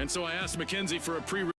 And so I asked Mackenzie for a pre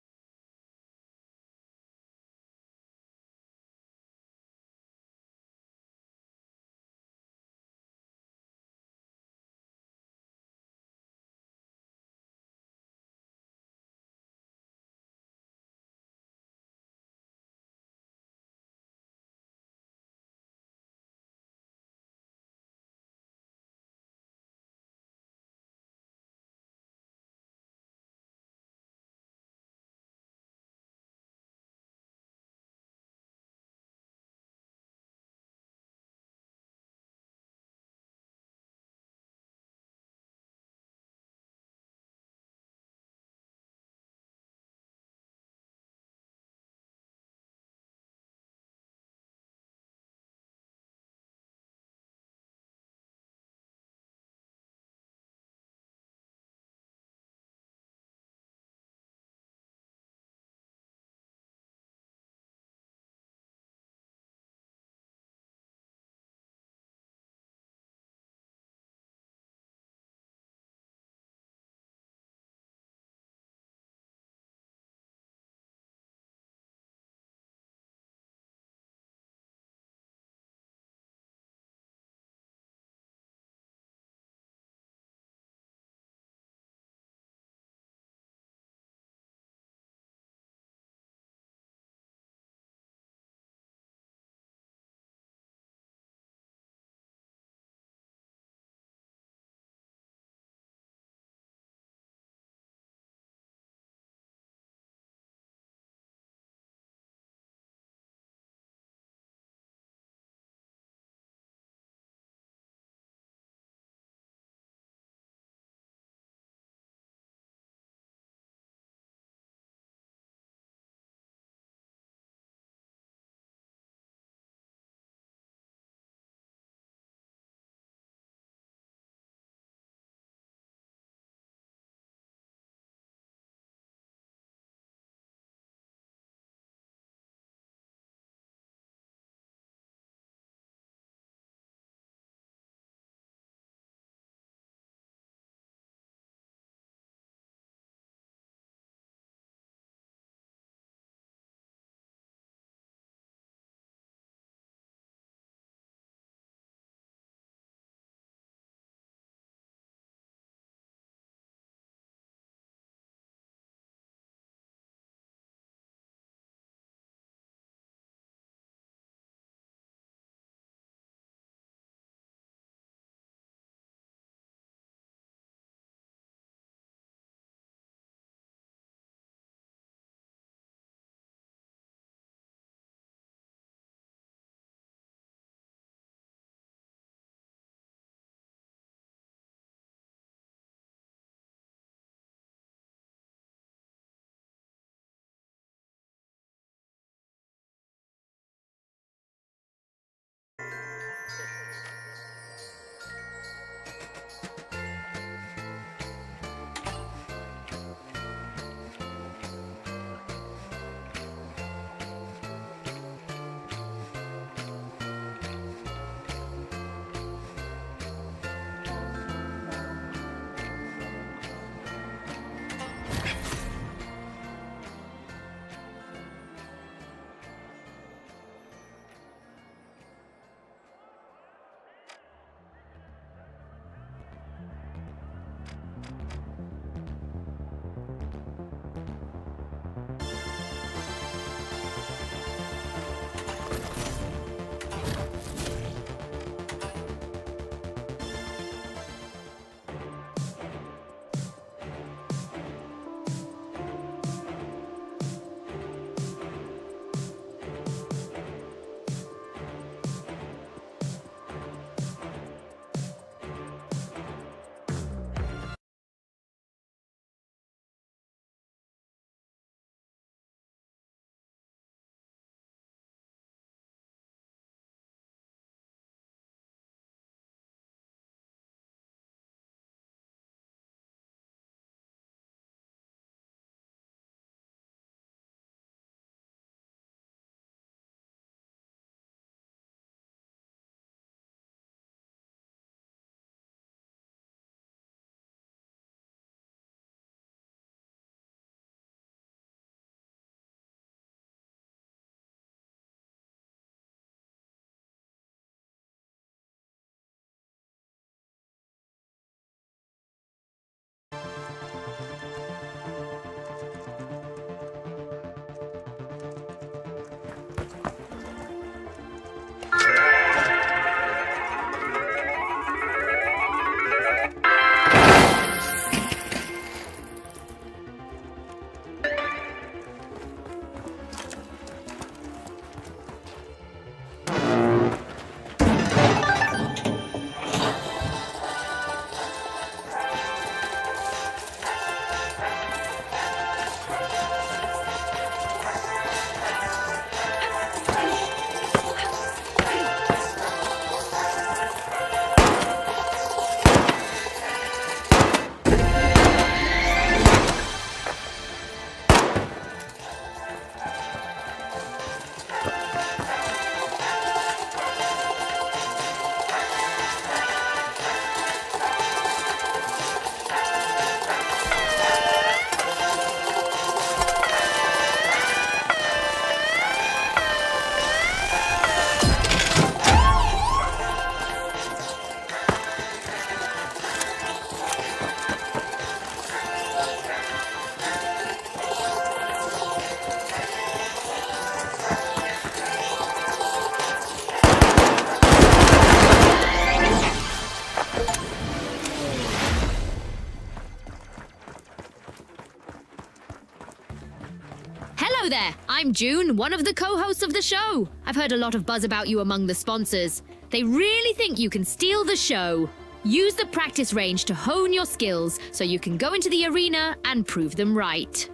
Hello there, I'm June, one of the co-hosts of the show. I've heard a lot of buzz about you among the sponsors. They really think you can steal the show. Use the practice range to hone your skills so you can go into the arena and prove them right.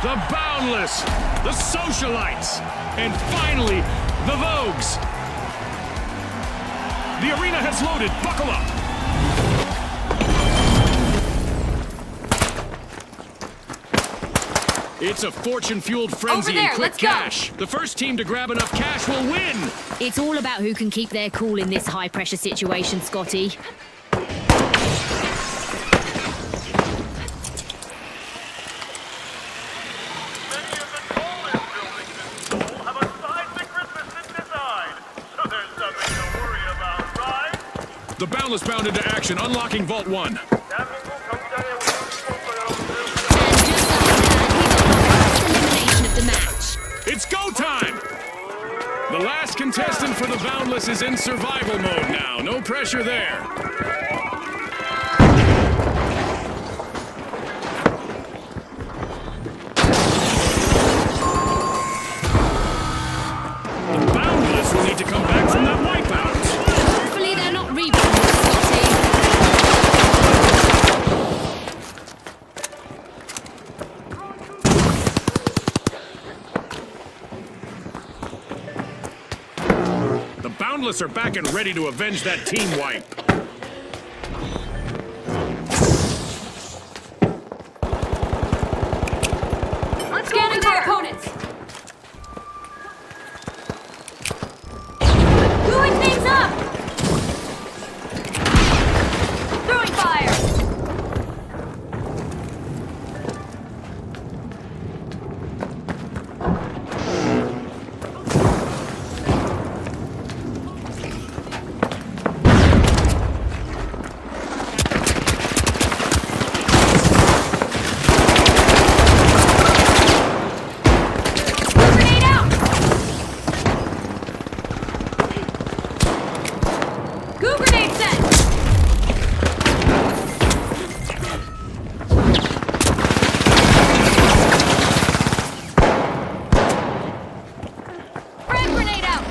The Boundless, the Socialites, and finally, the Vogues. The arena has loaded. Buckle up. It's a fortune-fueled frenzy and quick cash. The first team to grab enough cash will win. It's all about who can keep their cool in this high-pressure situation, Scotty. The Boundless bound into action, unlocking Vault 1. And just like that, he got the first elimination of the match. It's go time! The last contestant for the Boundless is in survival mode now. No pressure there. The Boundless will need to come back from that wipeout. Hopefully they're not rebounding, Scotty. The Boundless are back and ready to avenge that team wipe. Scanning for opponents. Moving things up. Throwing fire. Grenade out. Goo grenade set. Frag grenade out.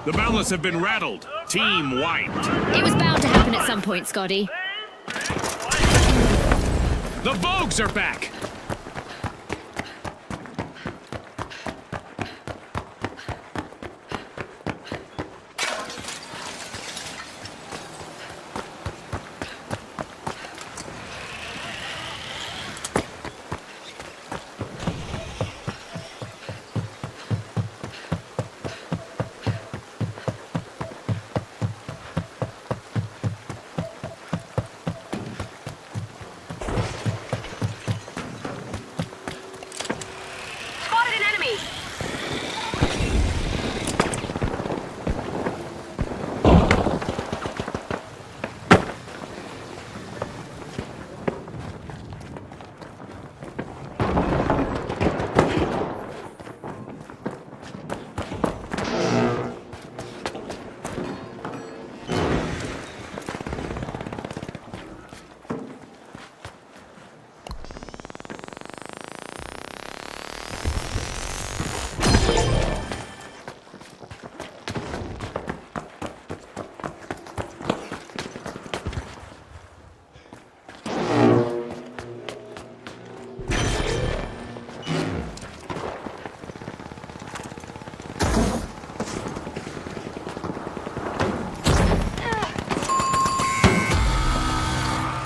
The Boundless have been rattled. Team wiped. It was bound to happen at some point, Scotty. The Vogues are back. Spotted an enemy.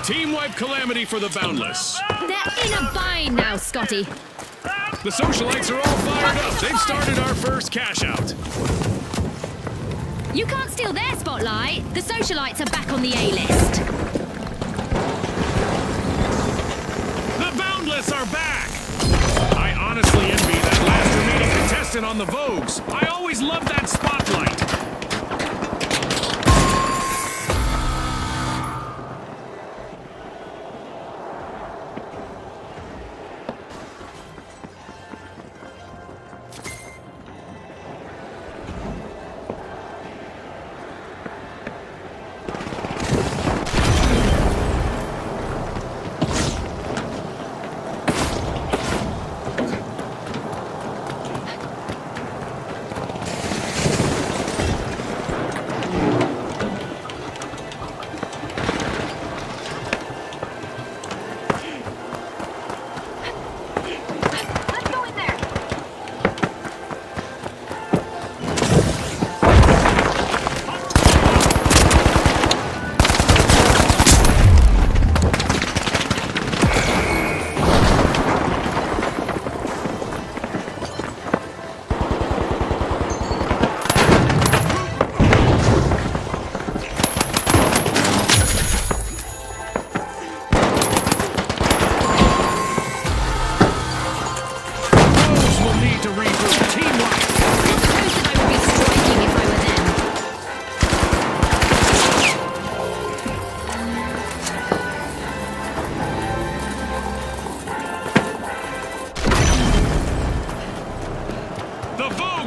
Team wipe calamity for the Boundless. They're in a bind now, Scotty. The Socialites are all fired up. They've started our first cash out. You can't steal their spotlight. The Socialites are back on the A-list. The Boundless are back! I honestly envy that last remaining contestant on the Vogues. I always loved that spotlight.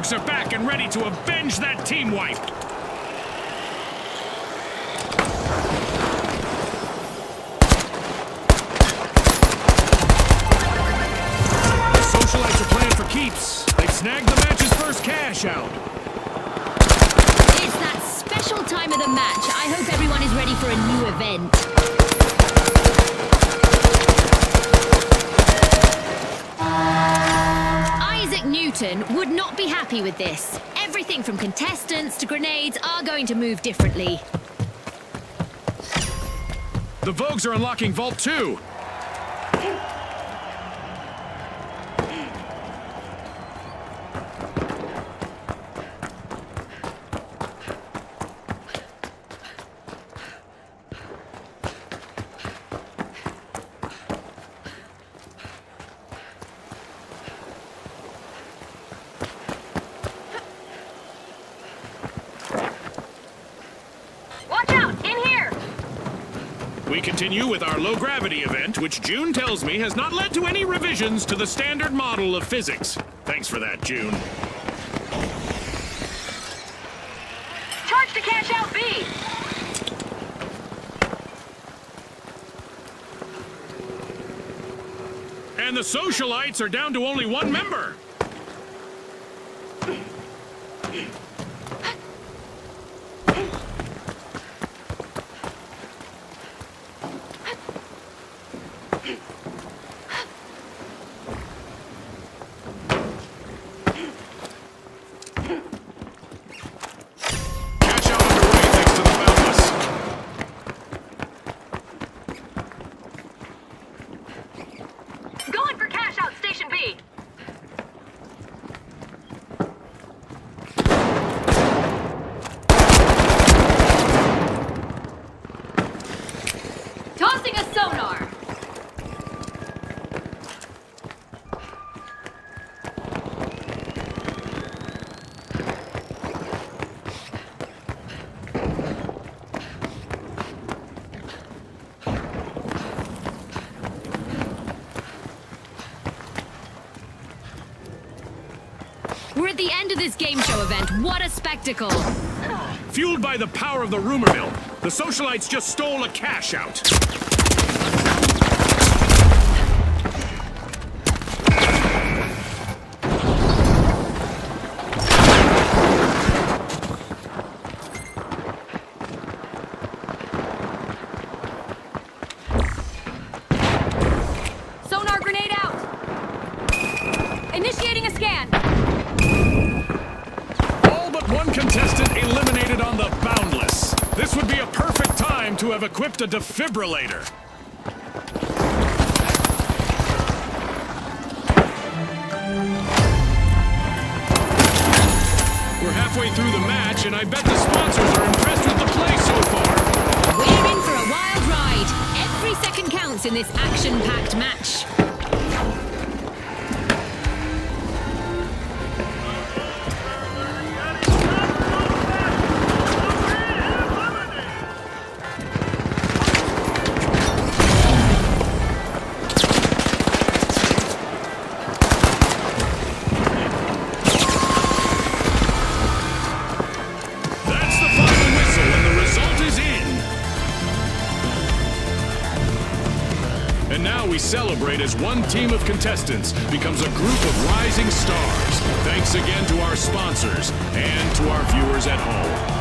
Vogues are back and ready to avenge that team wipe. The Socialites are playing for keeps. They've snagged the match's first cash out. It's that special time of the match. I hope everyone is ready for a new event. Isaac Newton would not be happy with this. Everything from contestants to grenades are going to move differently. The Vogues are unlocking Vault 2. Watch out! In here! We continue with our low-gravity event, which June tells me has not led to any revisions to the standard model of physics. Thanks for that, June. Charge to cash out B! And the Socialites are down to only one member. Cash out underway thanks to the Boundless. Going for cash out, Station B! Tossing a sonar! We're at the end of this game show event. What a spectacle! Fueled by the power of the rumor mill, the Socialites just stole a cash out. Sonar grenade out! Initiating a scan! All but one contestant eliminated on the Boundless. This would be a perfect time to have equipped a defibrillator. We're halfway through the match, and I bet the sponsors are impressed with the play so far. We're in for a wild ride. Every second counts in this action-packed match. That's the final whistle, and the result is in. And now we celebrate as one team of contestants becomes a group of rising stars. Thanks again to our sponsors and to our viewers at home.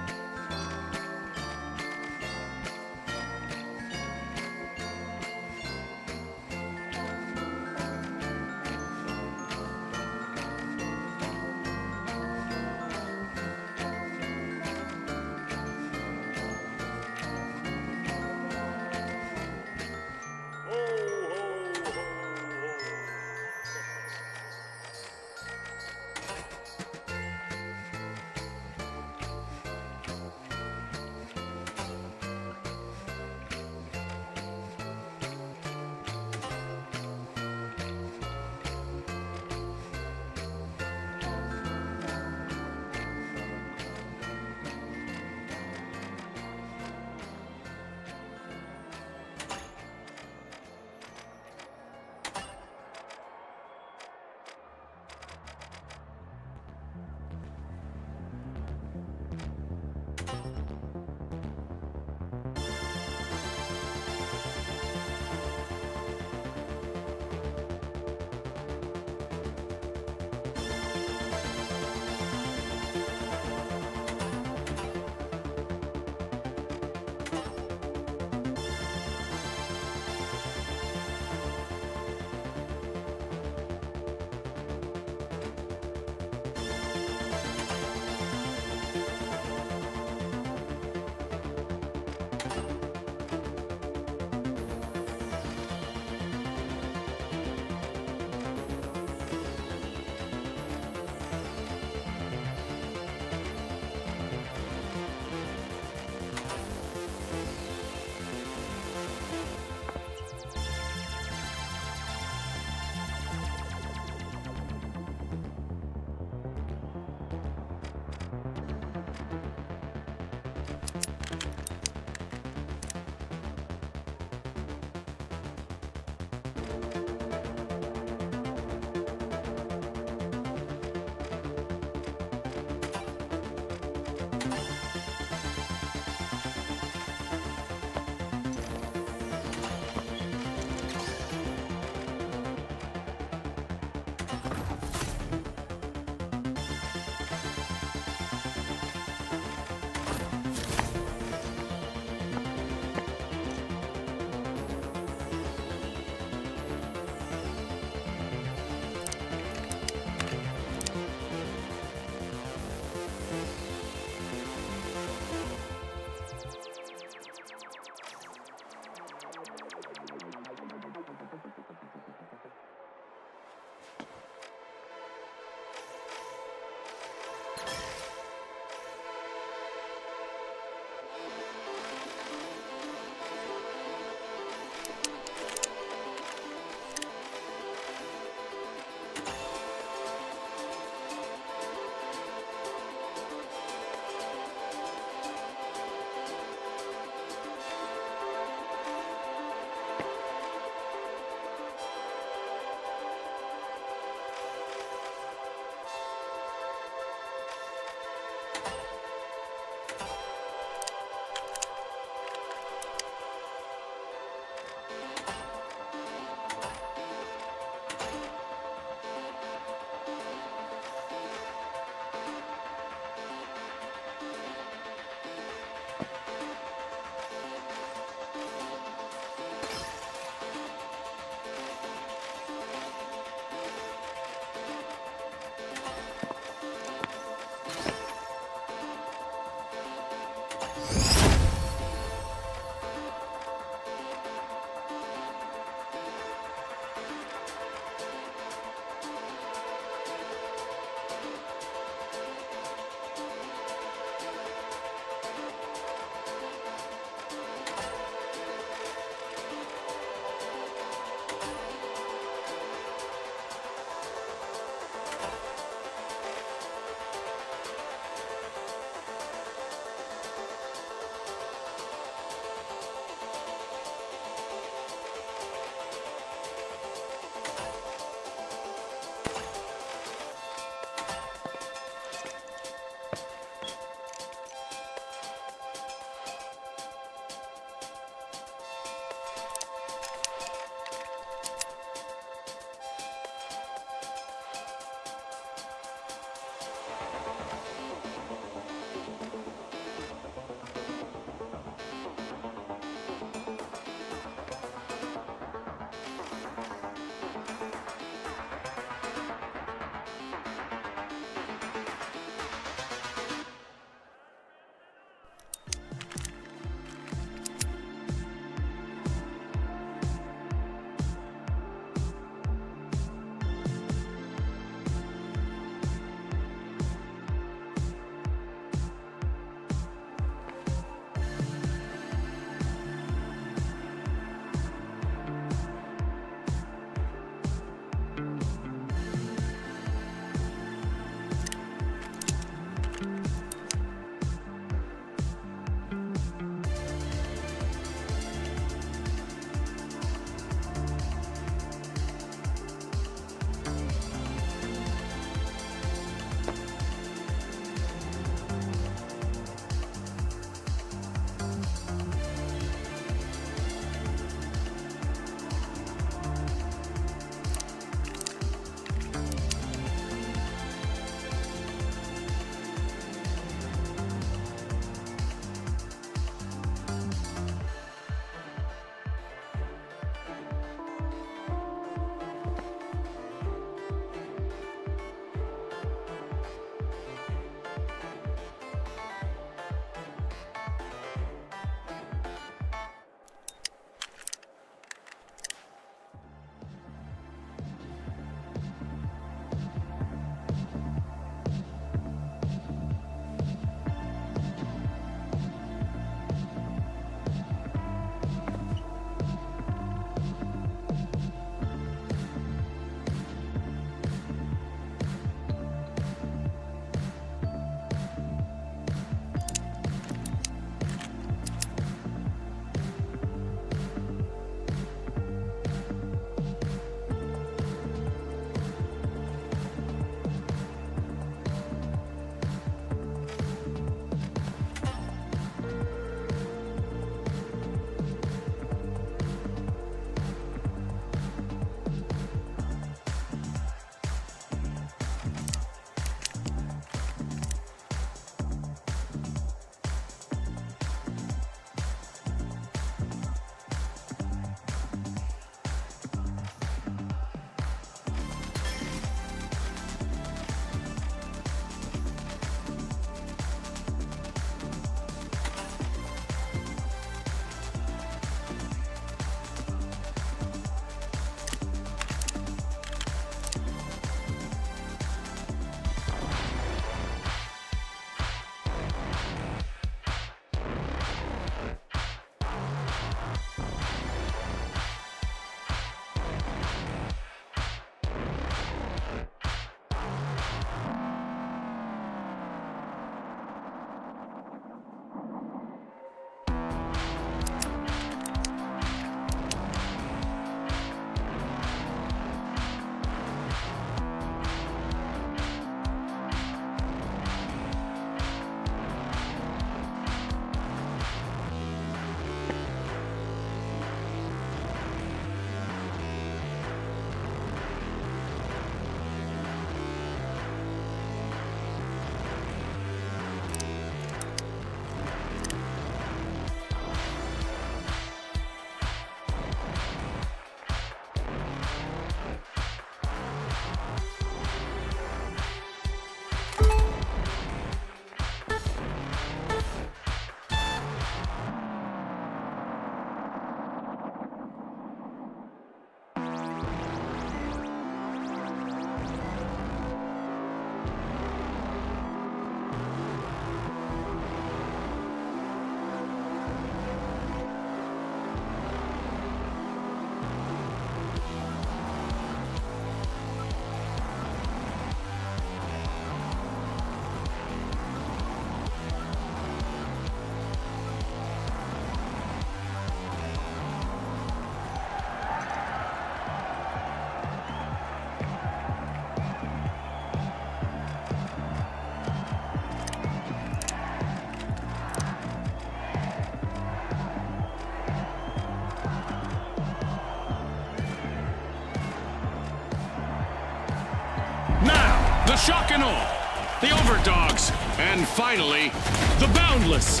Now, the shock and awe, the overdogs, and finally, the boundless.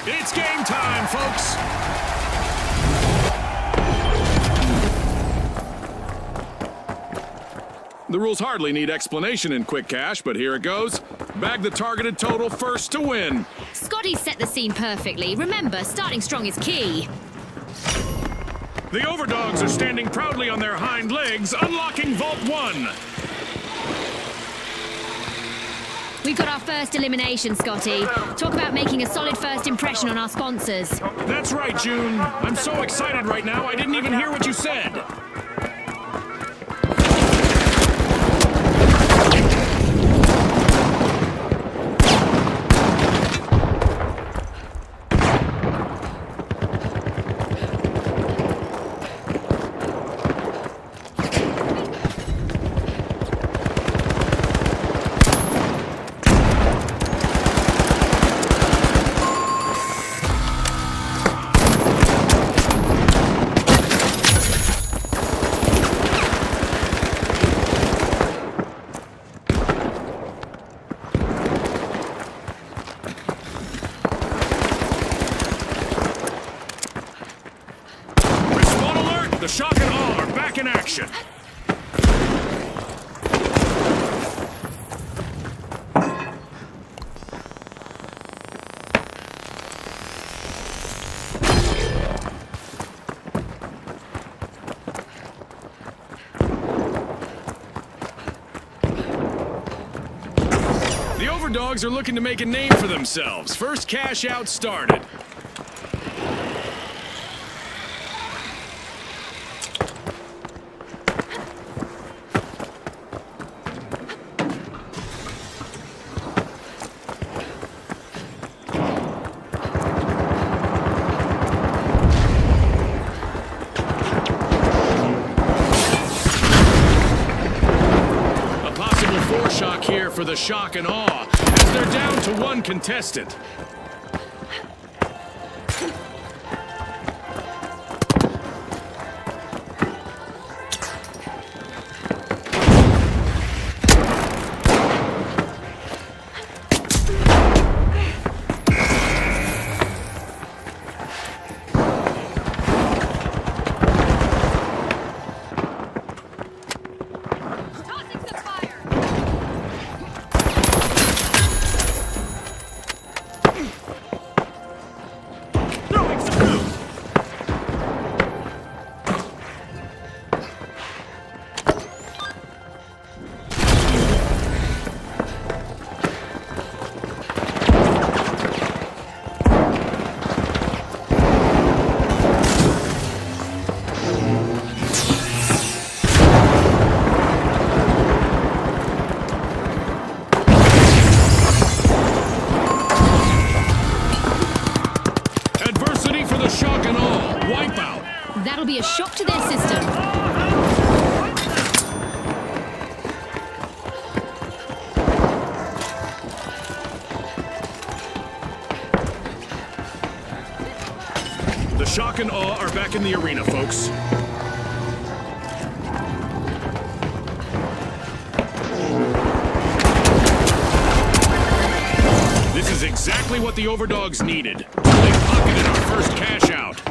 It's game time, folks. The rules hardly need explanation in Quick Cash, but here it goes. Bag the targeted total first to win. Scotty set the scene perfectly. Remember, starting strong is key. The overdogs are standing proudly on their hind legs, unlocking Vault 1. We've got our first elimination, Scotty. Talk about making a solid first impression on our sponsors. That's right, June. I'm so excited right now, I didn't even hear what you said. The shock and awe are back in action. The overdogs are looking to make a name for themselves. First cash out started. Shock here for the shock and awe, as they're down to one contestant. That'll be a shock to their system. The shock and awe are back in the arena, folks. This is exactly what the overdogs needed. They pocketed our first cash out.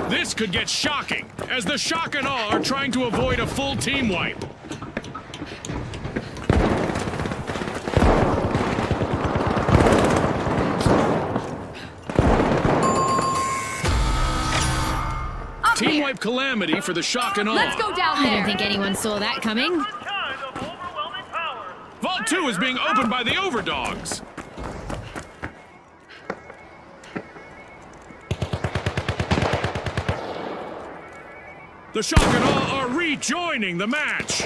This could get shocking, as the shock and awe are trying to avoid a full team wipe. Team wipe calamity for the shock and awe. Let's go down there. I don't think anyone saw that coming. Vault 2 is being opened by the overdogs. The shock and awe are rejoining the match.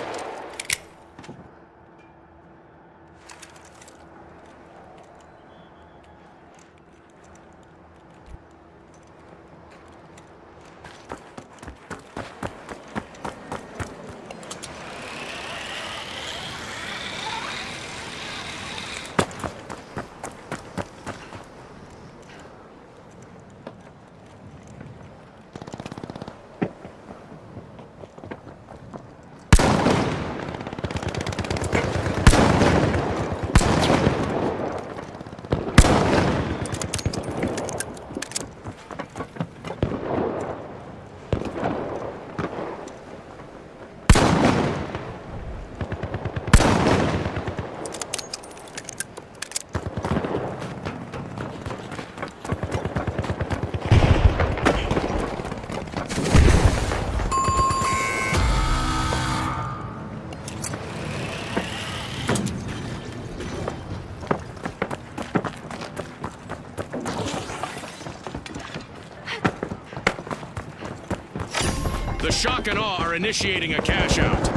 Shock and Awe are initiating a cash out. The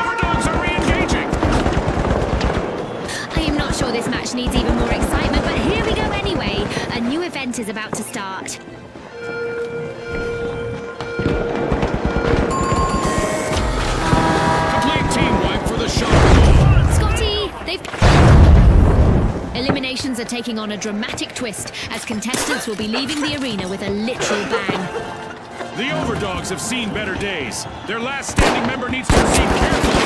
Overdogs are re-engaging. I am not sure this match needs even more excitement, but here we go anyway. A new event is about to start. Complete team wipe for the Shock and Awe. Scotty, they've... Eliminations are taking on a dramatic twist as contestants will be leaving the arena with a literal bang. The Overdogs have seen better days. Their last standing member needs to proceed carefully.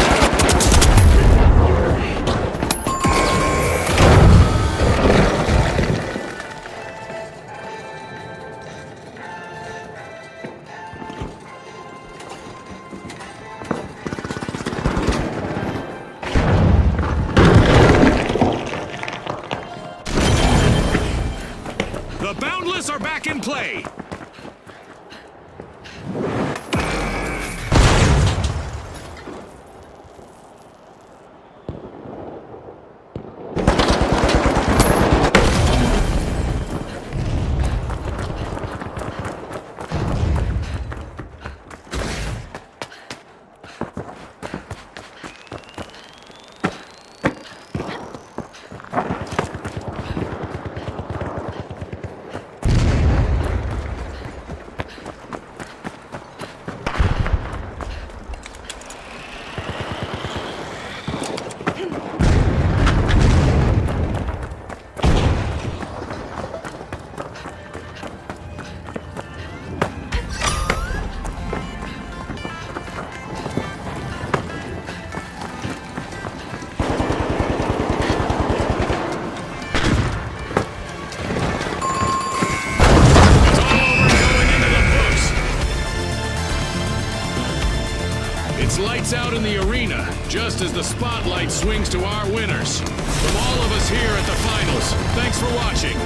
The Boundless are back in play. It's lights out in the arena, just as the spotlight swings to our winners. From all of us here at the finals, thanks for watching.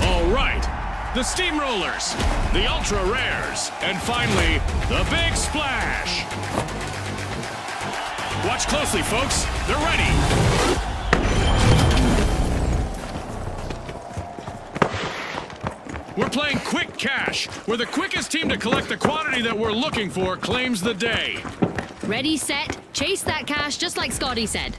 All right, the Steamrollers, the Ultra Rares, and finally, the Big Splash. Watch closely, folks. They're ready. We're playing Quick Cash, where the quickest team to collect the quantity that we're looking for claims the day. Ready, set, chase that cash, just like Scotty said.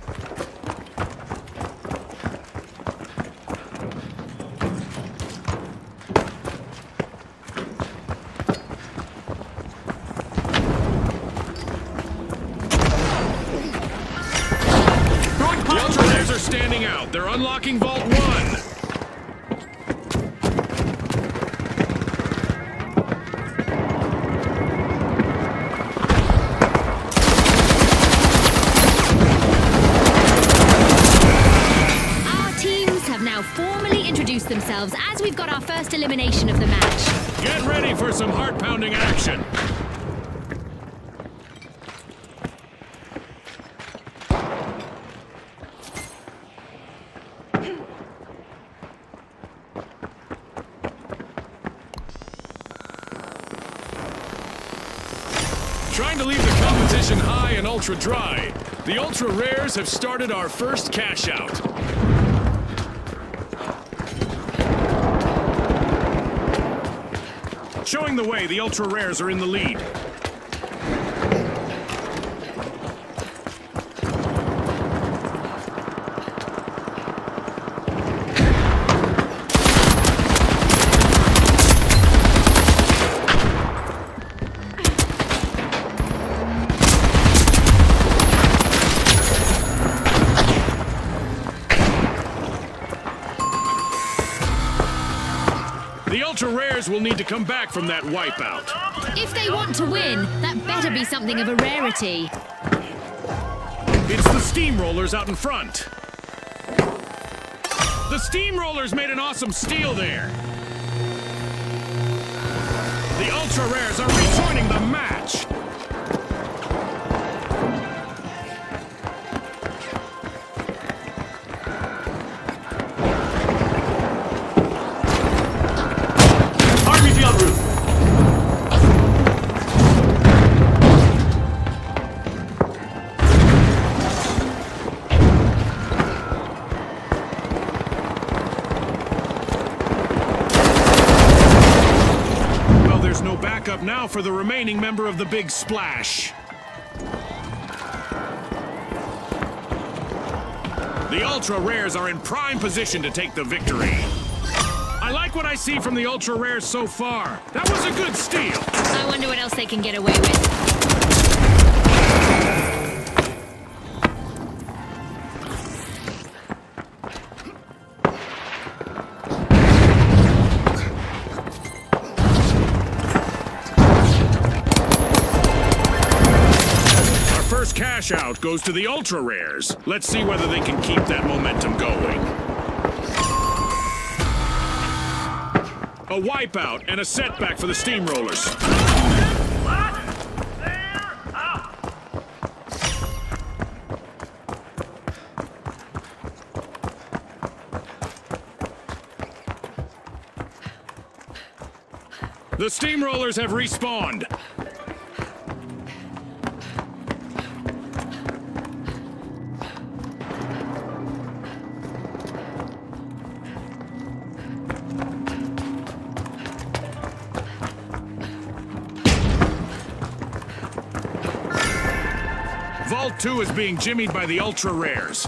The Ultra Rares are standing out. They're unlocking Vault 1. Formally introduce themselves as we've got our first elimination of the match. Get ready for some heart-pounding action. Trying to leave the competition high and ultra dry, the Ultra Rares have started our first cash out. Showing the way, the Ultra Rares are in the lead. The Ultra Rares will need to come back from that wipeout. If they want to win, that better be something of a rarity. It's the Steamrollers out in front. The Steamrollers made an awesome steal there. The Ultra Rares are rejoining the match. Up now for the remaining member of the Big Splash. The Ultra Rares are in prime position to take the victory. I like what I see from the Ultra Rares so far. That was a good steal. I wonder what else they can get away with. Cash out goes to the Ultra Rares. Let's see whether they can keep that momentum going. A wipeout and a setback for the Steamrollers. The Steamrollers have respawned. Vault 2 is being jimmied by the Ultra Rares.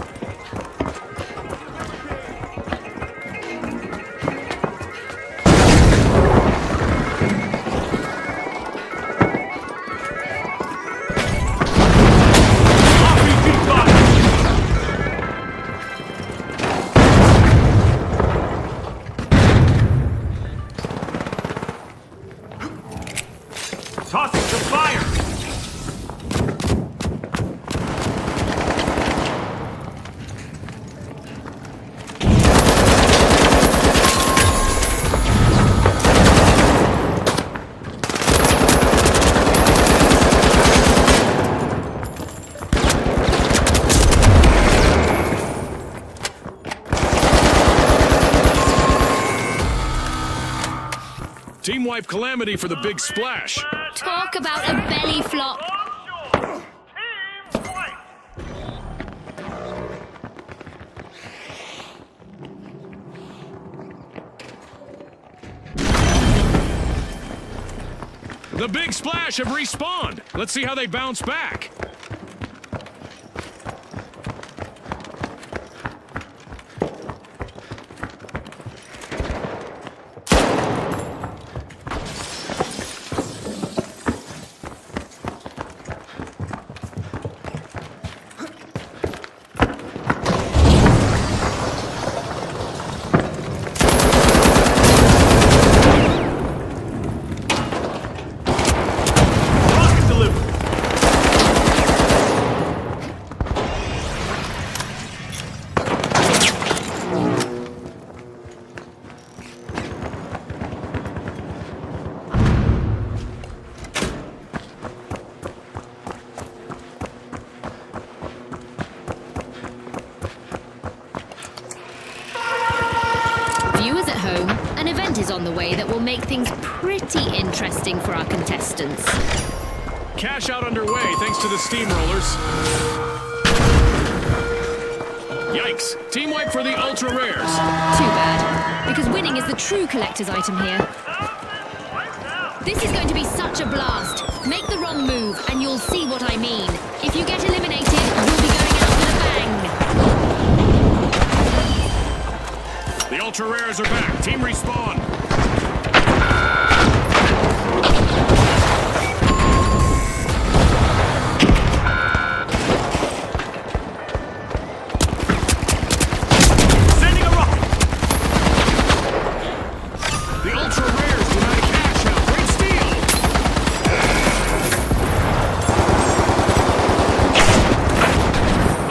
Toss it to fire! life calamity for the big splash. Talk about a belly flop. The big splash have respawned. Let's see how they bounce back. Is on the way that will make things pretty interesting for our contestants. Cash out underway thanks to the steamrollers. Yikes! Team wipe for the ultra rares. Too bad, because winning is the true collector's item here. This is going to be such a blast. Make the wrong move and you'll see what I mean. If you get eliminated, you'll be going out with a bang. The ultra rares are back. Team respawn. Sending a rocket. The ultra rares deny cash out. Great steal.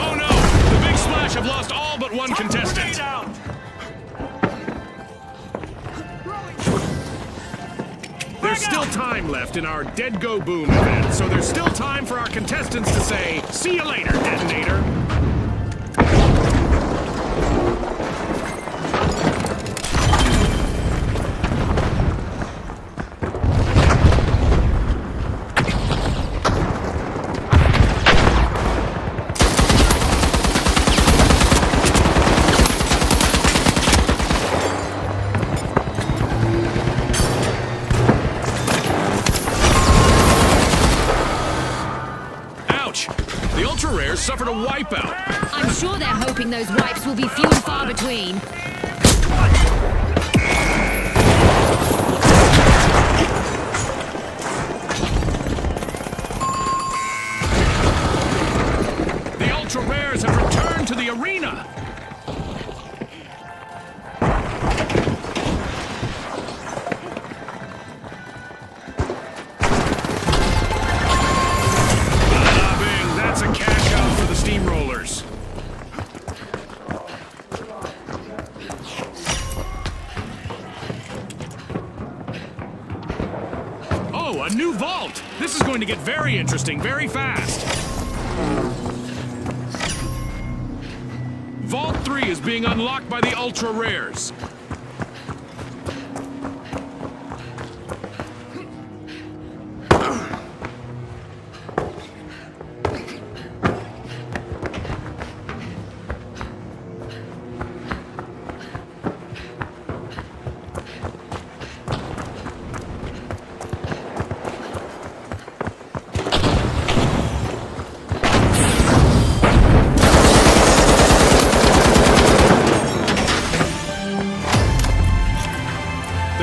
Oh no! The big splash have lost all but one contestant. Out. There's still time left in our Dead Go Boom event, so there's still time for our contestants to say, "See you later, detonator." The ultra rares suffered a wipeout. I'm sure they're hoping those wipes will be few and far between. The ultra rares have returned to the arena. That's a cash out for the steamrollers. Oh, a new vault! This is going to get very interesting very fast. Vault 3 is being unlocked by the ultra rares.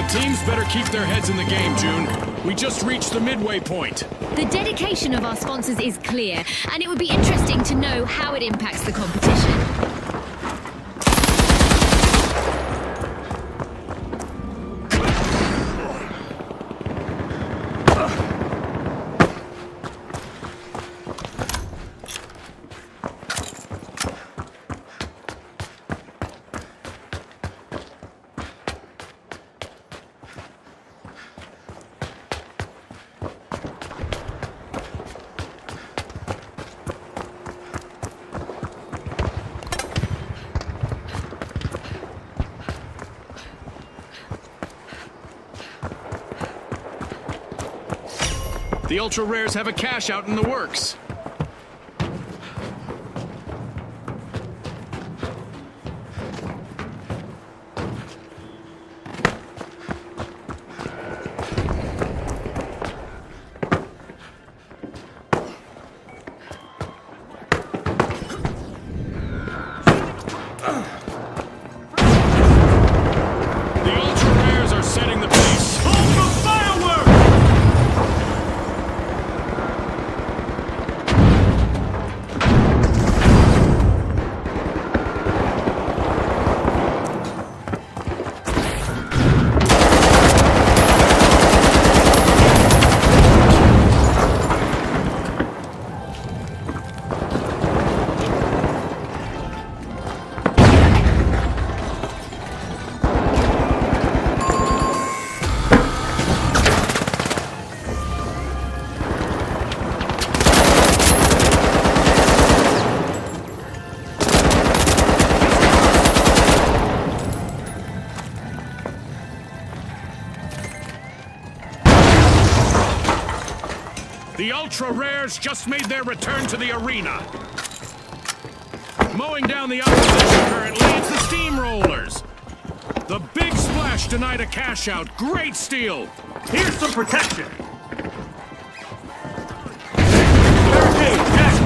Teams better keep their heads in the game, June. We just reached the midway point. The dedication of our sponsors is clear, and it would be interesting to know how it impacts the competition. The Ultra Rares have a cash out in the works. The Ultra Rares just made their return to the arena. Mowing down the opposition currently, it's the Steamrollers. The Big Splash denied a cash out. Great steal. Here's some protection. Barricade, check.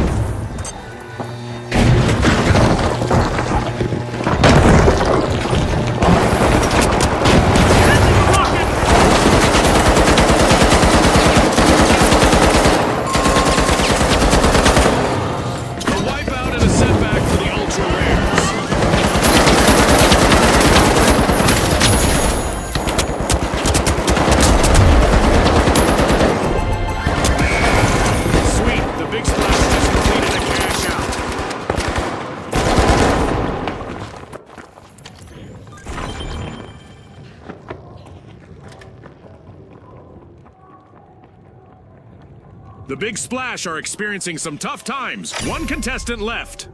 The Big Splash are experiencing some tough times. One contestant left.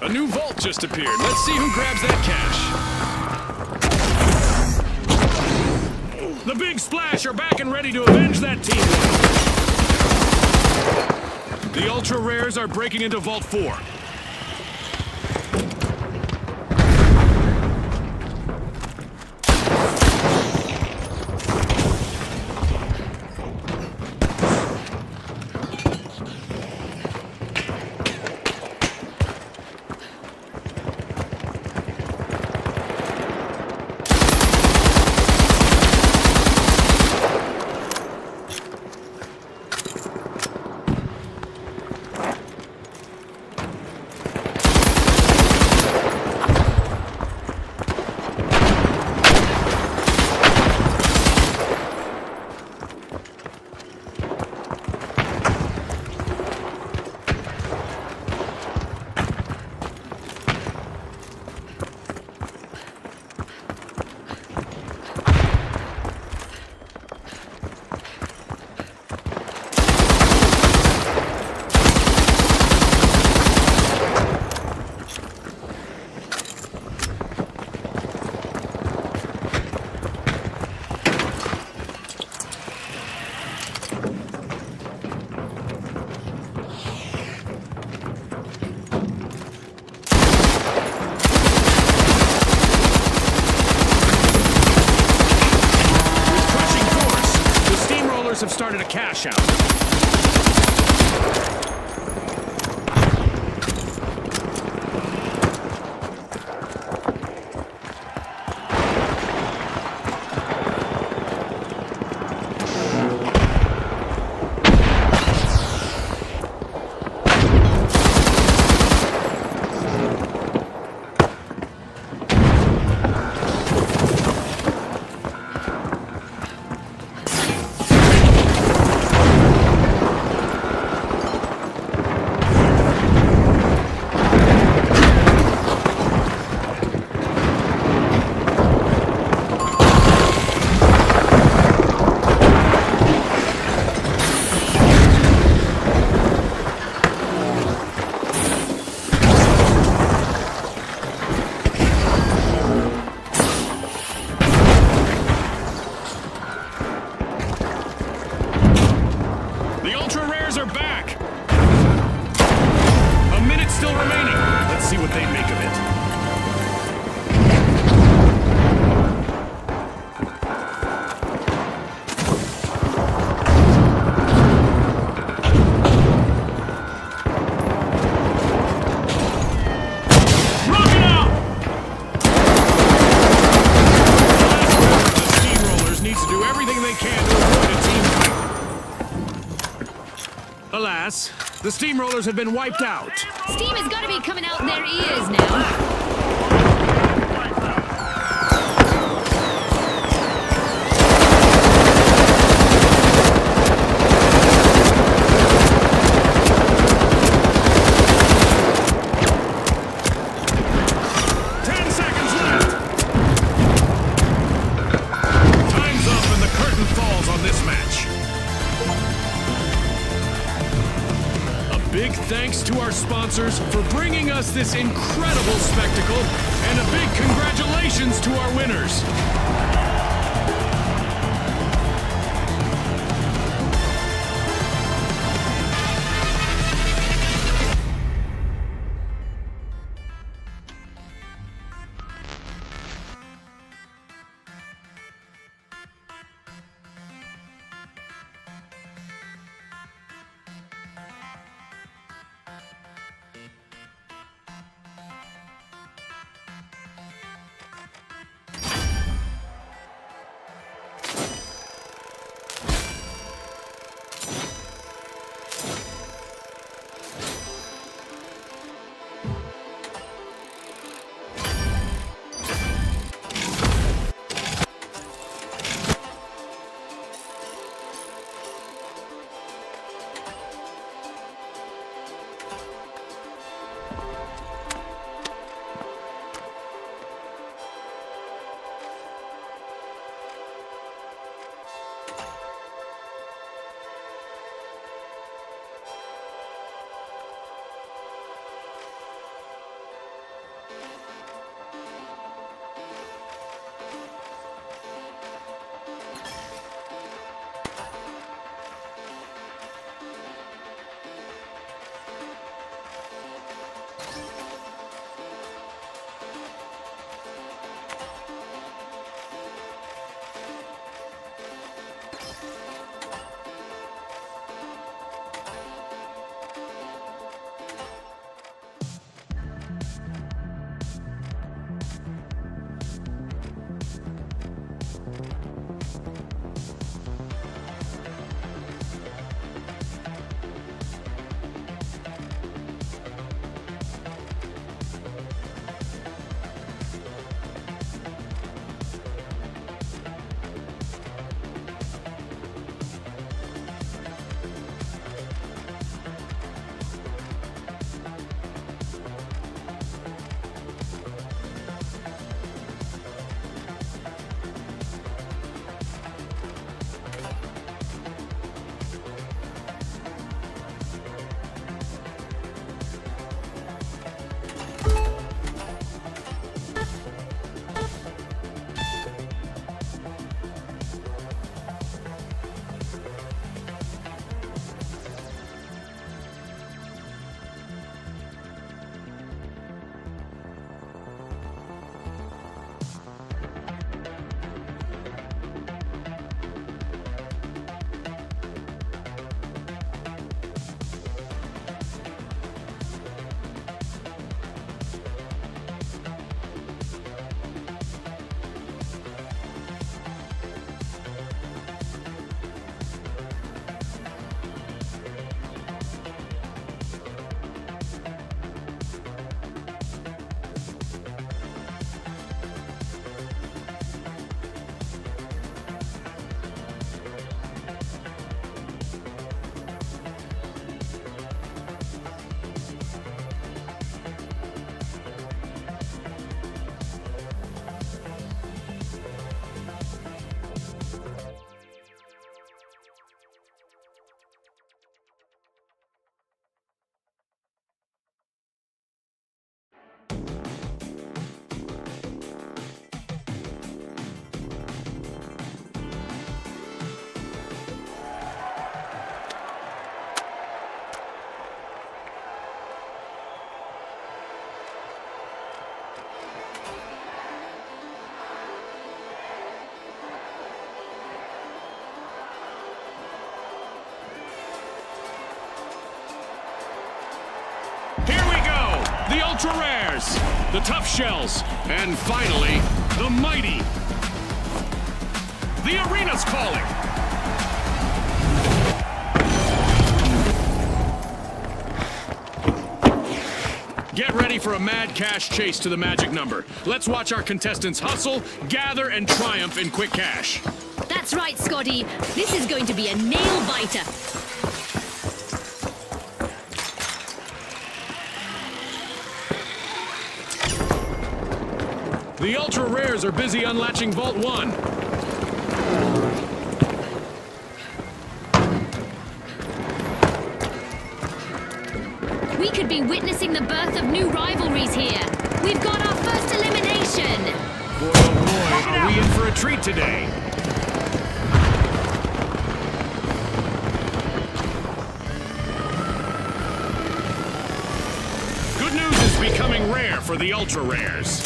A new vault just appeared. Let's see who grabs that cash. The Big Splash are back and ready to avenge that team. The Ultra Rares are breaking into Vault 4. Have started a cash out. everything they can to avoid a team fight. Alas, the Steamrollers have been wiped out. Steam has got to be coming out their ears now. Big thanks to our sponsors for bringing us this incredible spectacle, and a big congratulations to our winners. the ultra rares, the tough shells, and finally, the mighty. The arena's calling! Get ready for a mad cash chase to the magic number. Let's watch our contestants hustle, gather, and triumph in quick cash. That's right, Scotty. This is going to be a nail-biter. The ultra rares are busy unlatching Vault 1. We could be witnessing the birth of new rivalries here. We've got our first elimination. Boy, oh boy, are we in for a treat today? Good news is becoming rare for the ultra rares.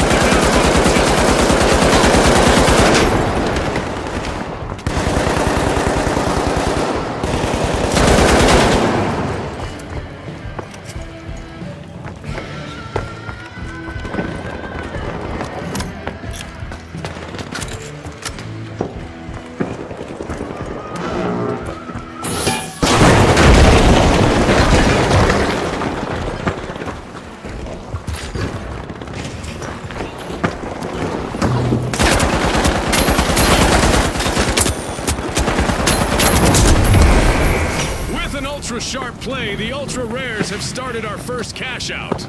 Ultra-sharp play, the Ultra Rares have started our first cash out.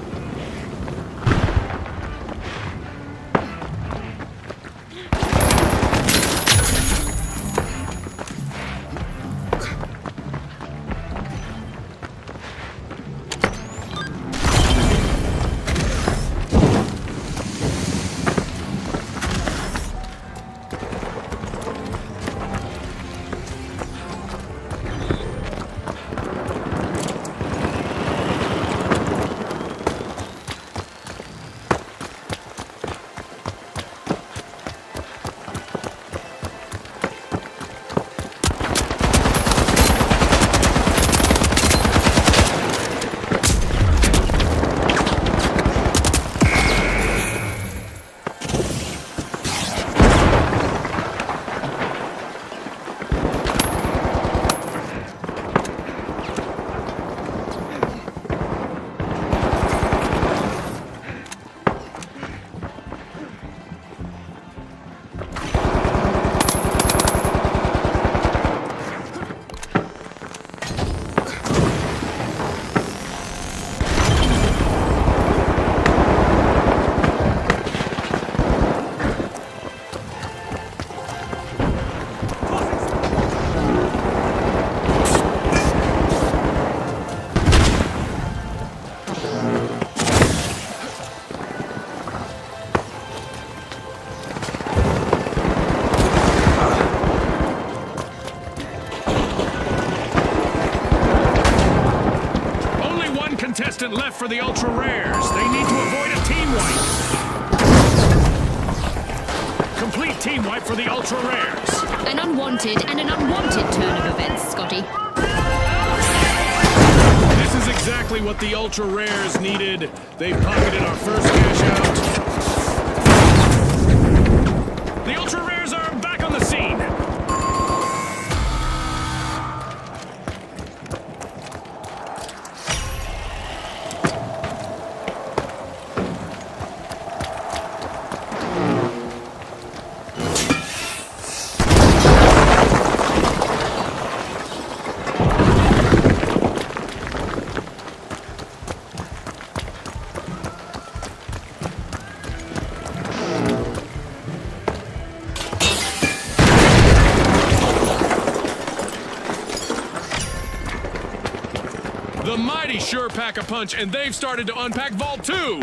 Left for the Ultra Rares. They need to avoid a team wipe. Complete team wipe for the Ultra Rares. An unwanted and an unwanted turn of events, Scotty. This is exactly what the Ultra Rares needed. They've pocketed our first cash out. The Ultra Rares are back on the scene. The mighty sure pack a punch, and they've started to unpack Vault 2!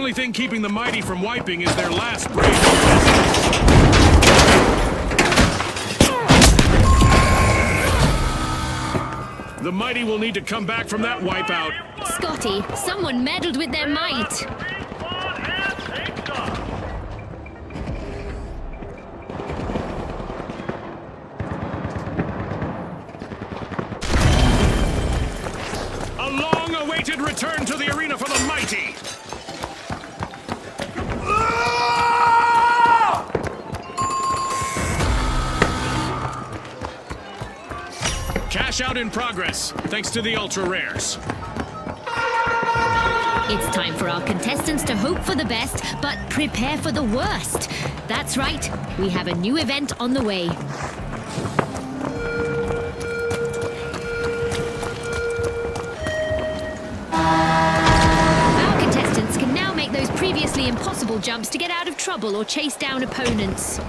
only thing keeping the mighty from wiping is their last brave. The mighty will need to come back from that wipeout. Scotty, someone meddled with their might. A long-awaited return to the arena for the mighty. Cash out in progress, thanks to the ultra rares. It's time for our contestants to hope for the best, but prepare for the worst. That's right, we have a new event on the way. Our contestants can now make those previously impossible jumps to get out of trouble or chase down opponents.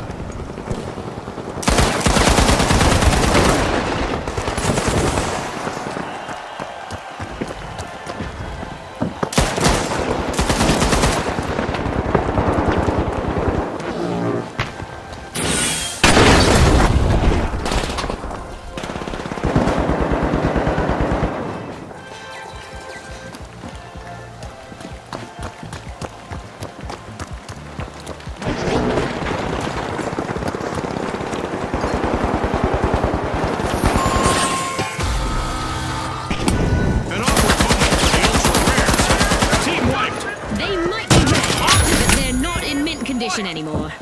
Anymore.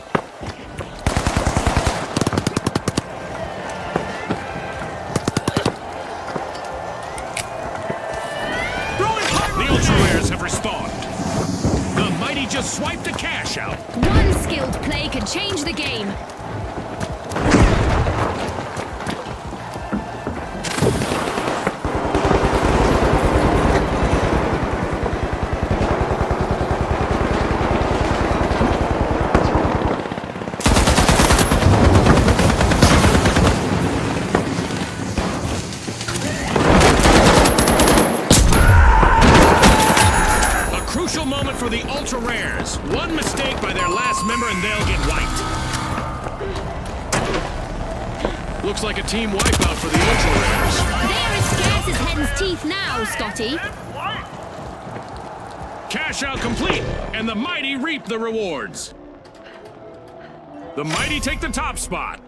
The ultra rares have respawned. The mighty just swiped a cash out. One skilled play can change the game. Moment for the ultra rares. One mistake by their last member and they'll get wiped. Looks like a team wipeout for the ultra rares. They're as scarce as hen's teeth now, Scotty. Cash out complete, and the mighty reap the rewards. The mighty take the top spot.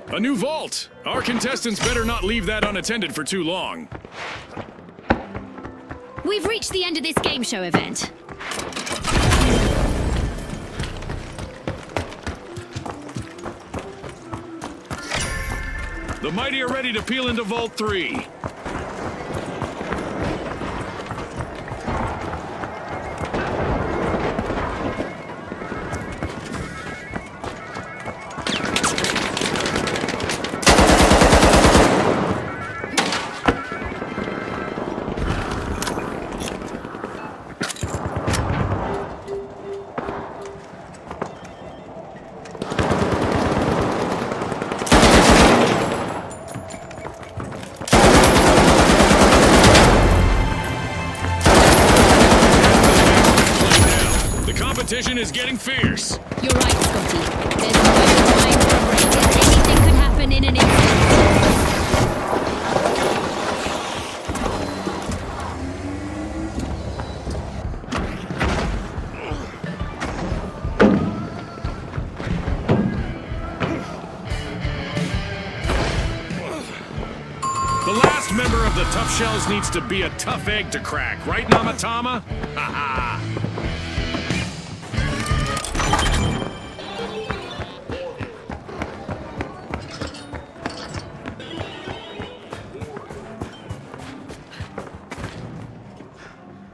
A new vault. Our contestants better not leave that unattended for too long. We've reached the end of this game show event. The mighty are ready to peel into Vault 3. Competition is getting fierce. You're right, Scotty. There's no time for a break. Anything could happen in an instant. The last member of the Tough Shells needs to be a tough egg to crack, right, Namatama? Ha ha!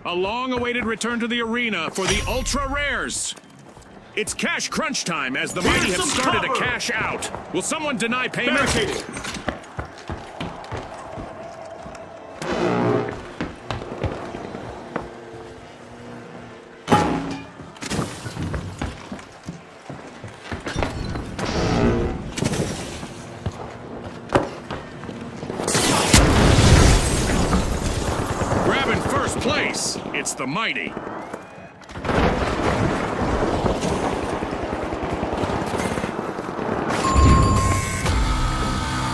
A long-awaited return to the arena for the ultra rares. It's cash crunch time as the mighty have started to cash out. Will someone deny payment? Barricaded. Grabbing first place. It's the mighty.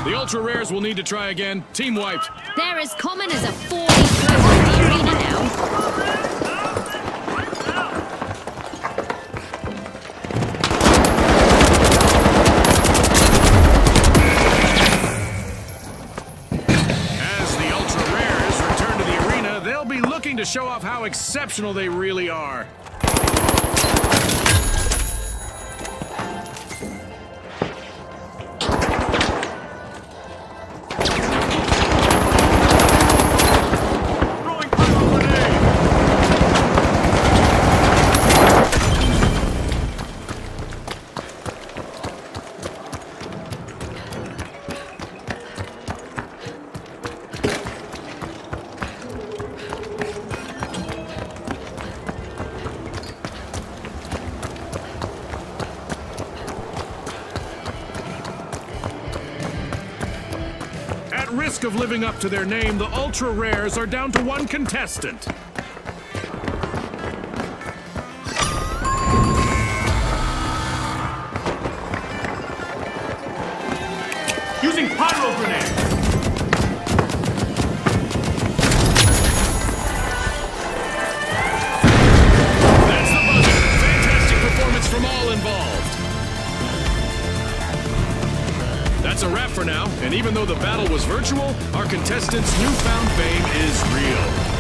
The ultra rares will need to try again. Team wiped. They're as common as a 40 throw in the arena now. As the ultra rares return to the arena, they'll be looking to show off how exceptional they really are. Throwing pyro grenade. At risk of living up to their name, the ultra rares are down to one contestant. Using pyro grenade. That's the buzzer. Fantastic performance from all involved. That's a wrap for now, and even though the battle was virtual, our contestants' newfound fame is real.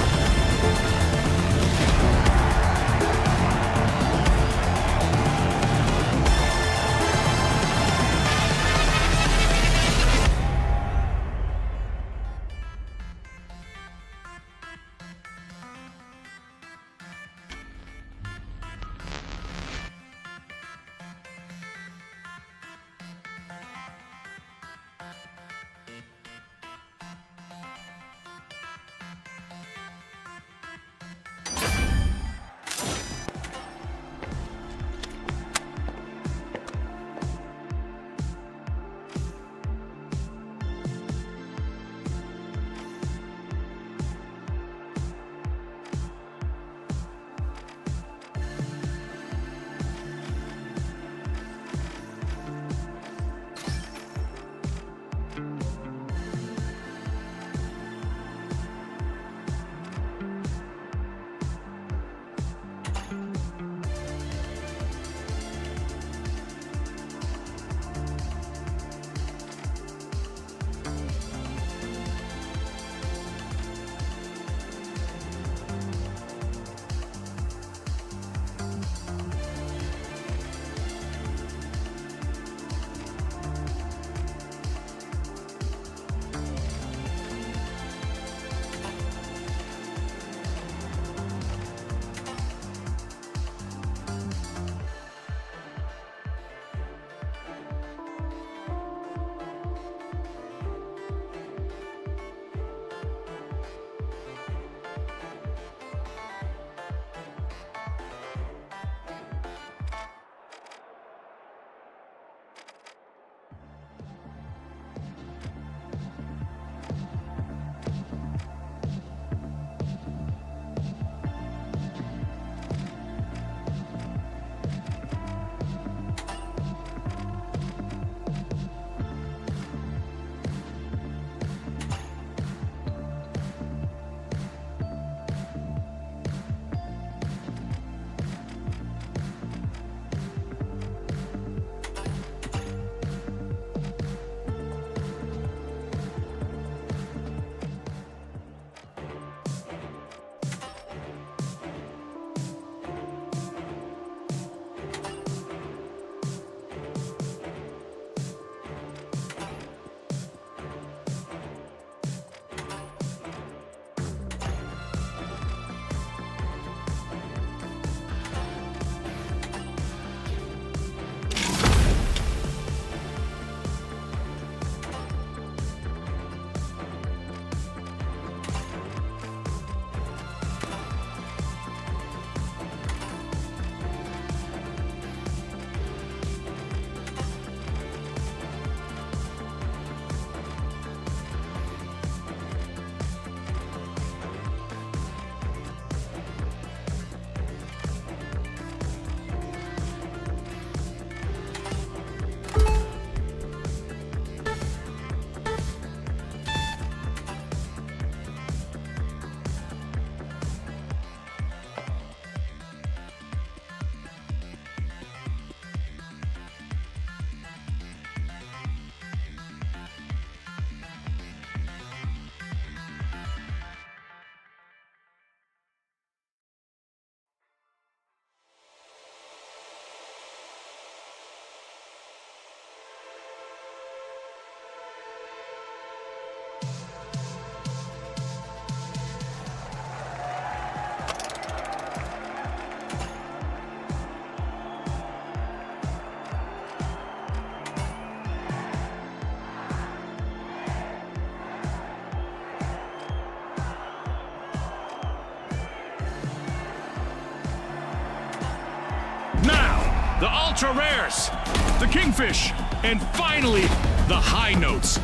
the ultra rares, the kingfish, and finally, the high notes.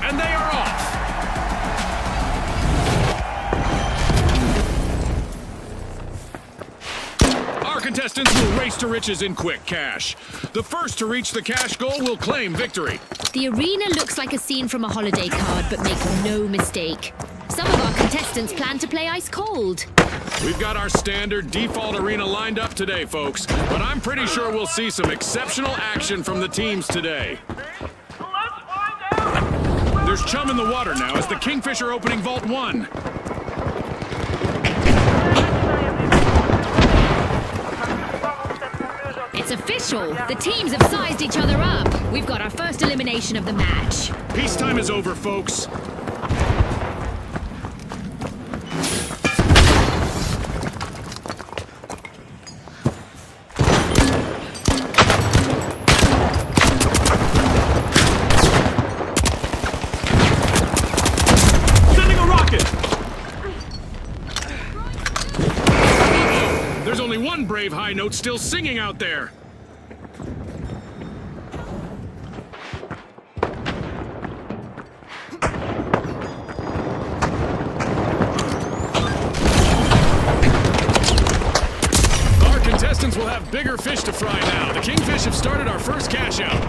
And they are off. Our contestants will race to riches in quick cash. The first to reach the cash goal will claim victory. The arena looks like a scene from a holiday card, but make no mistake. Some of our contestants plan to play ice cold. We've got our standard default arena lined up today, folks, but I'm pretty sure we'll see some exceptional action from the teams today. There's chum in the water now as the Kingfish are opening Vault 1. It's official. The teams have sized each other up. We've got our first elimination of the match. Peacetime is over, folks. Sending a rocket! There's only one brave high note still singing out there. Our contestants will have bigger fish to fry now. The Kingfish have started our first cash out.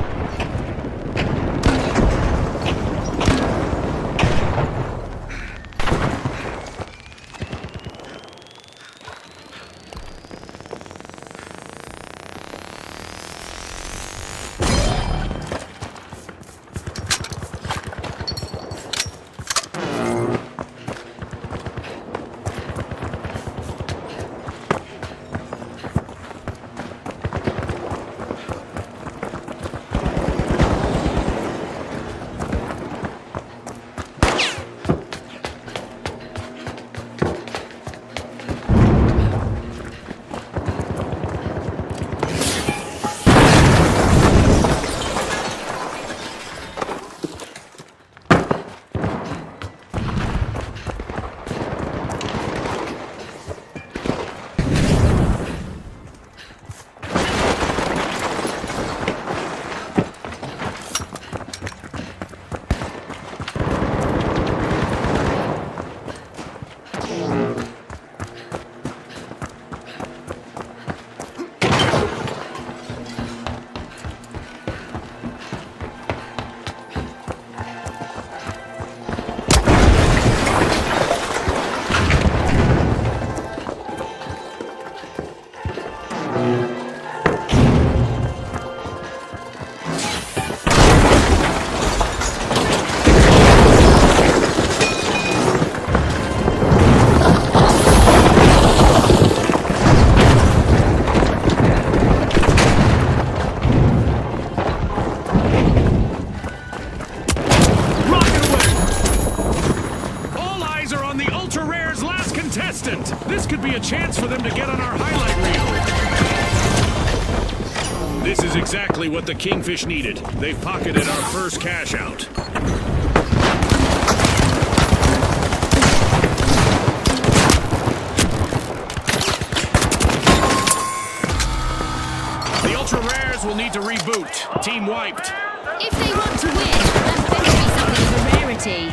This could be a chance for them to get on our highlight reel. This is exactly what the Kingfish needed. They've pocketed our first cash out. The Ultra Rares will need to reboot. Team wiped. If they want to win, that better be something of a rarity.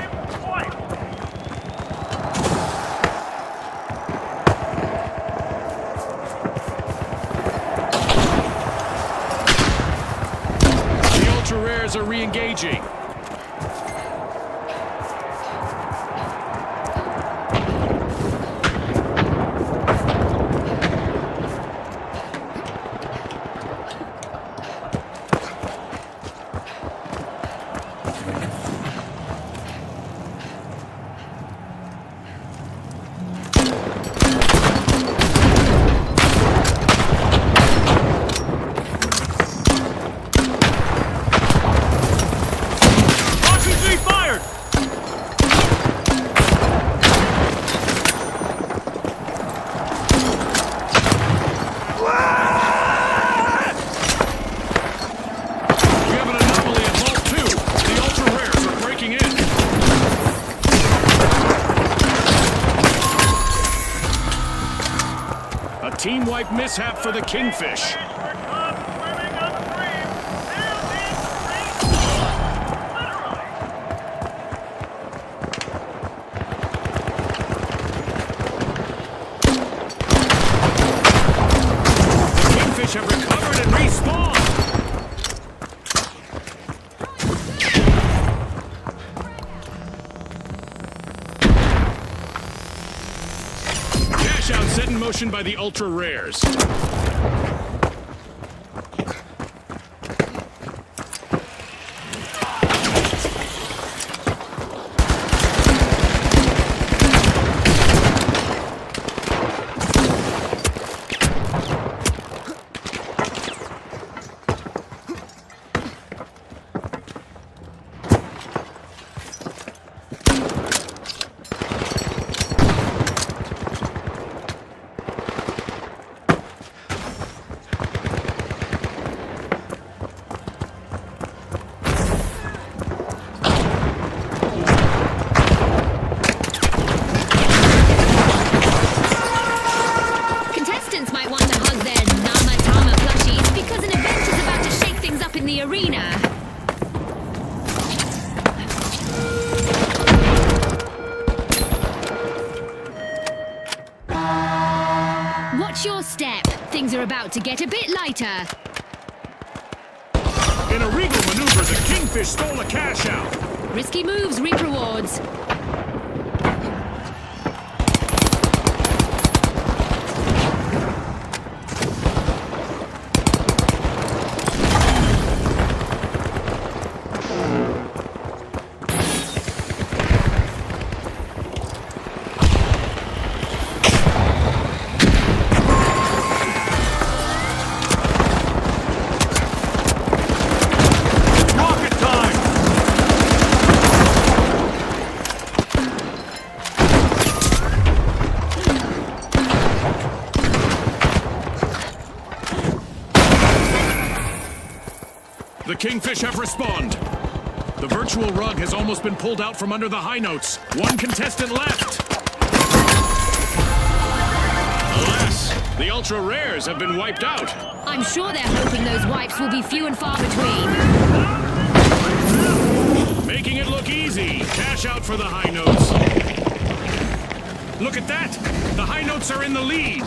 Rares are re-engaging. team wipe mishap for the Kingfish. Have recovered and respawned. Cash out set in motion by the ultra rares. Watch your step. Things are about to get a bit lighter. In a regal maneuver, the Kingfish stole a cash out. Risky moves reap rewards. The Kingfish have respawned. The virtual rug has almost been pulled out from under the high notes. One contestant left. Alas, the ultra rares have been wiped out. I'm sure they're hoping those wipes will be few and far between. Making it look easy. Cash out for the high notes. Look at that. The high notes are in the lead.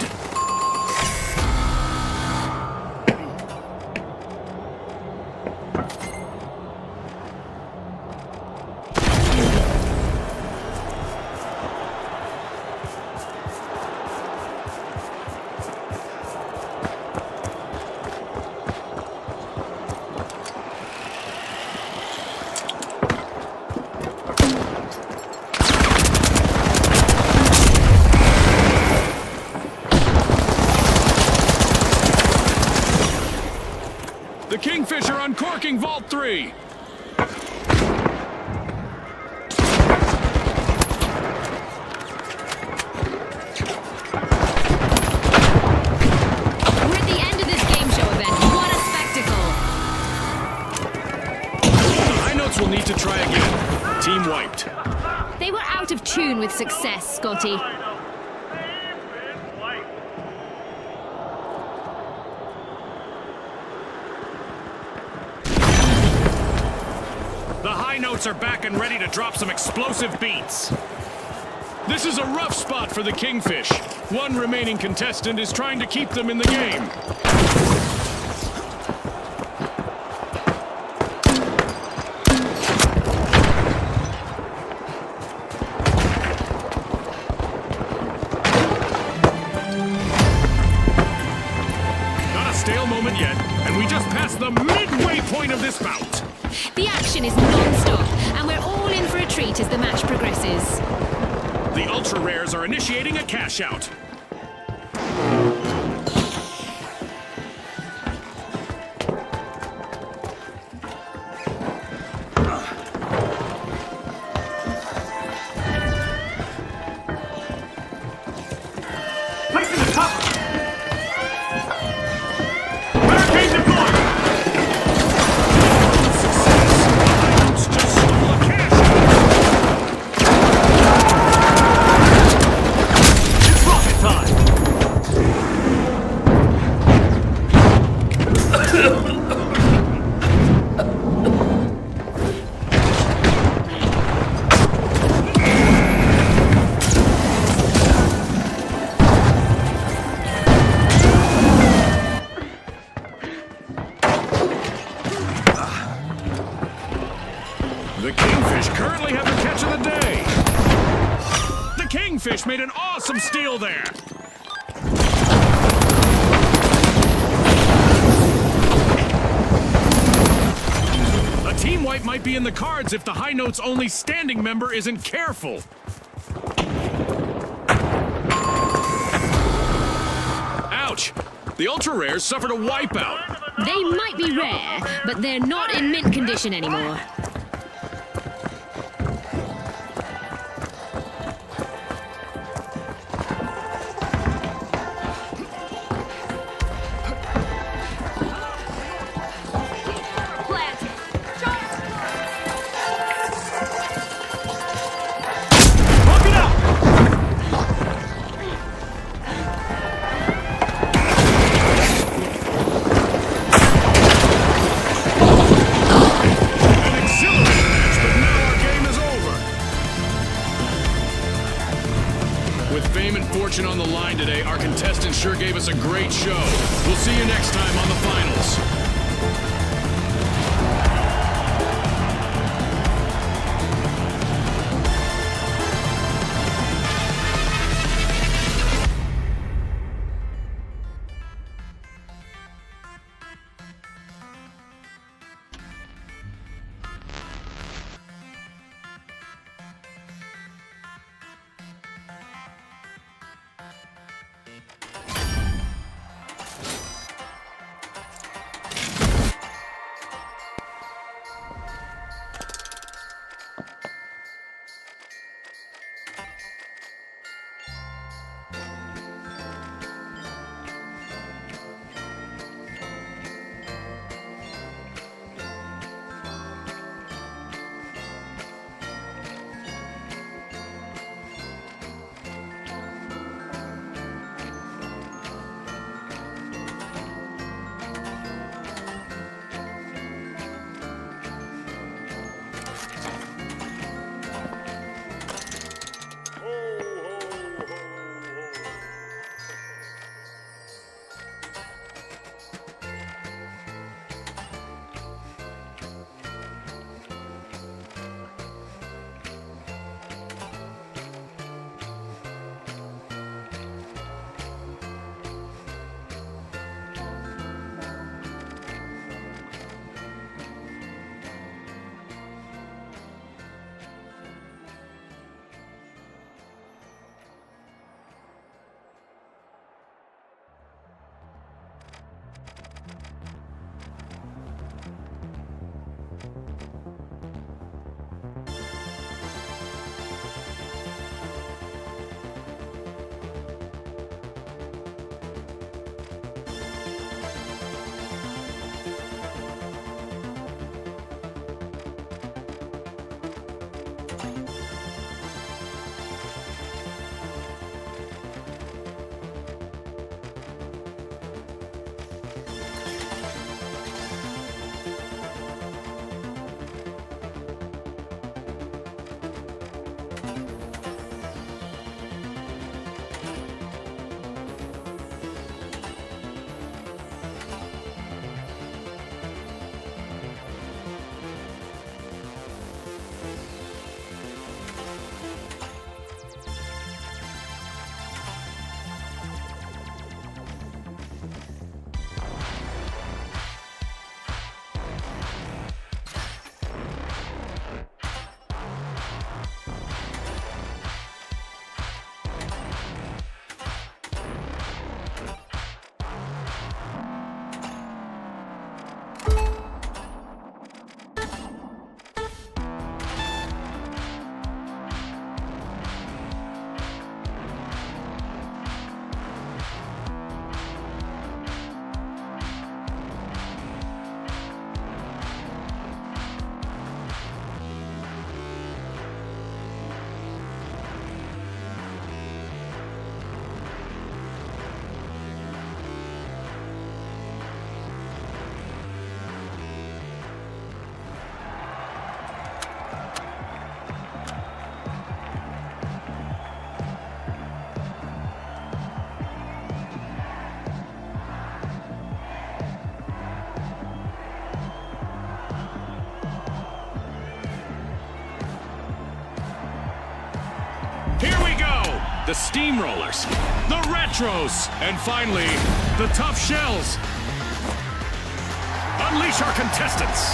The Kingfish are uncorking Vault 3. We're at the end of this game show event. What a spectacle! The high notes will need to try again. Team wiped. They were out of tune with success, Scotty. The high notes are back and ready to drop some explosive beats. This is a rough spot for the Kingfish. One remaining contestant is trying to keep them in the game. Not a stale moment yet, and we just passed the midway point of this bout. The action is non-stop, and we're all in for a treat as the match progresses. The ultra rares are initiating a cash out. Placing the cover. Barricade deployed. It's rocket. The Kingfish currently have the catch of the day. The Kingfish made an awesome steal there. A team wipe might be in the cards if the High Note's only standing member isn't careful. Ouch! The Ultra Rares suffered a wipeout. They might be rare, but they're not in mint condition anymore. Look it up! An exhilarating match, but now our game is over. With fame and fortune on the line today, our contestants sure gave us a great show. We'll see you next time on the finals. the Steamrollers, the Retros, and finally, the Tough Shells. Unleash our contestants.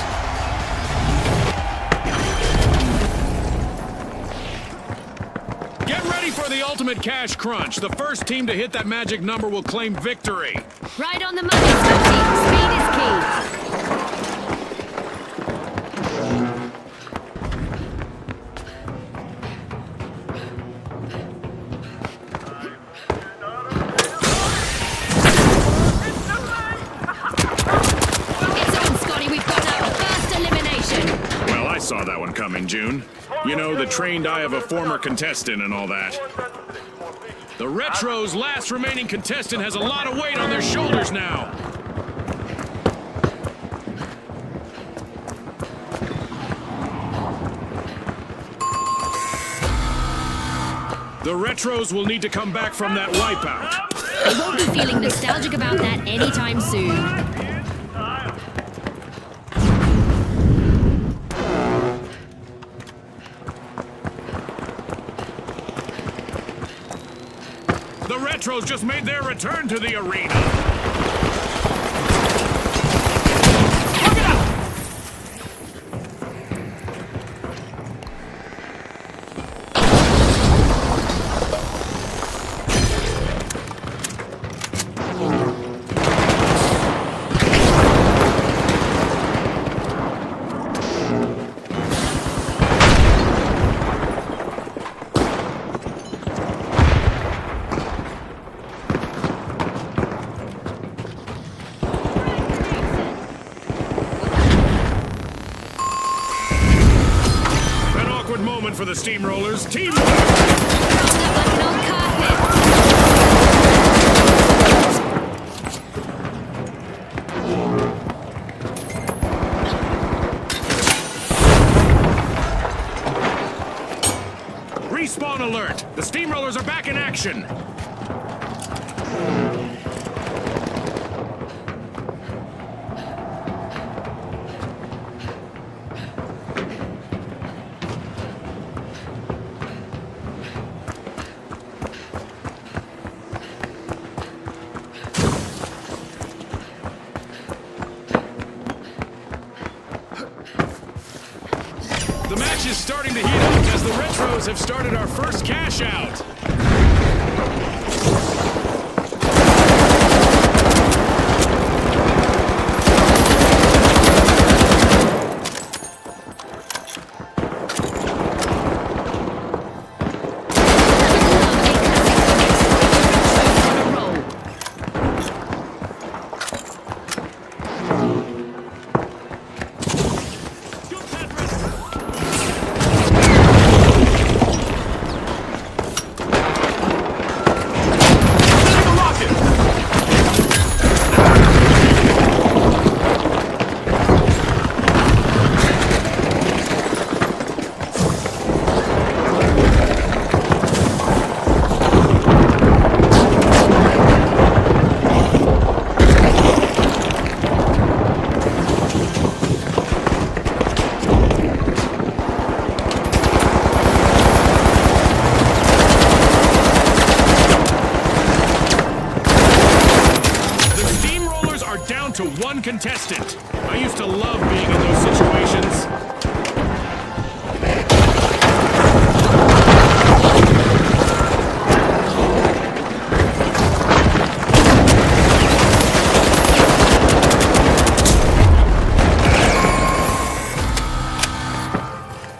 Get ready for the ultimate cash crunch. The first team to hit that magic number will claim victory. Right on the money, Scotty. Speed is key. I saw that one coming, June. You know, the trained eye of a former contestant and all that. The Retro's last remaining contestant has a lot of weight on their shoulders now. The Retros will need to come back from that wipeout. They won't be feeling nostalgic about that anytime soon. The Retros just made their return to the arena. Look it out! Moment for the Steamrollers. Teamwork! Respawn alert! The Steamrollers are back in action! The match is starting to heat up as the Retros have started our first cash out. To one contestant. I used to love being in those situations.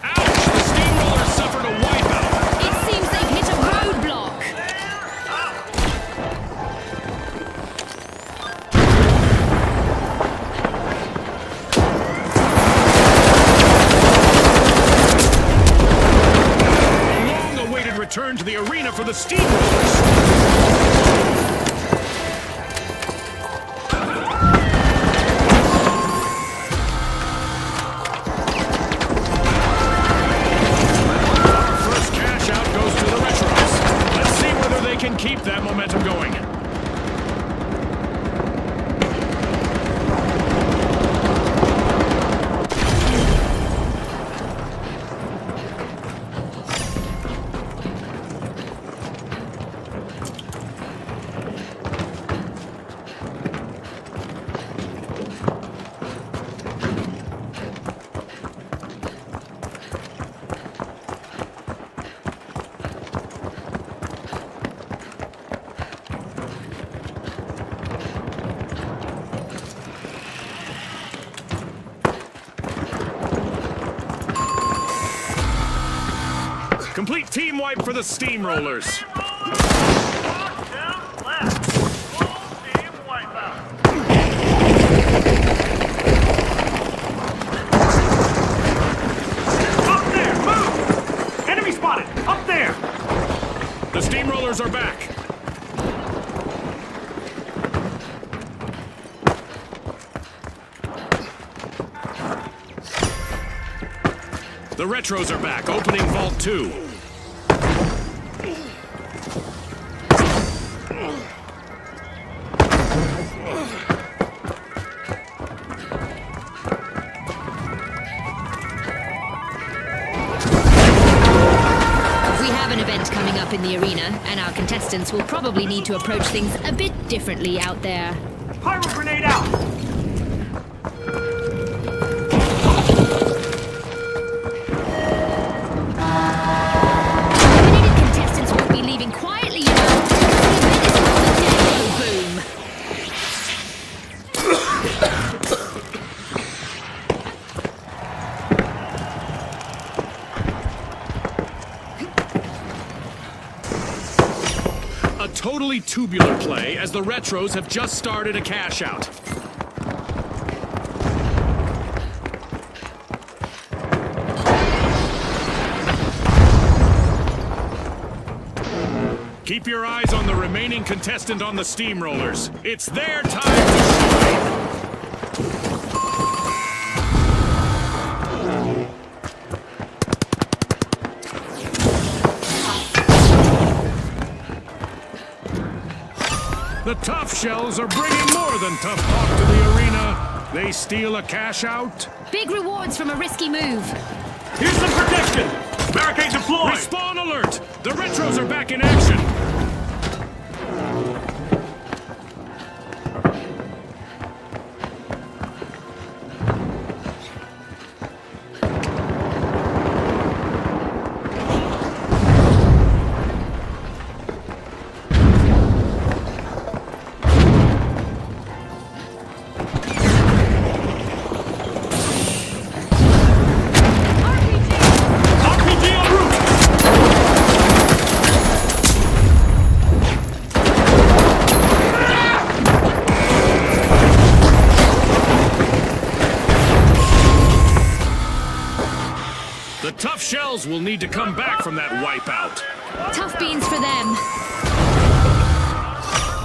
Ouch! The Steamrollers suffered a wipeout. It seems they've hit a roadblock. Return to the arena for the Steamrollers. Our first cash out goes to the Retros. Let's see whether they can keep that momentum going. Complete team wipe for the Steamrollers. Walk down left. Full team wipeout. Up there! Move! Enemy spotted! Up there! The Steamrollers are back. The Retros are back, opening Vault 2. We have an event coming up in the arena, and our contestants will probably need to approach things a bit differently out there. Pyro grenade out! Eliminated contestants won't be leaving quietly, you know. The event is called the Demo Boom. A totally tubular play as the Retros have just started a cash out. Keep your eyes on the remaining contestant on the Steamrollers. It's their time to shine. The Tough Shells are bringing more than tough talk to the arena. They steal a cash out. Big rewards from a risky move. Here's some protection! Barricade deployed! Respawn alert! The Retros are back in action. RPG en route! The Tough Shells will need to come back from that wipeout. Tough beans for them.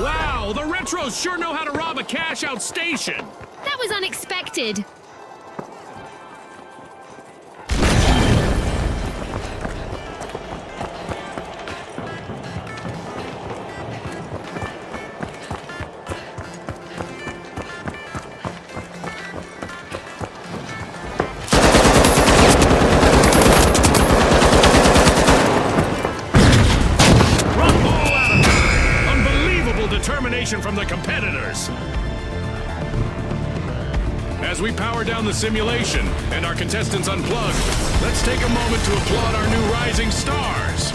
Wow, the Retros sure know how to rob a cash out station. That was unexpected. Run ball out of there. Unbelievable determination from the competitors. As we power down the simulation and our contestants unplug, let's take a moment to applaud our new rising stars.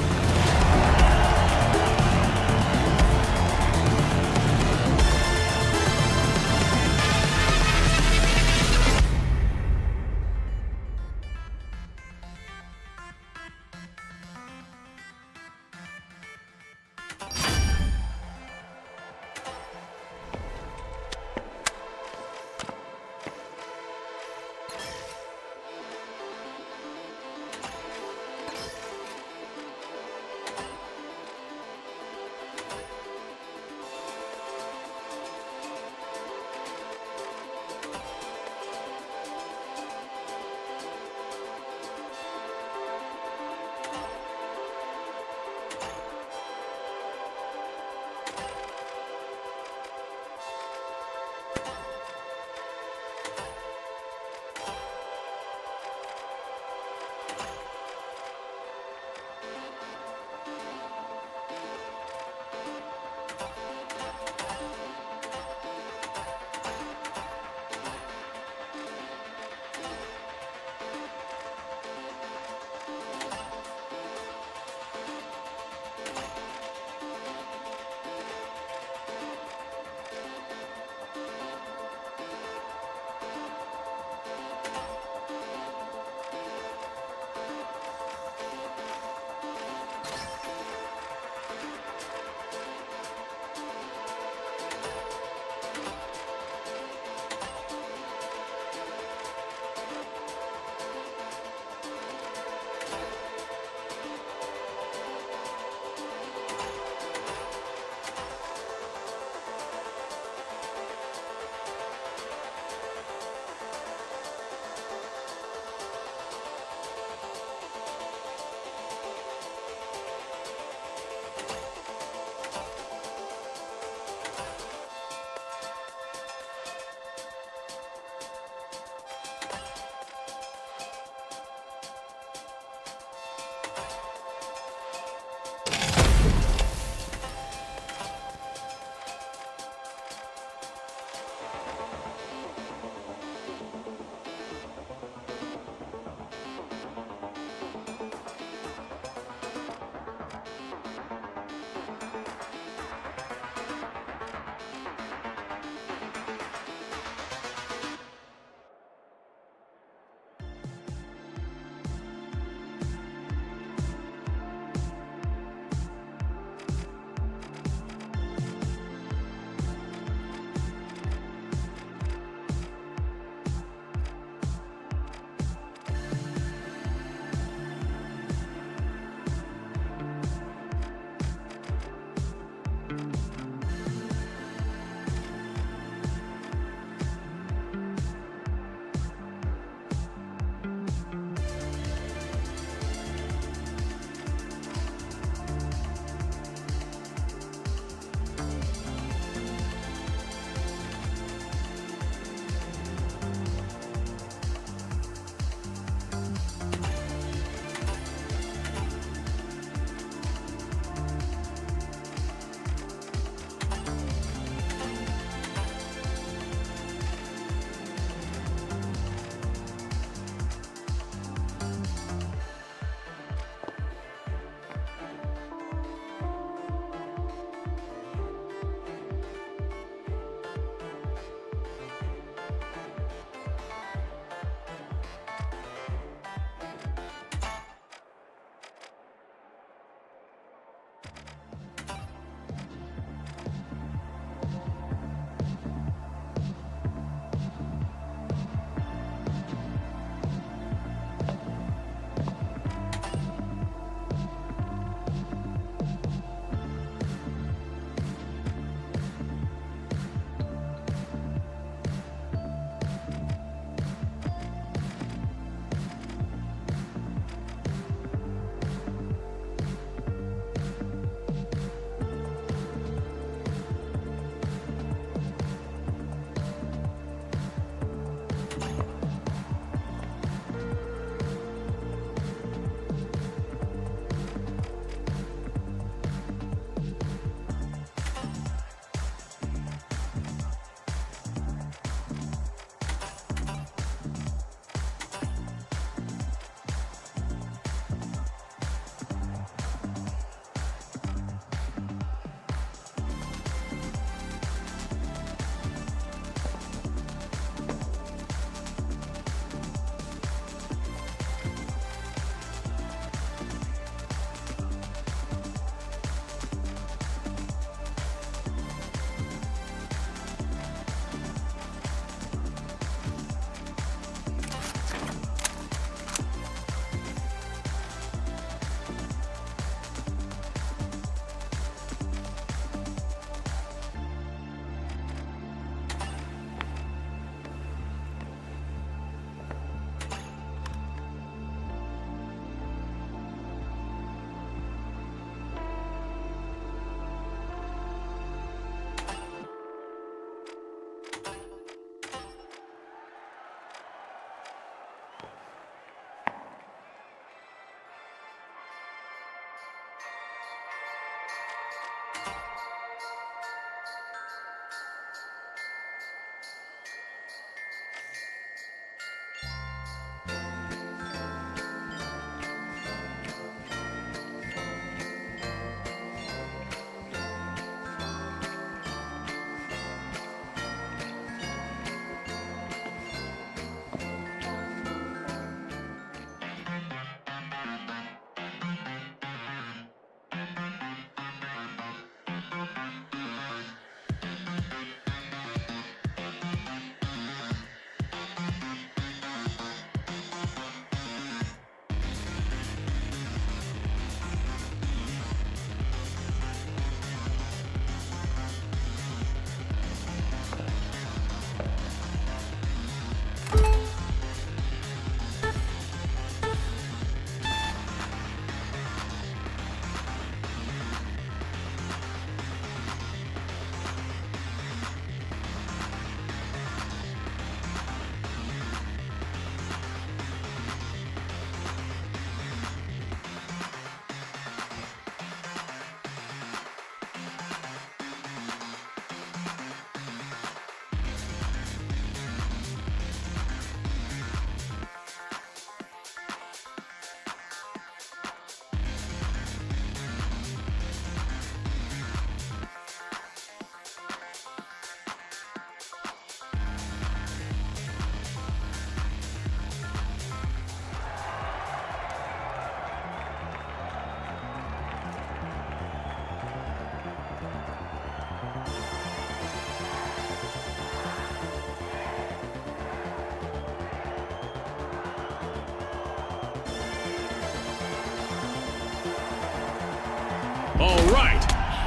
All right,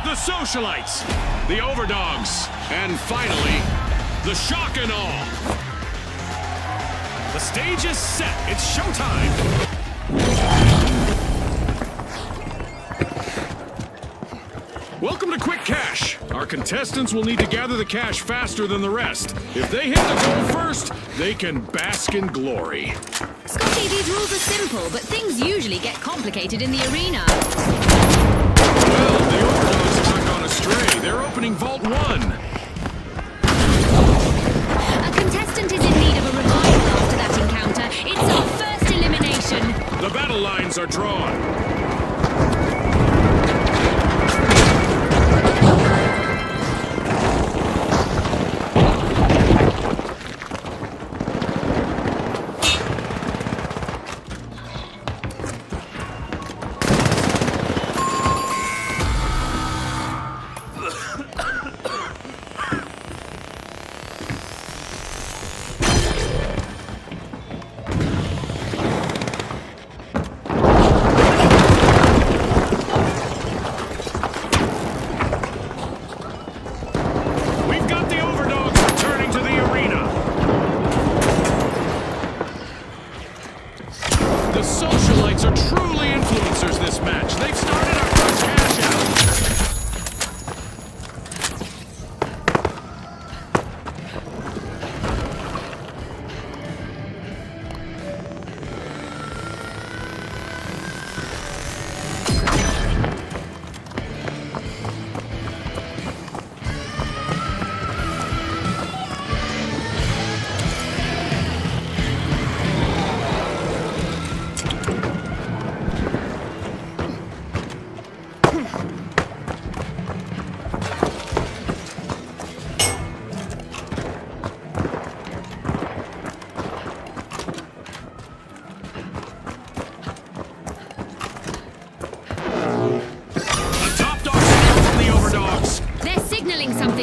the Socialites, the Overdogs, and finally, the Shock and Awe. The stage is set. It's showtime. Welcome to Quick Cash. Our contestants will need to gather the cash faster than the rest. If they hit the goal first, they can bask in glory. Scotty, these rules are simple, but things usually get complicated in the arena. Well, the Overdogs have not gone astray. They're opening Vault 1. A contestant is in need of a revival after that encounter. It's our first elimination. The battle lines are drawn. The Socialites are truly influencers this match. They've started our first cash out.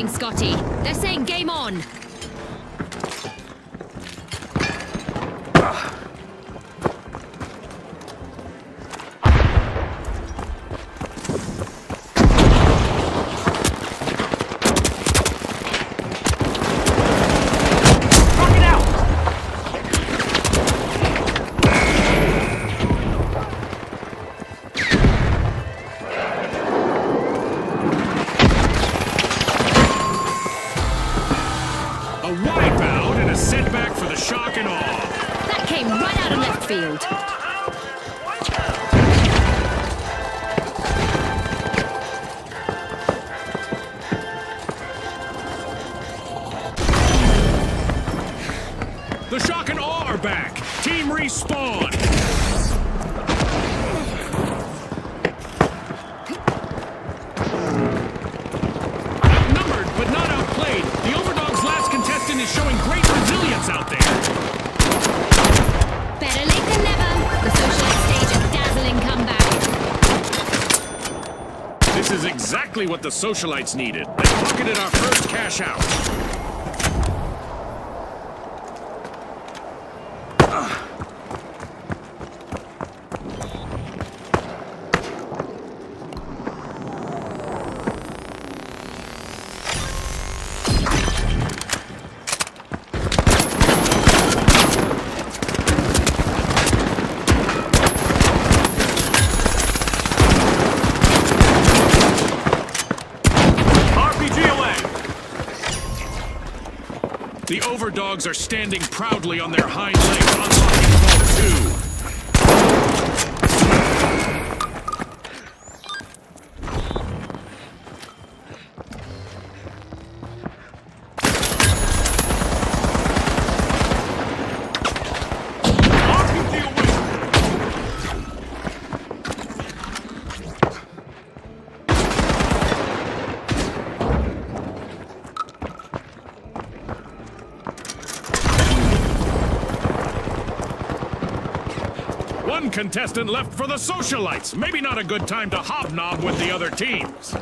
Scotty. They're saying game on. A wipeout and a setback for the Shock and Awe. That came right out of left field. The Shock and Awe are back. Team respawn. Outnumbered, but not outplayed. The Overdogs' last contestant is showing great resilience out there. Better late than never. The Socialite stage a dazzling comeback. This is exactly what the Socialites needed. They pocketed our first cash out. The Overdogs are standing proudly on their hind legs, unlocking Vault 2. One contestant left for the Socialites. Maybe not a good time to hobnob with the other teams.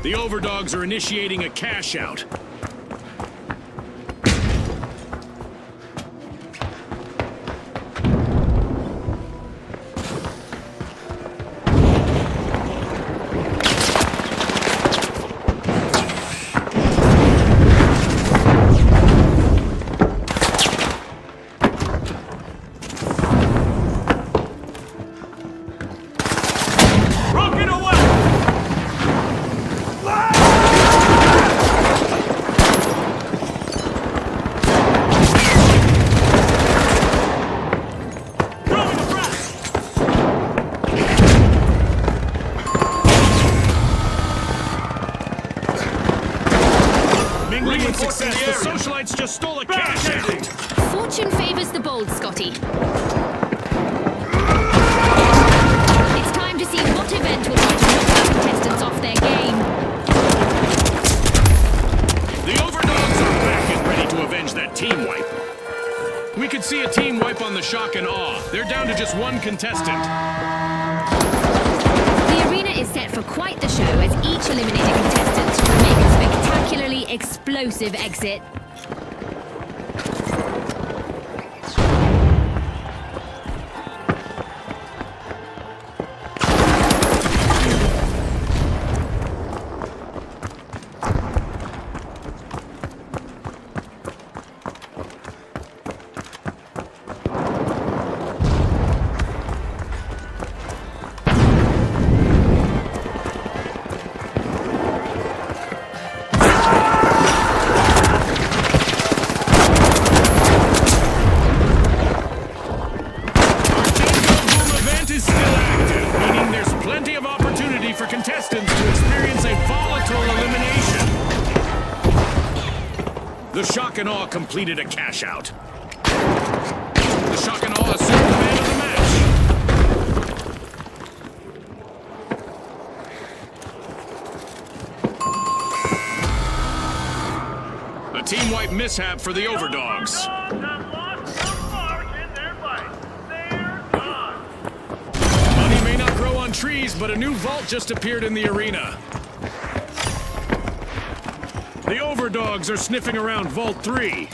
The overdogs are initiating a cash out. Broken away! Throwing a frag! Mingling with success, the socialites just stole a cash out. Fortune favors the bold, Scotty. It's time to see what event will try to knock our contestants off their game. The overdogs are back and ready to avenge that team wipe. We could see a team wipe on the shock and awe. They're down to just one contestant. The arena is set for quite the show as each eliminated contestant will make a spectacularly explosive exit. For contestants to experience a volatile elimination. The shock and awe completed a cash out. The shock and awe assumed the man of the match. A team wipe mishap for the overdogs. Money may not grow on trees, but a new vault just appeared in the arena. The overdogs are sniffing around Vault 3.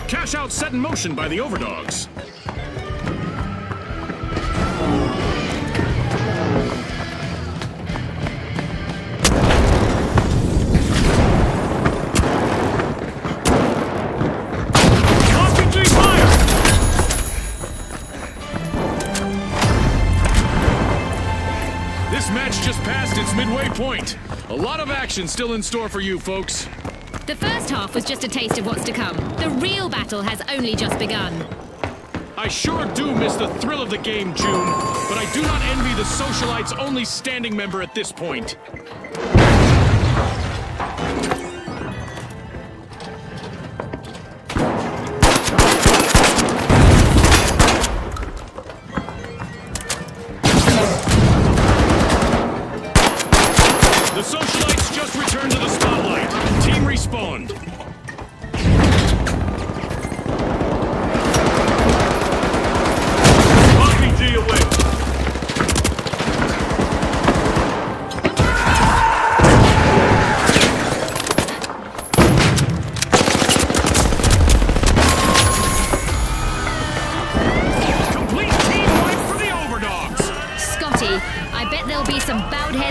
Cash out set in motion by the overdogs. RPG fire! This match just passed its midway point. A lot of action still in store for you folks. The first half was just a taste of what's to come. The real battle has only just begun. I sure do miss the thrill of the game, June, but I do not envy the socialites' only standing member at this point. The socialites just returned to the spotlight. Team respawned. RPG away!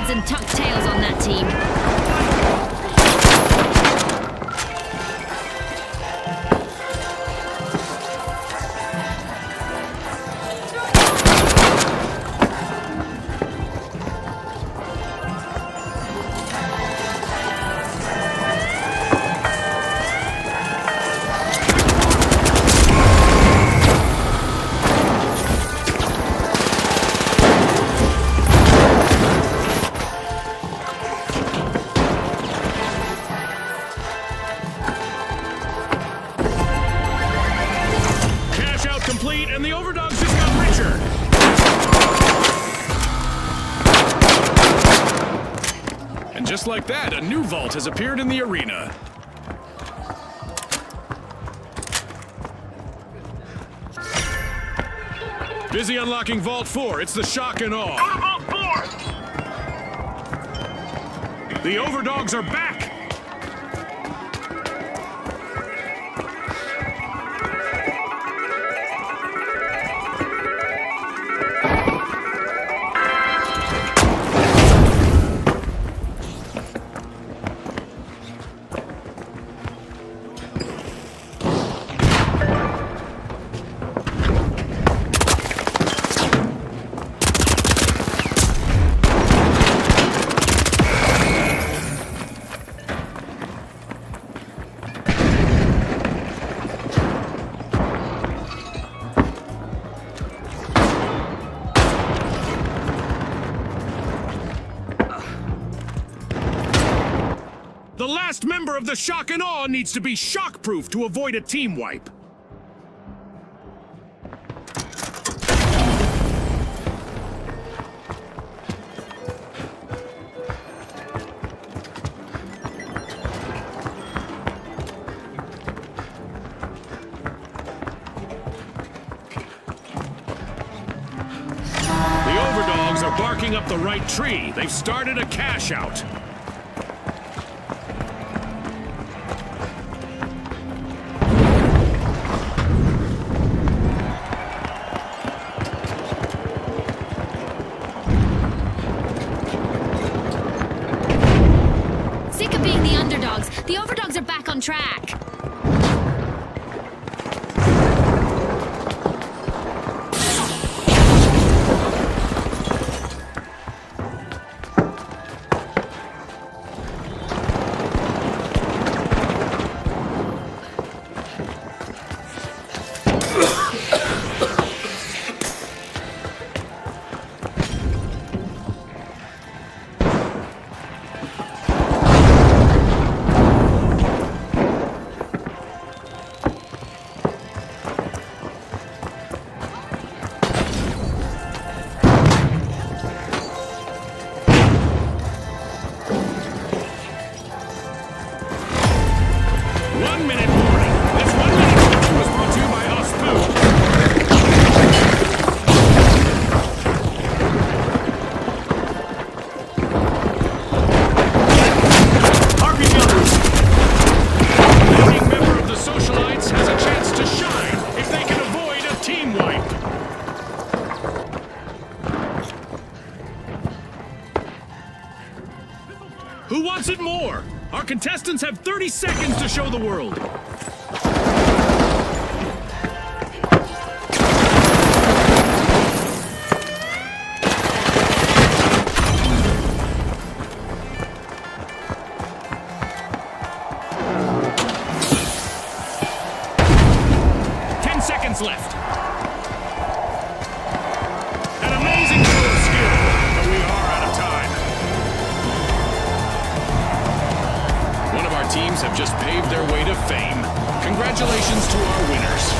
heads and tuck tails on that team. Complete, and the overdogs just got richer. And just like that, a new vault has appeared in the arena. Busy unlocking Vault 4. It's the shock and awe. Go to Vault 4! The overdogs are back. The last member of the Shock and Awe needs to be shock-proof to avoid a team wipe. The overdogs are barking up the right tree. They've started a cash out. Sick of being the underdogs. The overdogs are back on track. Who wants it more? Our contestants have 30 seconds to show the world. Left. An amazing show of skill, but we are out of time. One of our teams have just paved their way to fame. Congratulations to our winners.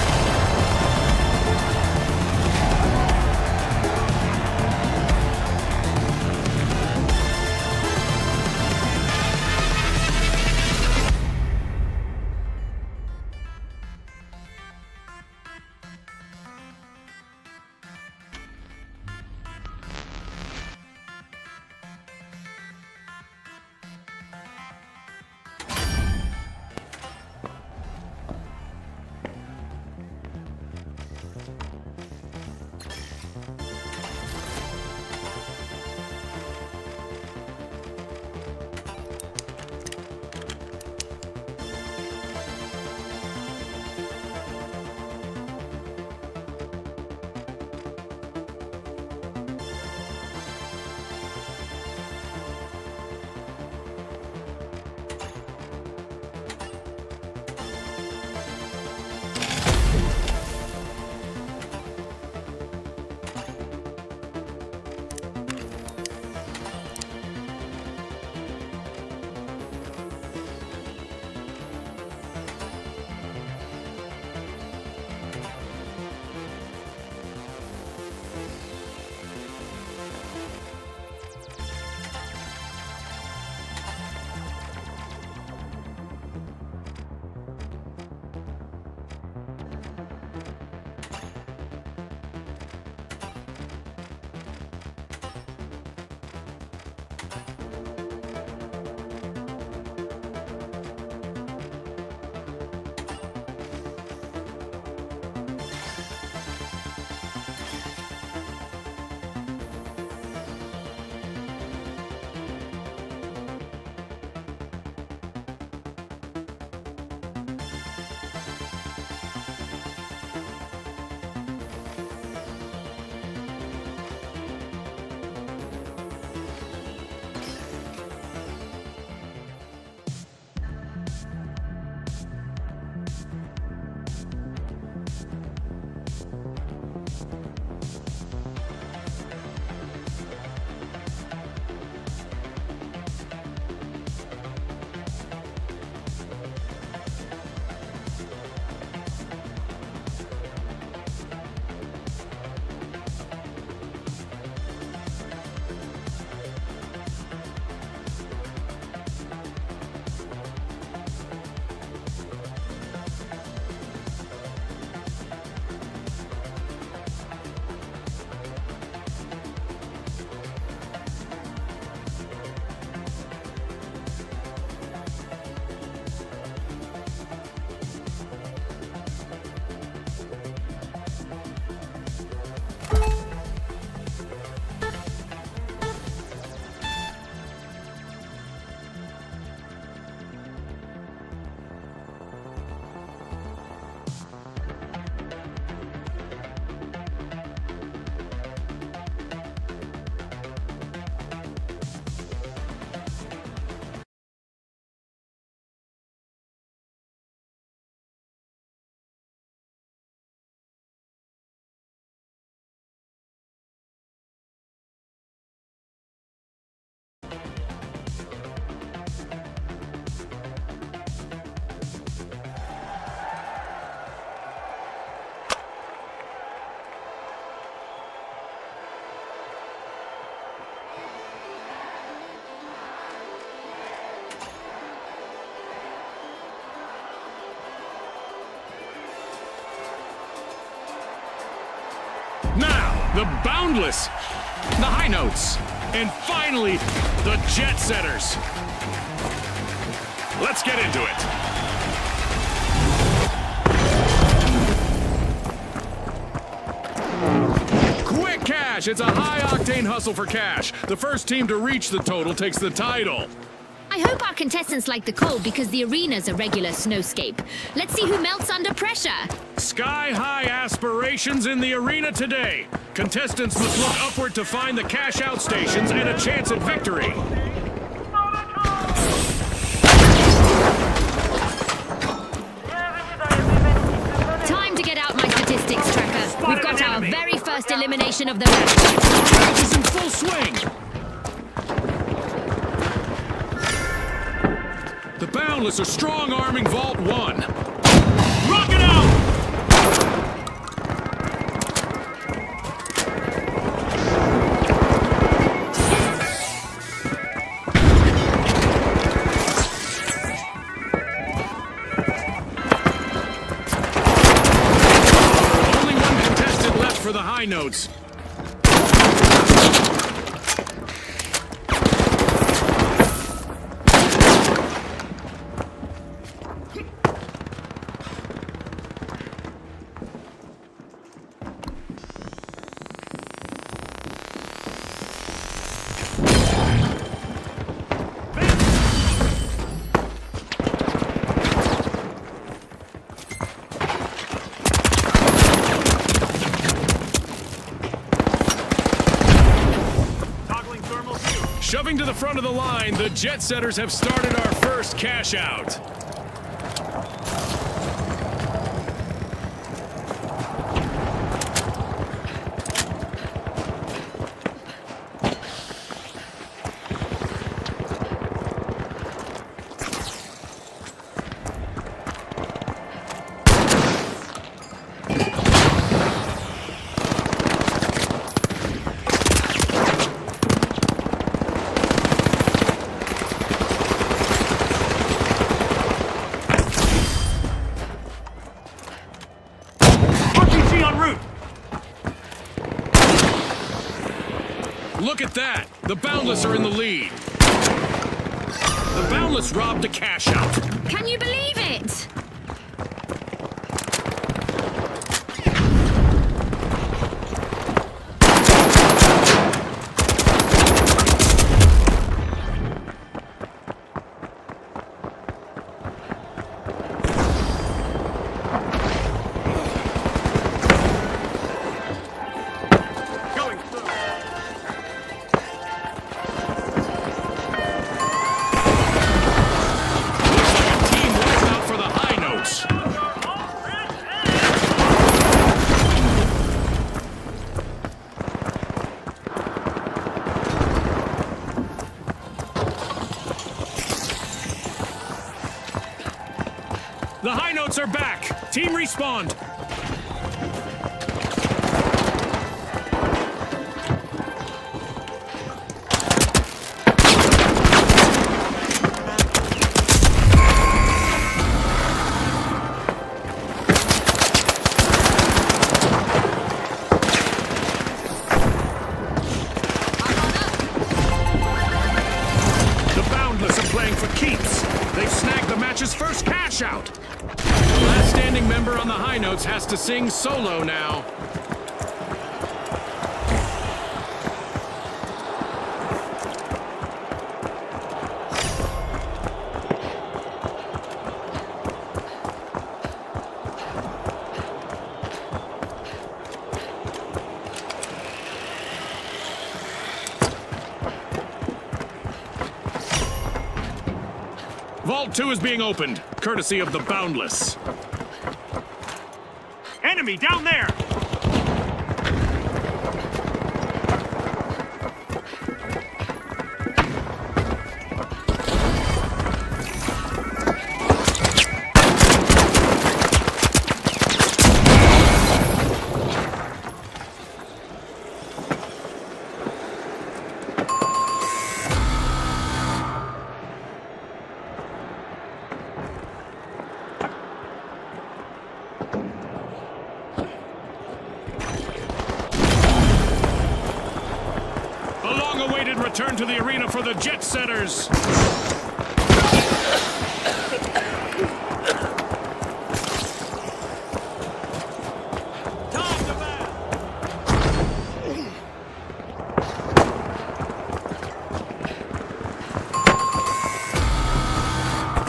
the Boundless, the High Notes, and finally, the Jet Setters. Let's get into it. Quick cash! It's a high-octane hustle for cash. The first team to reach the total takes the title. I hope our contestants like the cold because the arena's a regular snowscape. Let's see who melts under pressure. Sky-high aspirations in the arena today. Contestants must look upward to find the cash-out stations and a chance at victory. Time to get out my statistics tracker. We've got our very first elimination of the match. Match is in full swing. The Boundless are strong-arming Vault 1. Rock it out! Only one contestant left for the High Notes. Shoving to the front of the line, the Jet Setters have started our first cash out. Look at that! The Boundless are in the lead. The Boundless robbed a cash out. Can you believe it? The High Notes are back. Team respawned. The Boundless are playing for keeps. They've snagged the match's first cash out. The last standing member on the High Notes has to sing solo now. Vault 2 is being opened, courtesy of the Boundless. Enemy down there! return to the arena for the Jet Setters.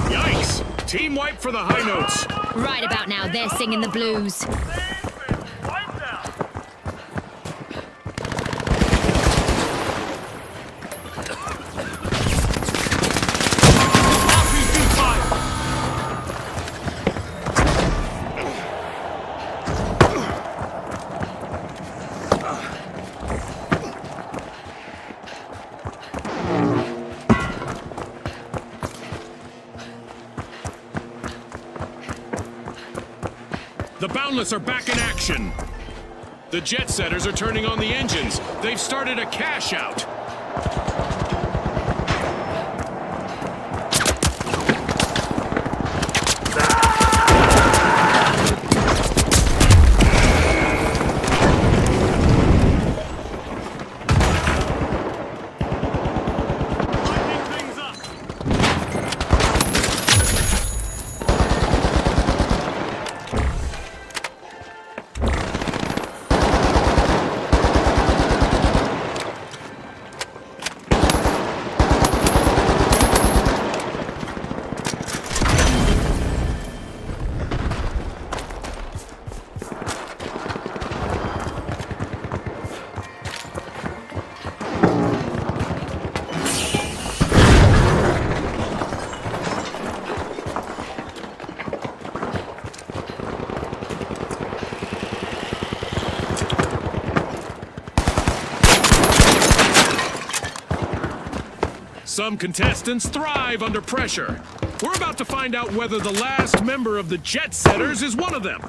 Yikes! Team wipe for the high notes. Right about now, they're singing the blues. The Boundless are back in action. The Jet Setters are turning on the engines. They've started a cash out. Some contestants thrive under pressure. We're about to find out whether the last member of the Jet Setters is one of them.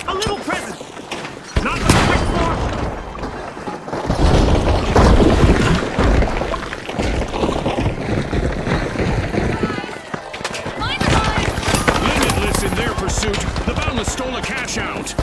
A little present! Not the quick floor! Limitless in their pursuit, the Boundless stole a cash out.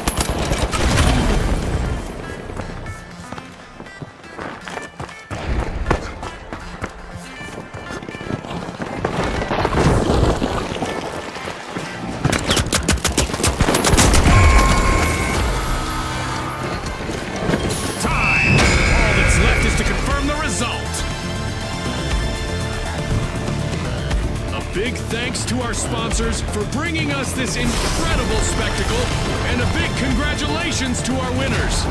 Time! All that's left is to confirm the result. A big thanks to our sponsors for bringing us this incredible spectacle, and a big congratulations to our winners.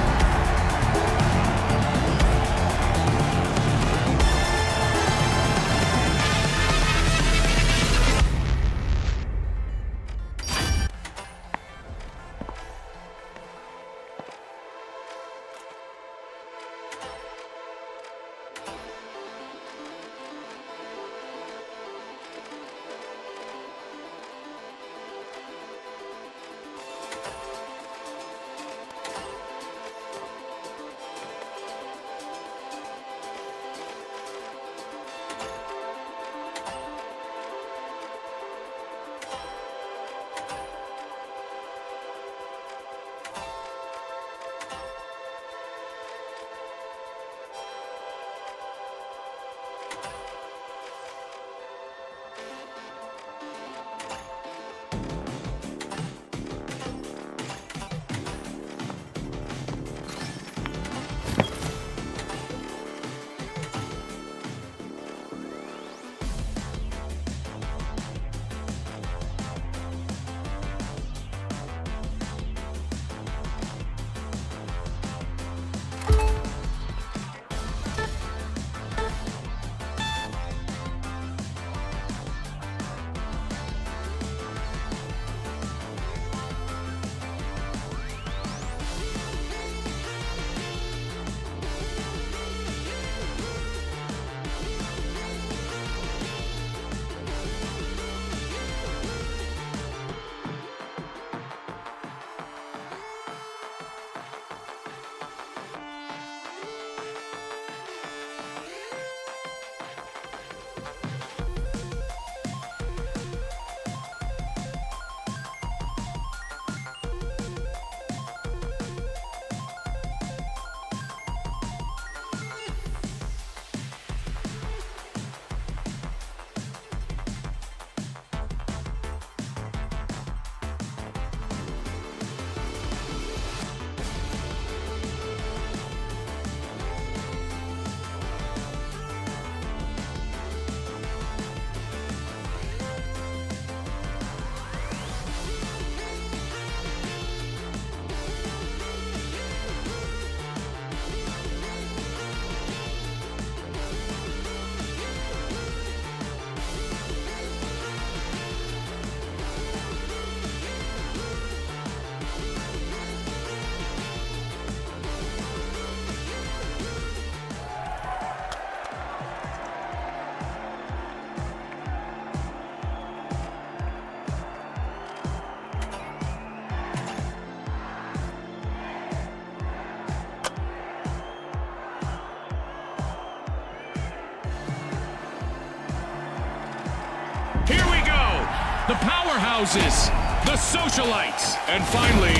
Here we go! The powerhouses, the socialites, and finally,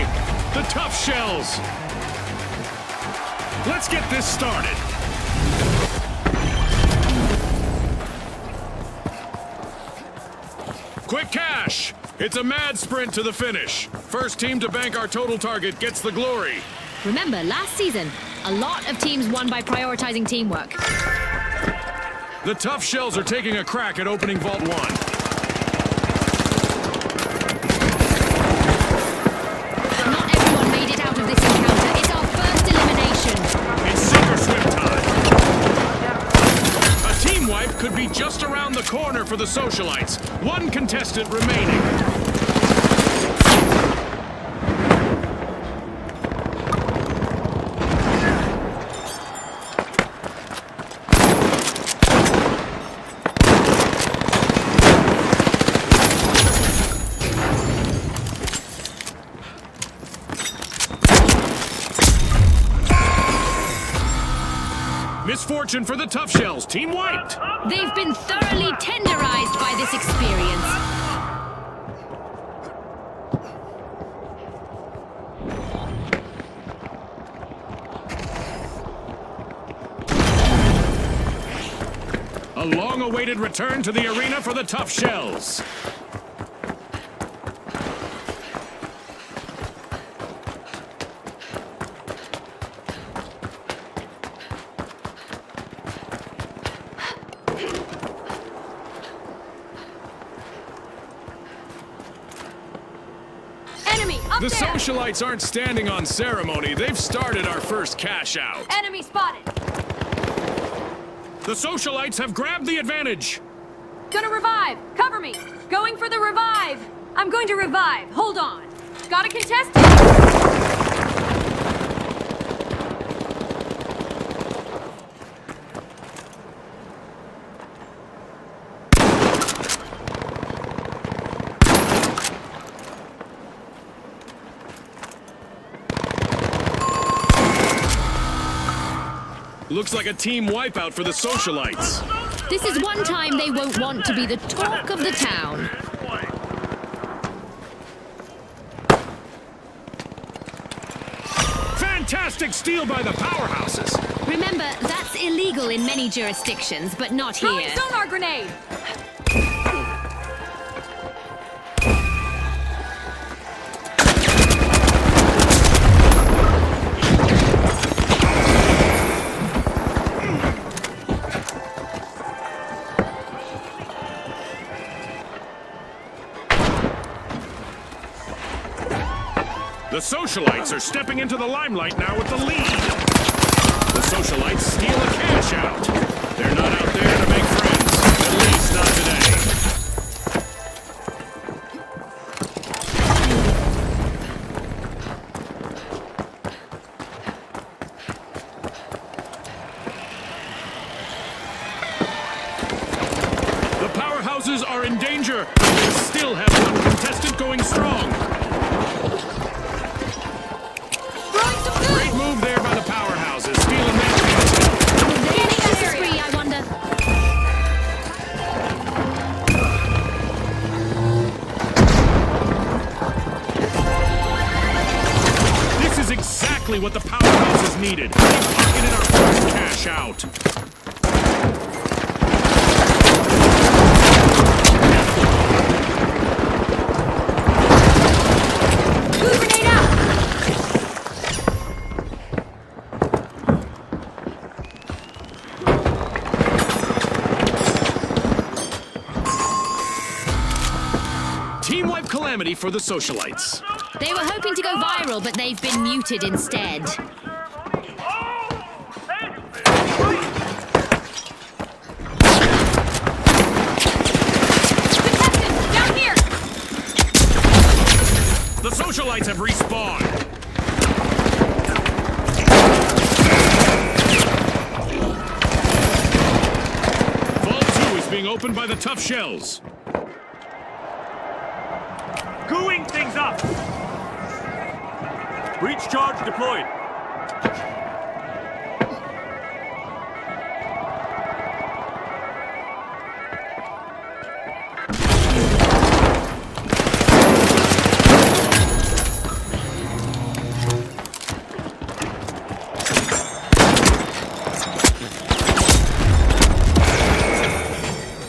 the tough shells. Let's get this started. Quick cash! It's a mad sprint to the finish. First team to bank our total target gets the glory. Remember, last season, a lot of teams won by prioritizing teamwork. The tough shells are taking a crack at opening Vault 1. Not everyone made it out of this encounter. It's our first elimination. It's sink or swim time. A team wipe could be just around the corner for the socialites. One contestant remaining. Misfortune for the tough shells. Team wiped. They've been thoroughly tenderized by this experience. A long-awaited return to the arena for the tough shells. Enemy, up The there! socialites aren't standing on ceremony. They've started our first cash out. Enemy spotted! The socialites have grabbed the advantage. Gonna revive! Cover me! Going for the revive! I'm going to revive. Hold on. Got a contestant! Looks like a team wipeout for the socialites. This is one time they won't want to be the talk of the town. Fantastic steal by the powerhouses. Remember, that's illegal in many jurisdictions, but not Throwing here. sonar grenade! The socialites are stepping into the limelight now with the lead. The socialites steal a cash out. They're not out there to make friends, at least not today. The powerhouses are in danger, but they still have one contestant going strong. Great move there by the powerhouses, stealing that cash. Will they make this a spree, I wonder? This is exactly what the powerhouses needed. They pocketed our first cash out. Blue grenade out! Team wipe calamity for the socialites. They were hoping to go viral, but they've been muted instead. Contestant, down here! The socialites have respawned. Vault 2 is being opened by the tough shells. Gooing things up! Breach charge deployed.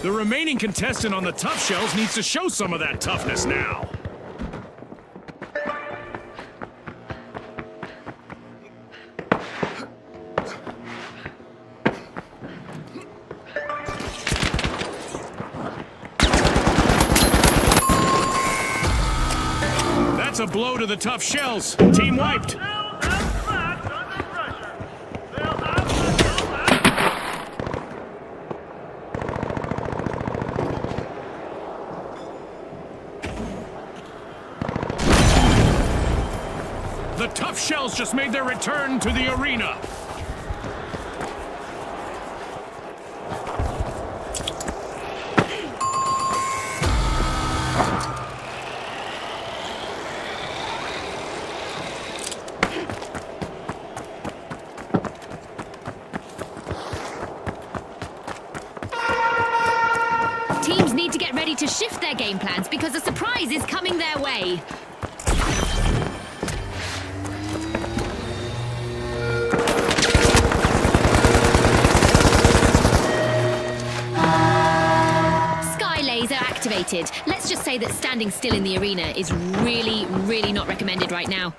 The remaining contestant on the tough shells needs to show some of that toughness now. That's a blow to the tough shells. Team wiped. The tough shells just made their return to the arena. Teams need to get ready to shift their game plans because a surprise is coming their way. Activated. Let's just say that standing still in the arena is really not recommended right now.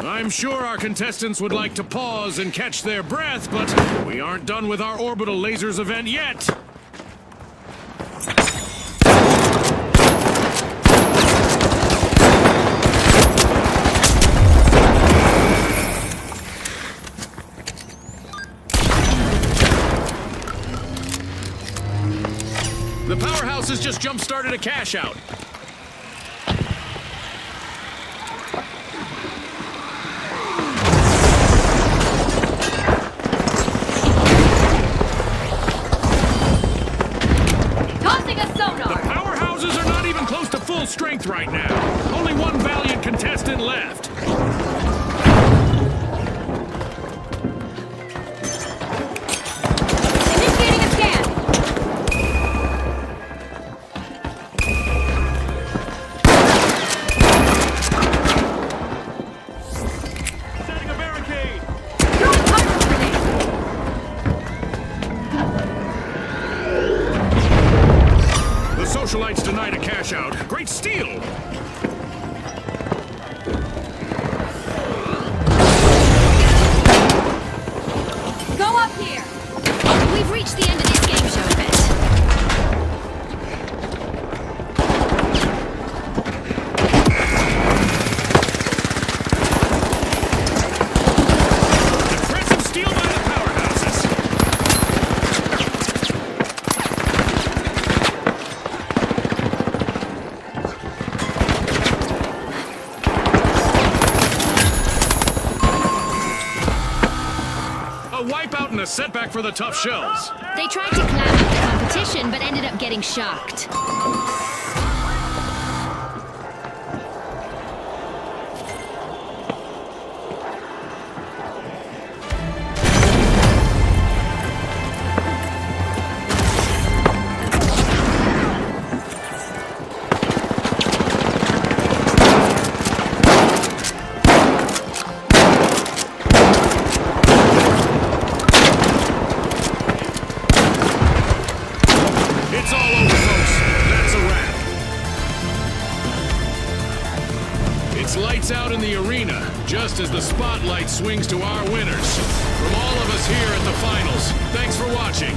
I'm sure our contestants would like to pause and catch their breath, but we aren't done with our orbital lasers event yet. The powerhouse has just jump-started a cash-out. Full strength right now. Only one valiant contestant left. Initiating a scan. Setting a barricade. Throwing pyro grenade. The socialites denied a cash out. Great steal! Go up here. We've reached the end of this game show, I bet. Impressive steal by the powerhouses. A wipeout and a setback for the tough shells. They tried to clam up the competition, but ended up getting shocked. It's all over, folks. That's a wrap. It's lights out in the arena, just as the spotlight swings to our winners. From all of us here at the finals, thanks for watching.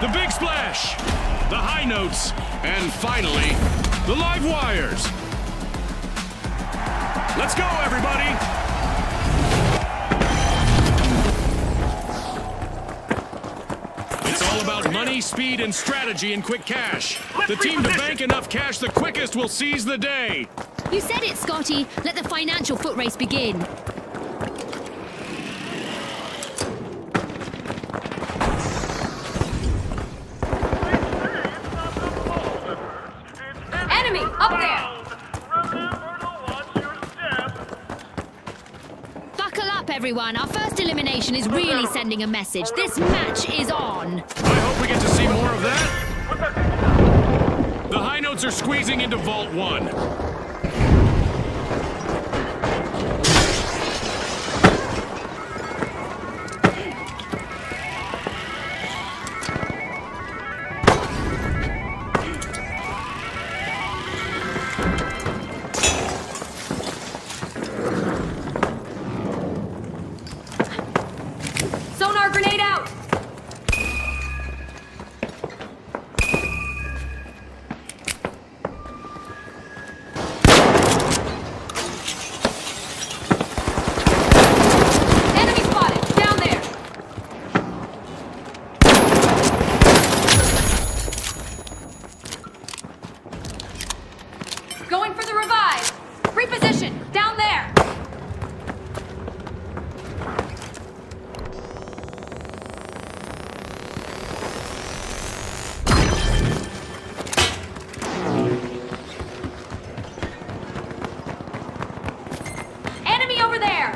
the big splash, the high notes, and finally, the live wires. Let's go, everybody! It's all about money, speed, and strategy in quick cash. The team to bank enough cash the quickest will seize the day. You said it, Scotty. Let the financial foot race begin. Enemy, up there! Buckle up, everyone. Our first elimination is really sending a message. This match is on. I hope we get to see more of that. The high notes are squeezing into Vault 1. Sonar grenade out! Enemy spotted! Down there! Going for the revive! Reposition! Down there! Enemy over there!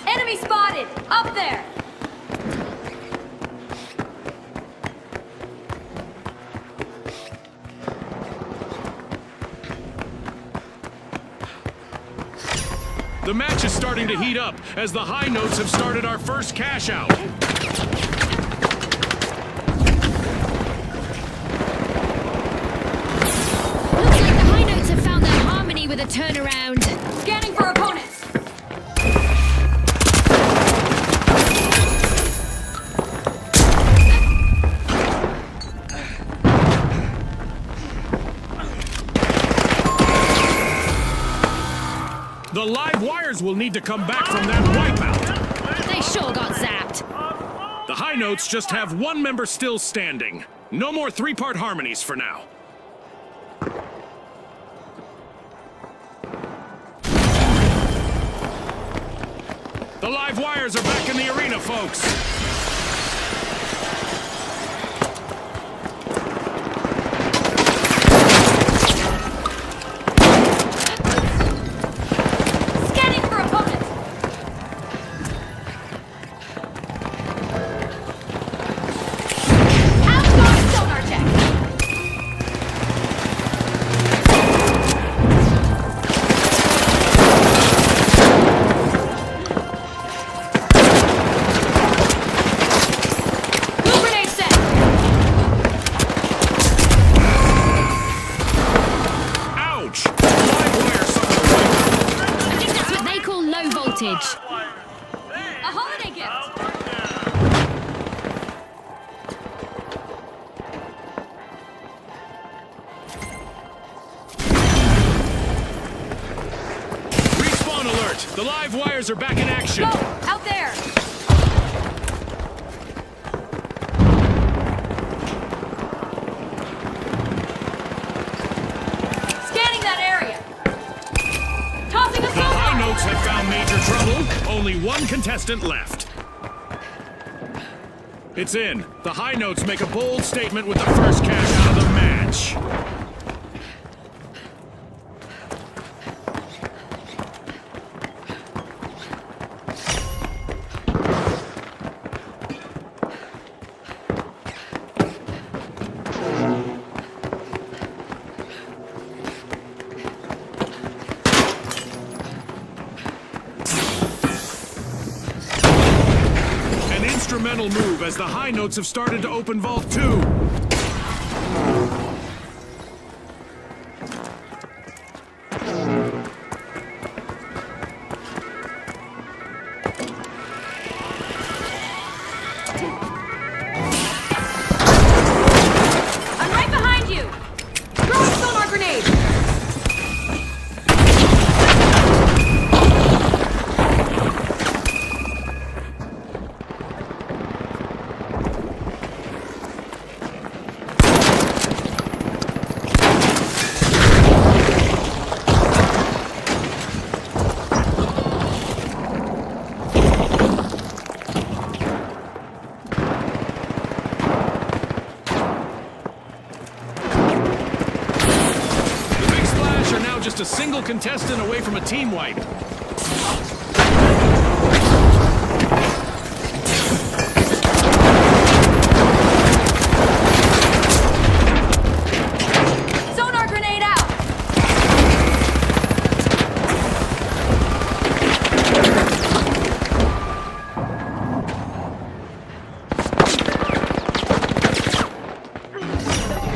Enemy spotted! Up there! The match is starting to heat up as the high notes have started our first cash out. Looks like the high notes have found their harmony with a turnaround. Scanning for opponents! The live wires will need to come back from that wipeout. They sure got zapped. The high notes just have one member still standing. No more three-part harmonies for now. The live wires are back in the arena, folks. Scanning for opponents! Outgoing sonar check! Blue grenade set! Ouch! Live wire suffered a wipeout. I think that's what they call low voltage. A holiday gift! Respawn alert! The live wires are back in action. Go! Out there! Scanning that area! Tossing a The high sonar! notes have found major trouble. Only one contestant left. It's in. The high notes make a bold statement with the first cash out of the match. An instrumental move as the high notes have started to open Vault 2. a single contestant away from a team wipe. Sonar grenade out!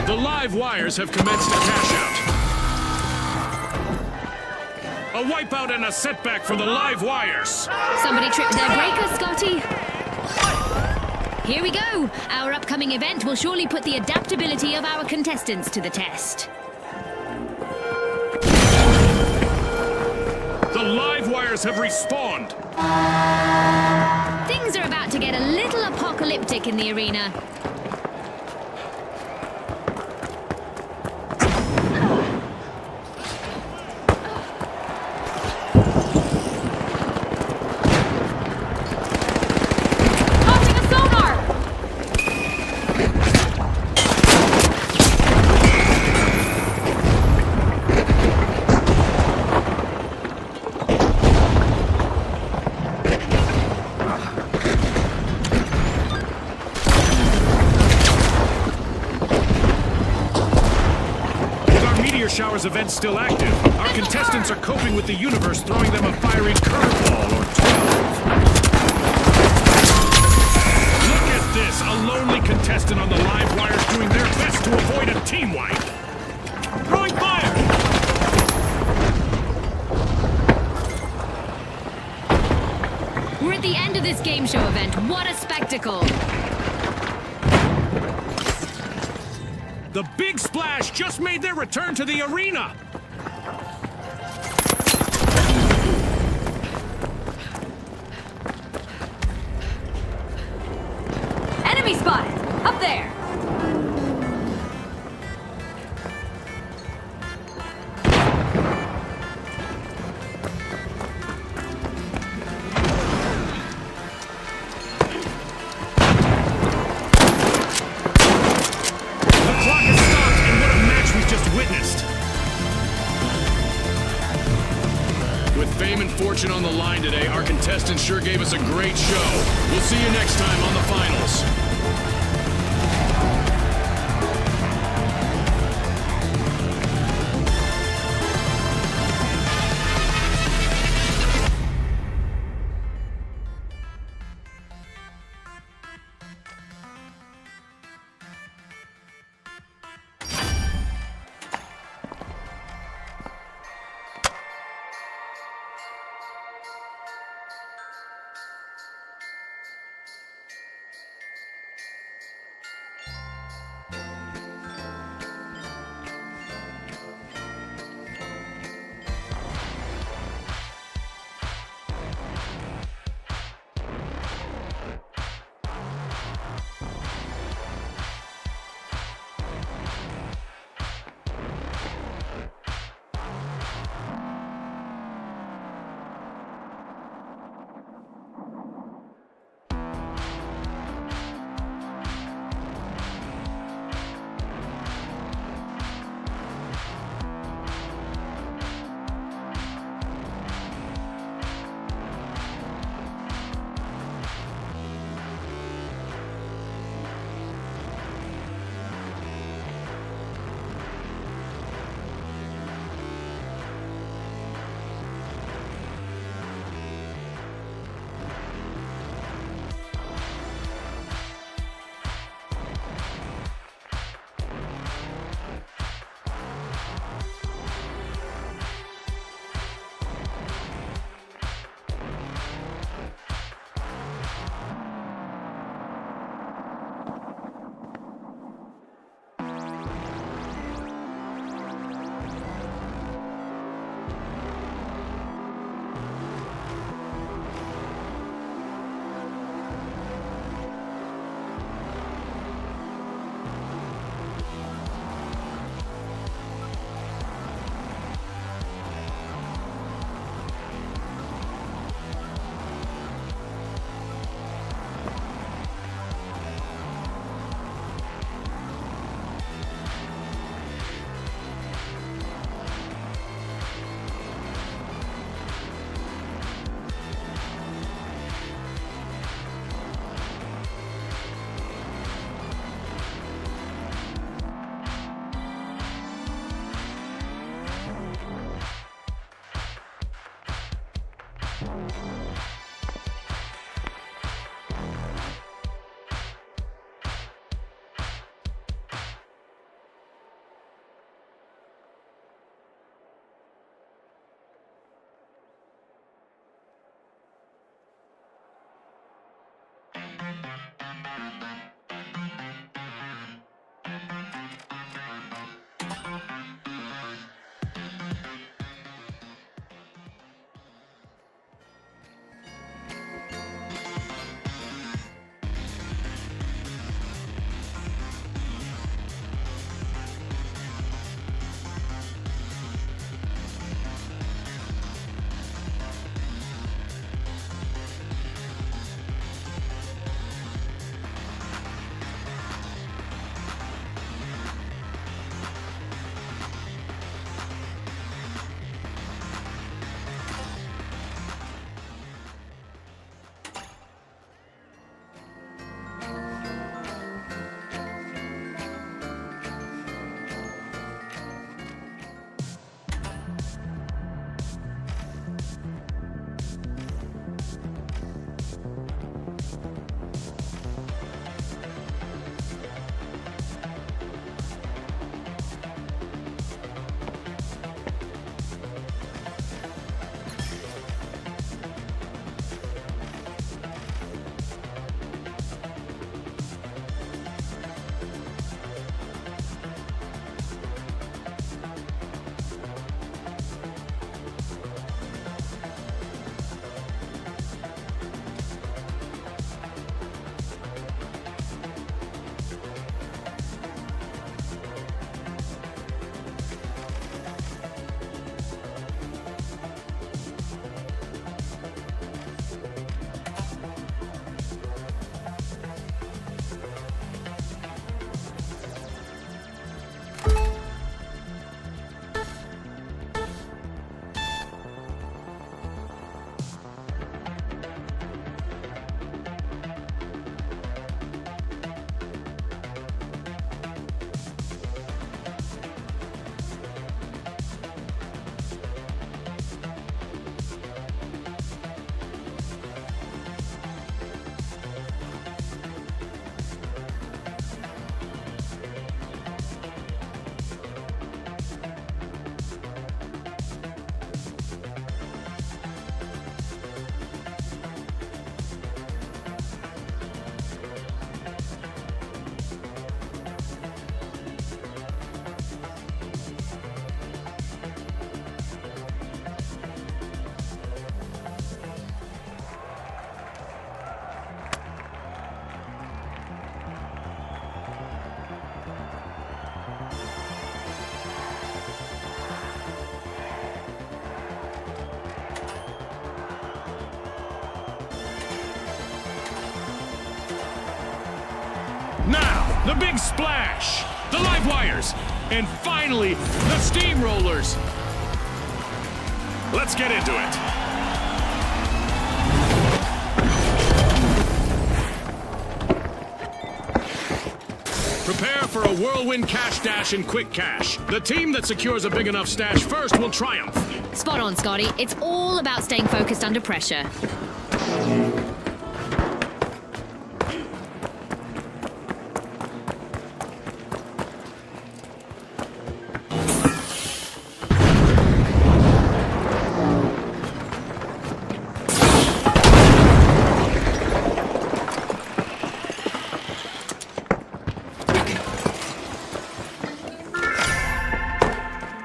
The live wires have commenced a cash out. A wipeout and a setback for the live wires. Somebody tripped their breaker, Scotty. Here we go. Our upcoming event will surely put the adaptability of our contestants to the test. The live wires have respawned. Things are about to get a little apocalyptic in the arena. Tossing a sonar! With our meteor showers event still active, our contestants are coping with the universe throwing them a fiery curveball or 12. Look at this, a lonely contestant on the live wires doing their best to avoid a team wipe. Throwing fire! We're at the end of this game show event. What a spectacle! The Big Splash just made their return to the arena! Enemy spotted! Up there! The clock has stopped, and what a match we've just witnessed! With fame and fortune on the line today, our contestants sure gave us a great show. We'll see you next time on the finals. Now, the big splash, the live wires, and finally, the steamrollers. Let's get into it. Prepare for a whirlwind cash dash and quick cash. The team that secures a big enough stash first will triumph. Spot on, Scotty. It's all about staying focused under pressure.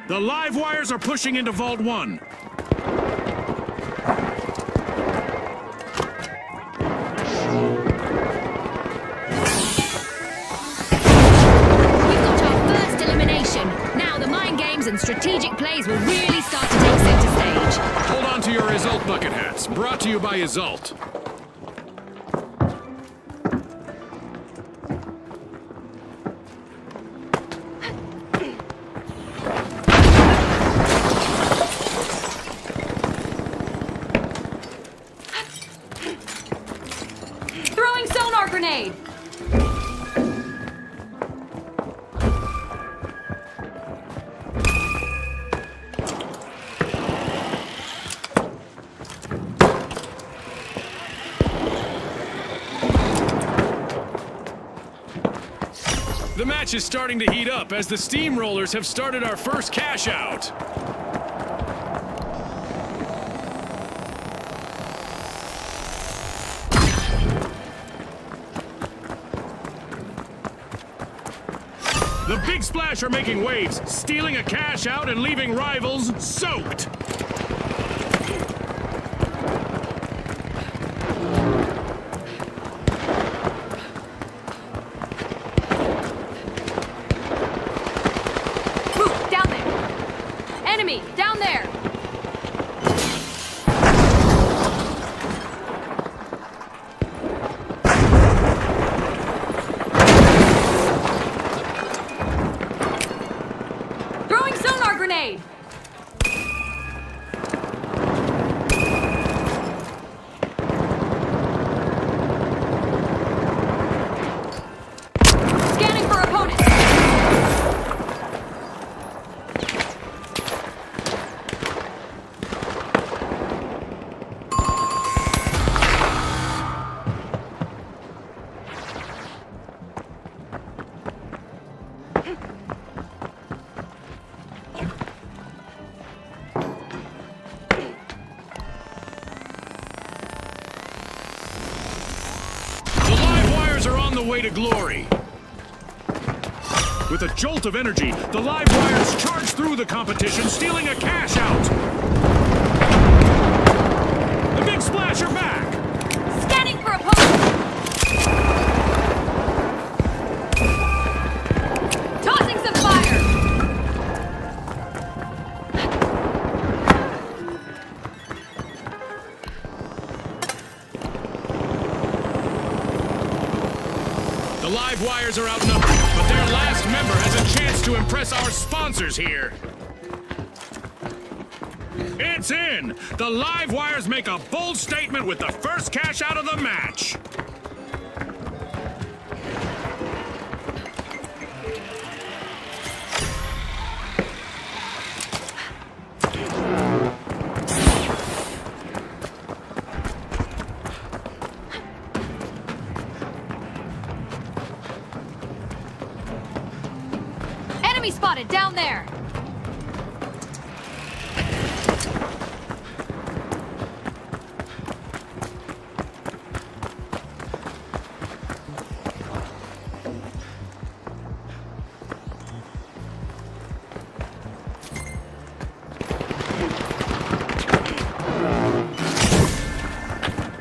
The live wires are pushing into Vault 1. We've got our first elimination. Now the mind games and strategic plays will really start to take center stage. Hold on to your Result bucket hats. Brought to you by Result. Throwing sonar grenade! match is starting to heat up as the Steamrollers have started our first cash out. The Big Splash are making waves, stealing a cash out and leaving rivals soaked. Down there! Throwing sonar grenade! Scanning for opponents! Way to glory. With a jolt of energy, the live wires charge through the competition, stealing a cash out. The Big Splash are back. Scanning for opponents. Tossing some fire. The live wires are outnumbered, but their last member has a chance to impress our sponsors here. It's in! The live wires make a bold statement with the first cash out of the match. Enemy spotted down there!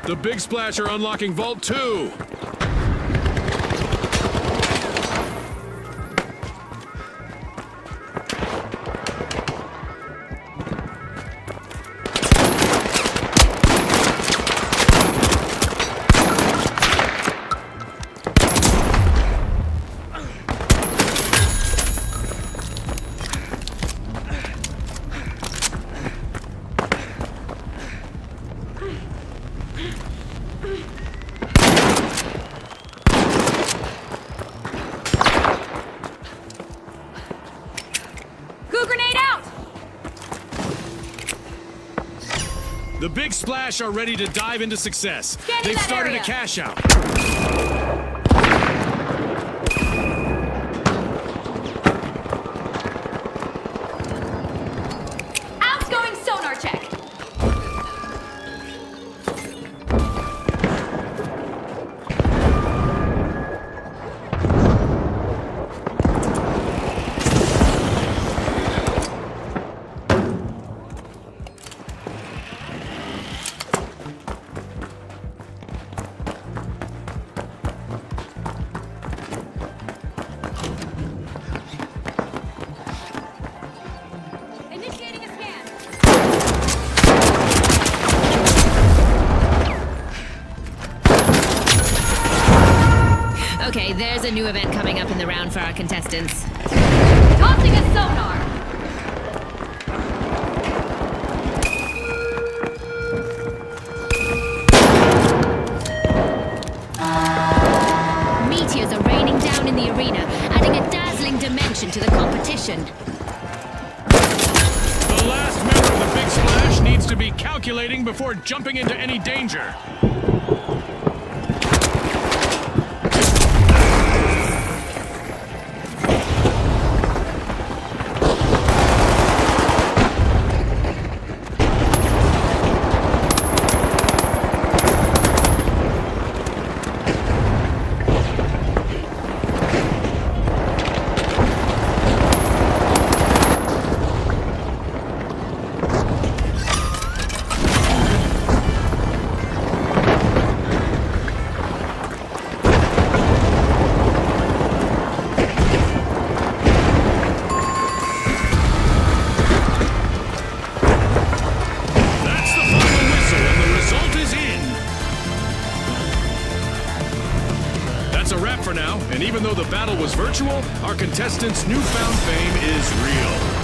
The Big Splash are unlocking Vault 2. The Big Splash are ready to dive into success. They've started a cash out. Outgoing sonar check. Initiating a scan. Okay, there's a new event coming up in the round for our contestants. Tossing a sonar. Meteors are raining down in the arena, adding a dazzling dimension to the competition. The last member of the Big Splash needs to be calculating before jumping into any danger. And even though the battle was virtual, our contestants' newfound fame is real.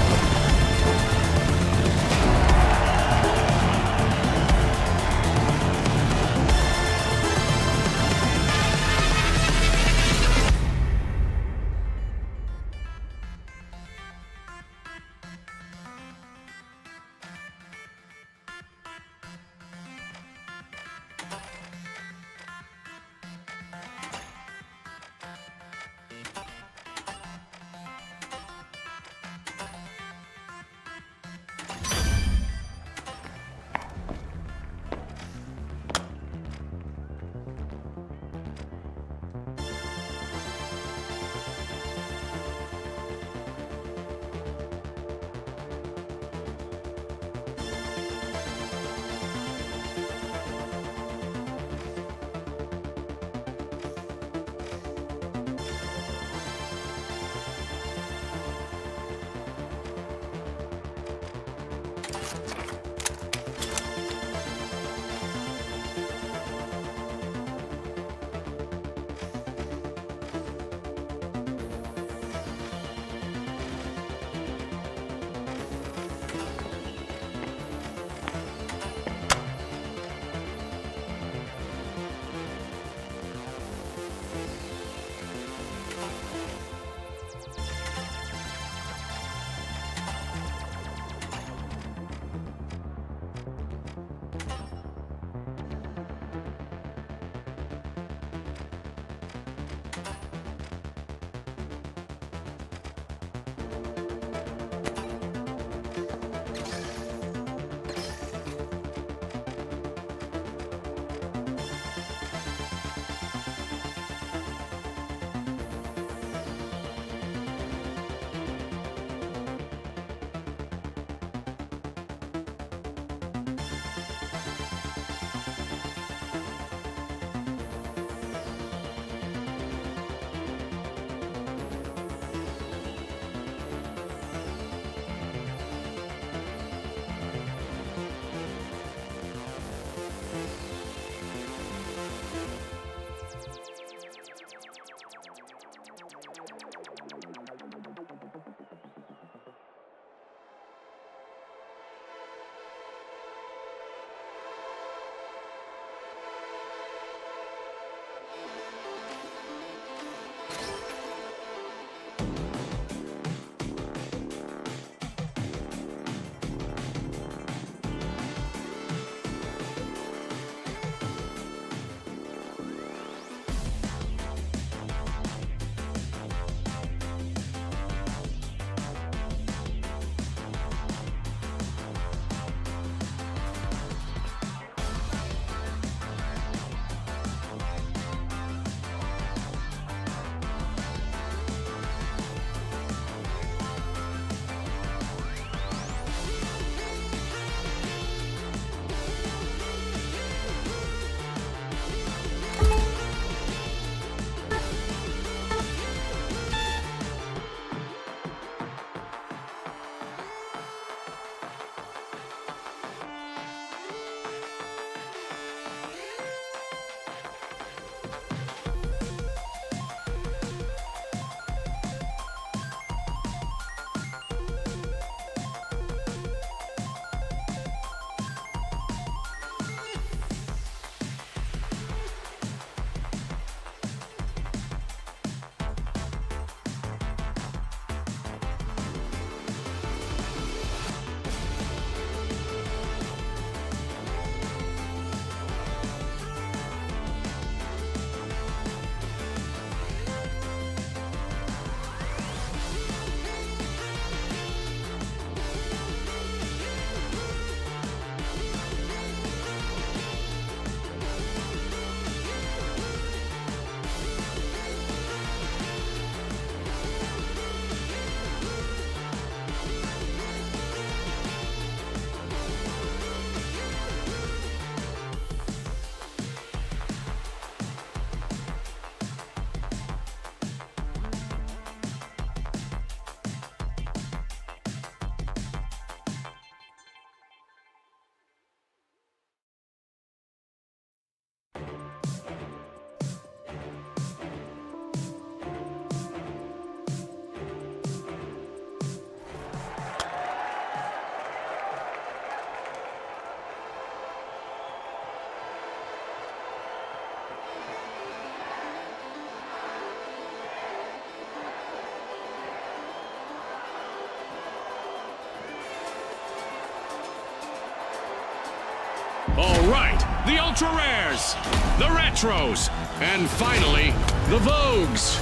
All right, the Ultra Rares, the Retros, and finally, the Vogues.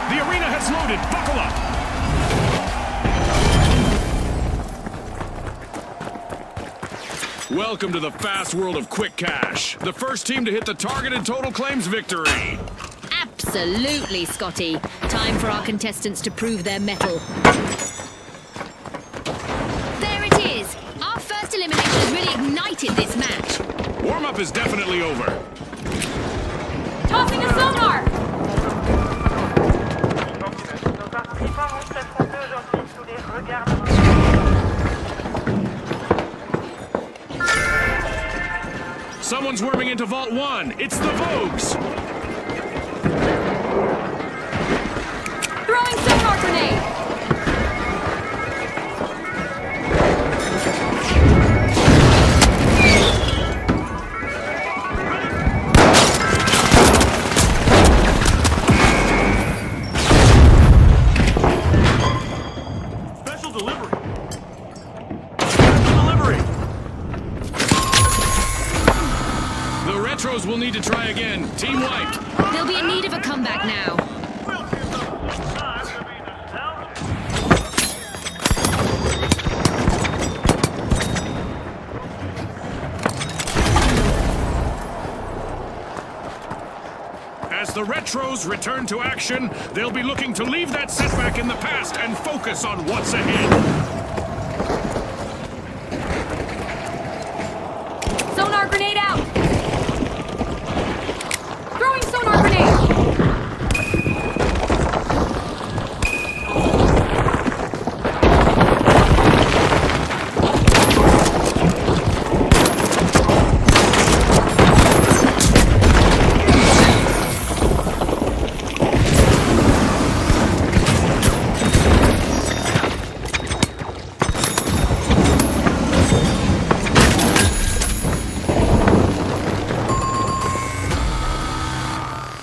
The arena has loaded. Buckle up. Welcome to the fast world of quick cash. The first team to hit the targeted total claims victory. Absolutely, Scotty. Time for our contestants to prove their mettle. There it is. Our first elimination has really ignited this match. Warm-up is definitely over. Tossing a sonar! Someone's worming into Vault 1. It's the Vogues. Throwing sonar grenade! Special delivery. Special delivery. The Retros will need to try again. Team wiped. They'll be in need of a comeback now. As the Retros return to action, they'll be looking to leave that setback in the past and focus on what's ahead. Sonar grenade out! Throwing sonar grenade!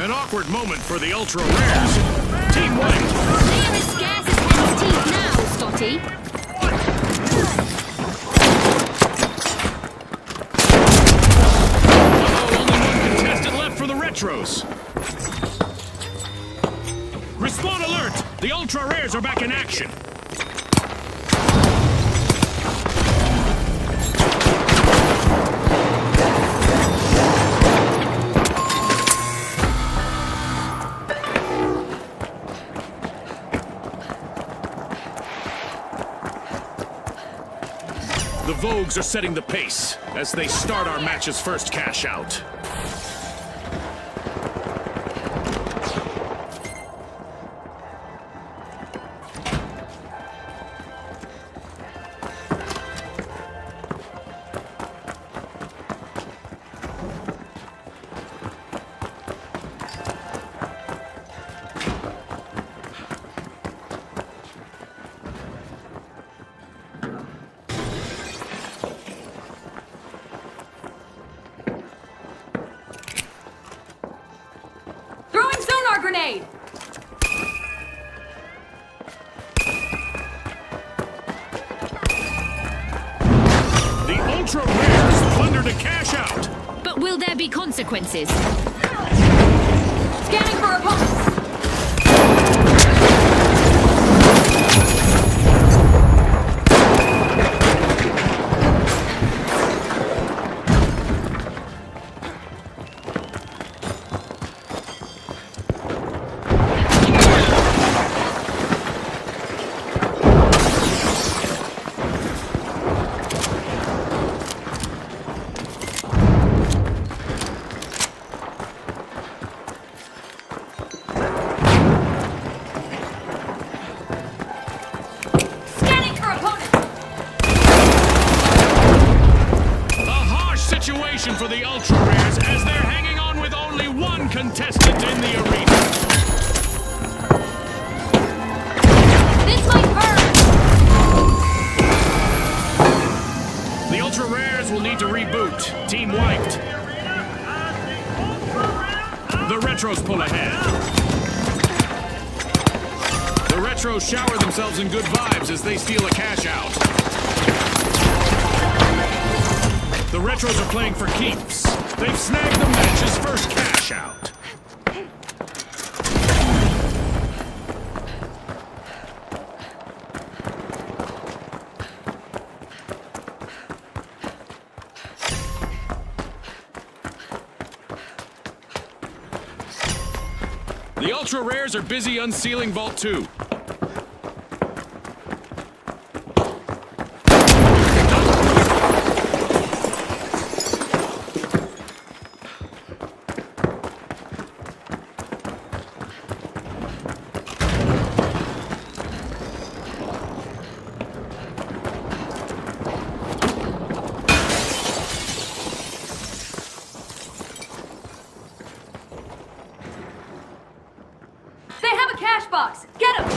An awkward moment for the Ultra Rares. Team white. They are as scarce as hen's teeth now, Scotty. Only one contestant left for the Retros. Respawn alert! The Ultra Rares are back in action. The Vogues are setting the pace as they start our match's first cash out. Throwing sonar grenade! The Ultra Rares plundered a cash out. But will there be consequences? Scanning for opponents! Scanning for opponents! A harsh situation for the Ultra Rares as they're hanging on with only one contestant in the arena. This might hurt! The Ultra Rares will need to reboot. Team wiped. The Retros pull ahead. The Retros shower themselves in good vibes as they steal a cash out. The Retros are playing for keeps. They've snagged the match's first cash out. The Ultra Rares are busy unsealing Vault 2. They have a cash box! Get him!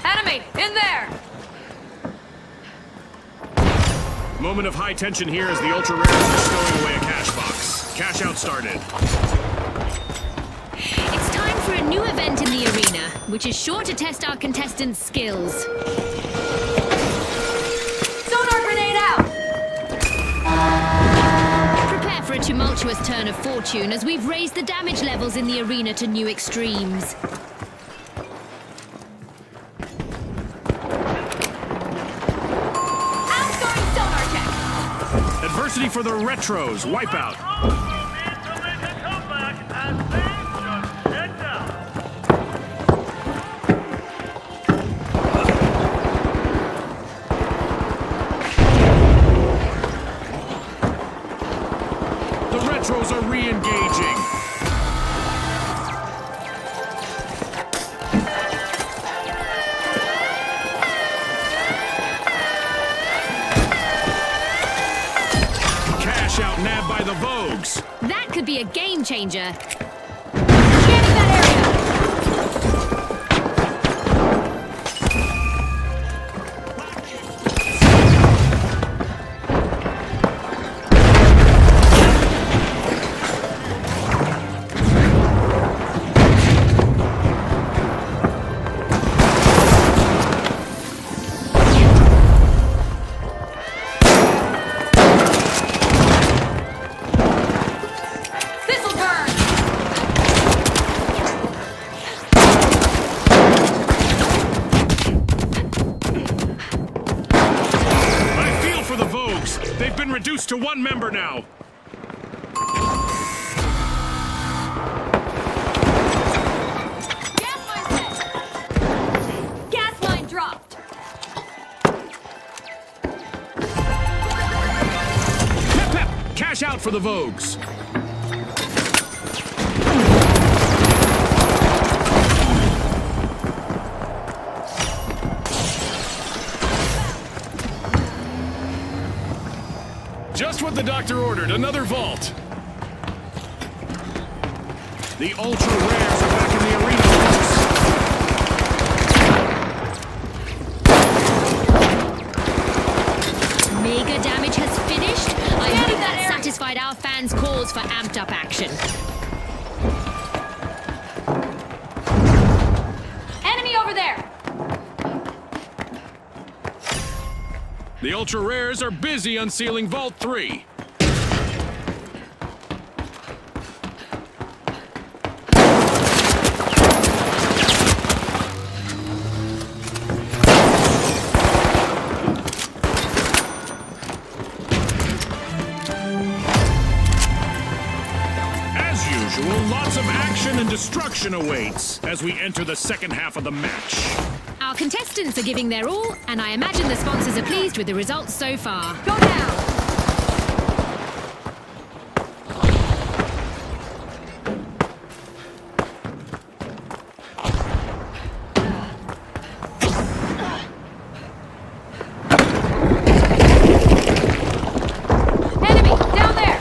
Enemy! In there! Moment of high tension here as the Ultra Rares are stowing away a cash box. Cash out started. It's time for a new event in the arena, which is sure to test our contestants' skills. Sonar grenade out! Prepare for a tumultuous turn of fortune as we've raised the damage levels in the arena to new extremes. Outgoing sonar check! Adversity for the Retros. Wipeout. The Retros are re-engaging. Cash out nabbed by the Vogues. That could be a game changer. Scanning that area! This'll burn! I feel for the Vogues. They've been reduced to one member now. Gas line set! Gas line dropped! Pep, pep. Cash out for the Vogues. Just what the doctor ordered, another vault. The Ultra Rares are back in the arena. Mega damage has finished. I hope that that area. satisfied our fans' calls for amped up action. Enemy over there! The Ultra Rares are busy unsealing Vault 3. As usual, lots of action and destruction awaits as we enter the second half of the match. Our contestants are giving their all, and I imagine the sponsors are pleased with the results so far. Go down! Enemy! Down there!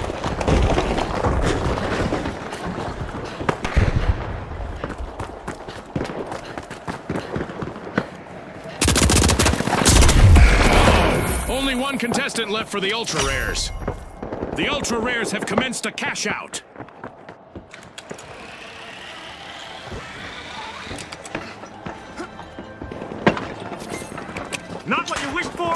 Only one contestant left for the Ultra Rares. The Ultra Rares have commenced a cash out. Not what you wished for?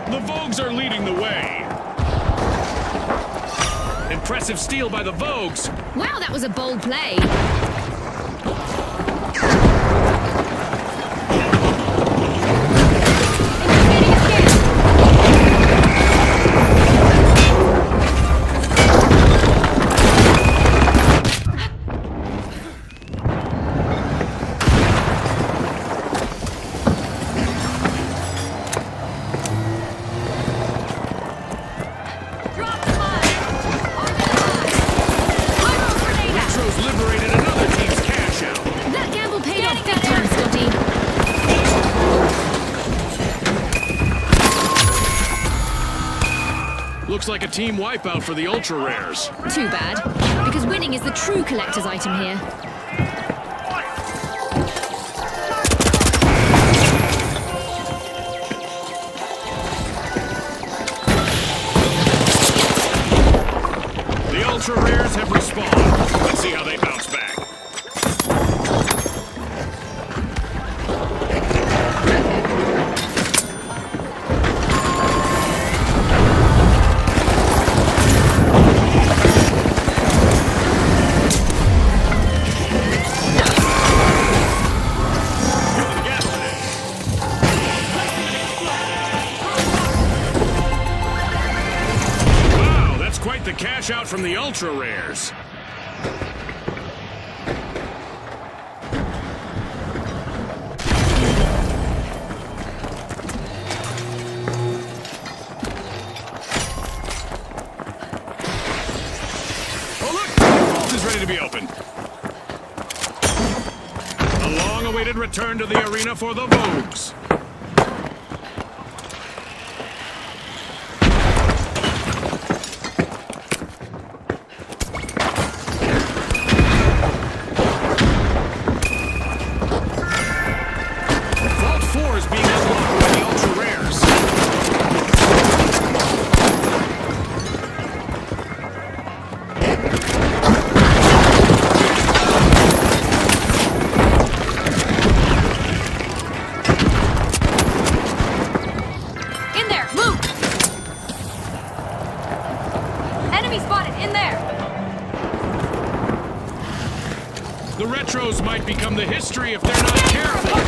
The Vogues are leading the way. Impressive steal by the Vogues. Wow, that was a bold play. Investigating a scan. Drop the mine. Arm and Pyro grenade out. Retros liberated another team's cash out. That gamble paid off big time, Scotty. Looks like a team wipeout for the Ultra Rares. Too bad, because winning is the true collector's item here. The Ultra Rares have respawned. Let's see how they bounce back. Wow, that's quite the cash out from the Ultra Rares. Oh look, the vault is ready to be opened. A long-awaited return to the arena for the Vogues. Vault 4 is being unlocked by the Ultra Rares. In there, move! Enemy spotted, in there! The Retros might become the history if they're not careful.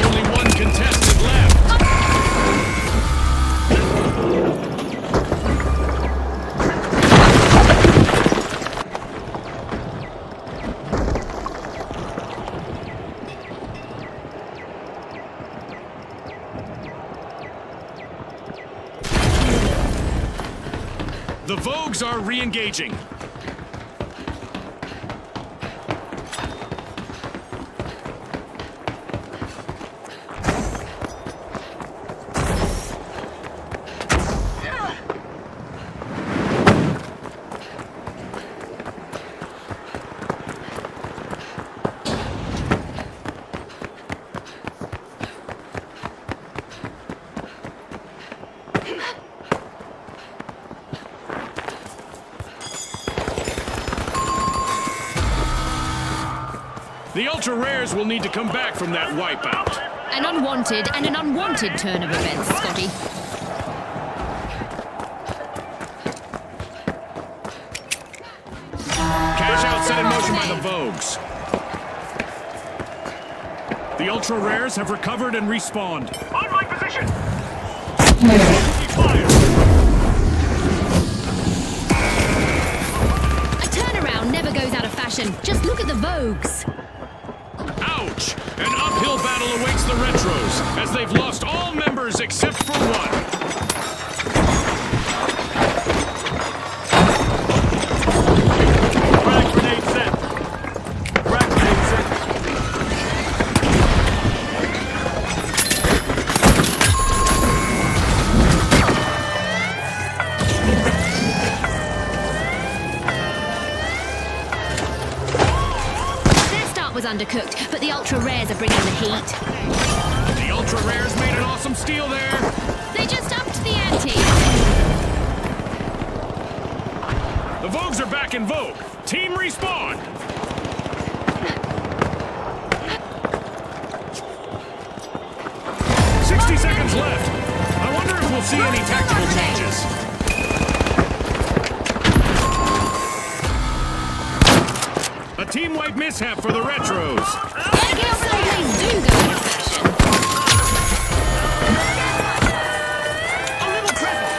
Only one contestant left. The Vogues are re-engaging. The Ultra Rares will need to come back from that wipeout. An unwanted and an unwanted turn of events, Scotty. Cash out set in motion by the Vogues. The Ultra Rares have recovered and respawned. On my position! Fire! A turnaround never goes out of fashion. Just look at the Vogues. Ouch! An uphill battle awaits the Retros as they've lost all members except for one. Frag grenade set. Frag grenade set. Their start was undercooked, but the Ultra Rares are bringing the heat. The ultra rares made an awesome steal there. They just upped the ante. The Vogues are back in vogue. Team respawn. Seconds left. I wonder if we'll see any tactical changes. A team-wide mishap for the Retros. Yankee overlays do go in fashion. A little triple.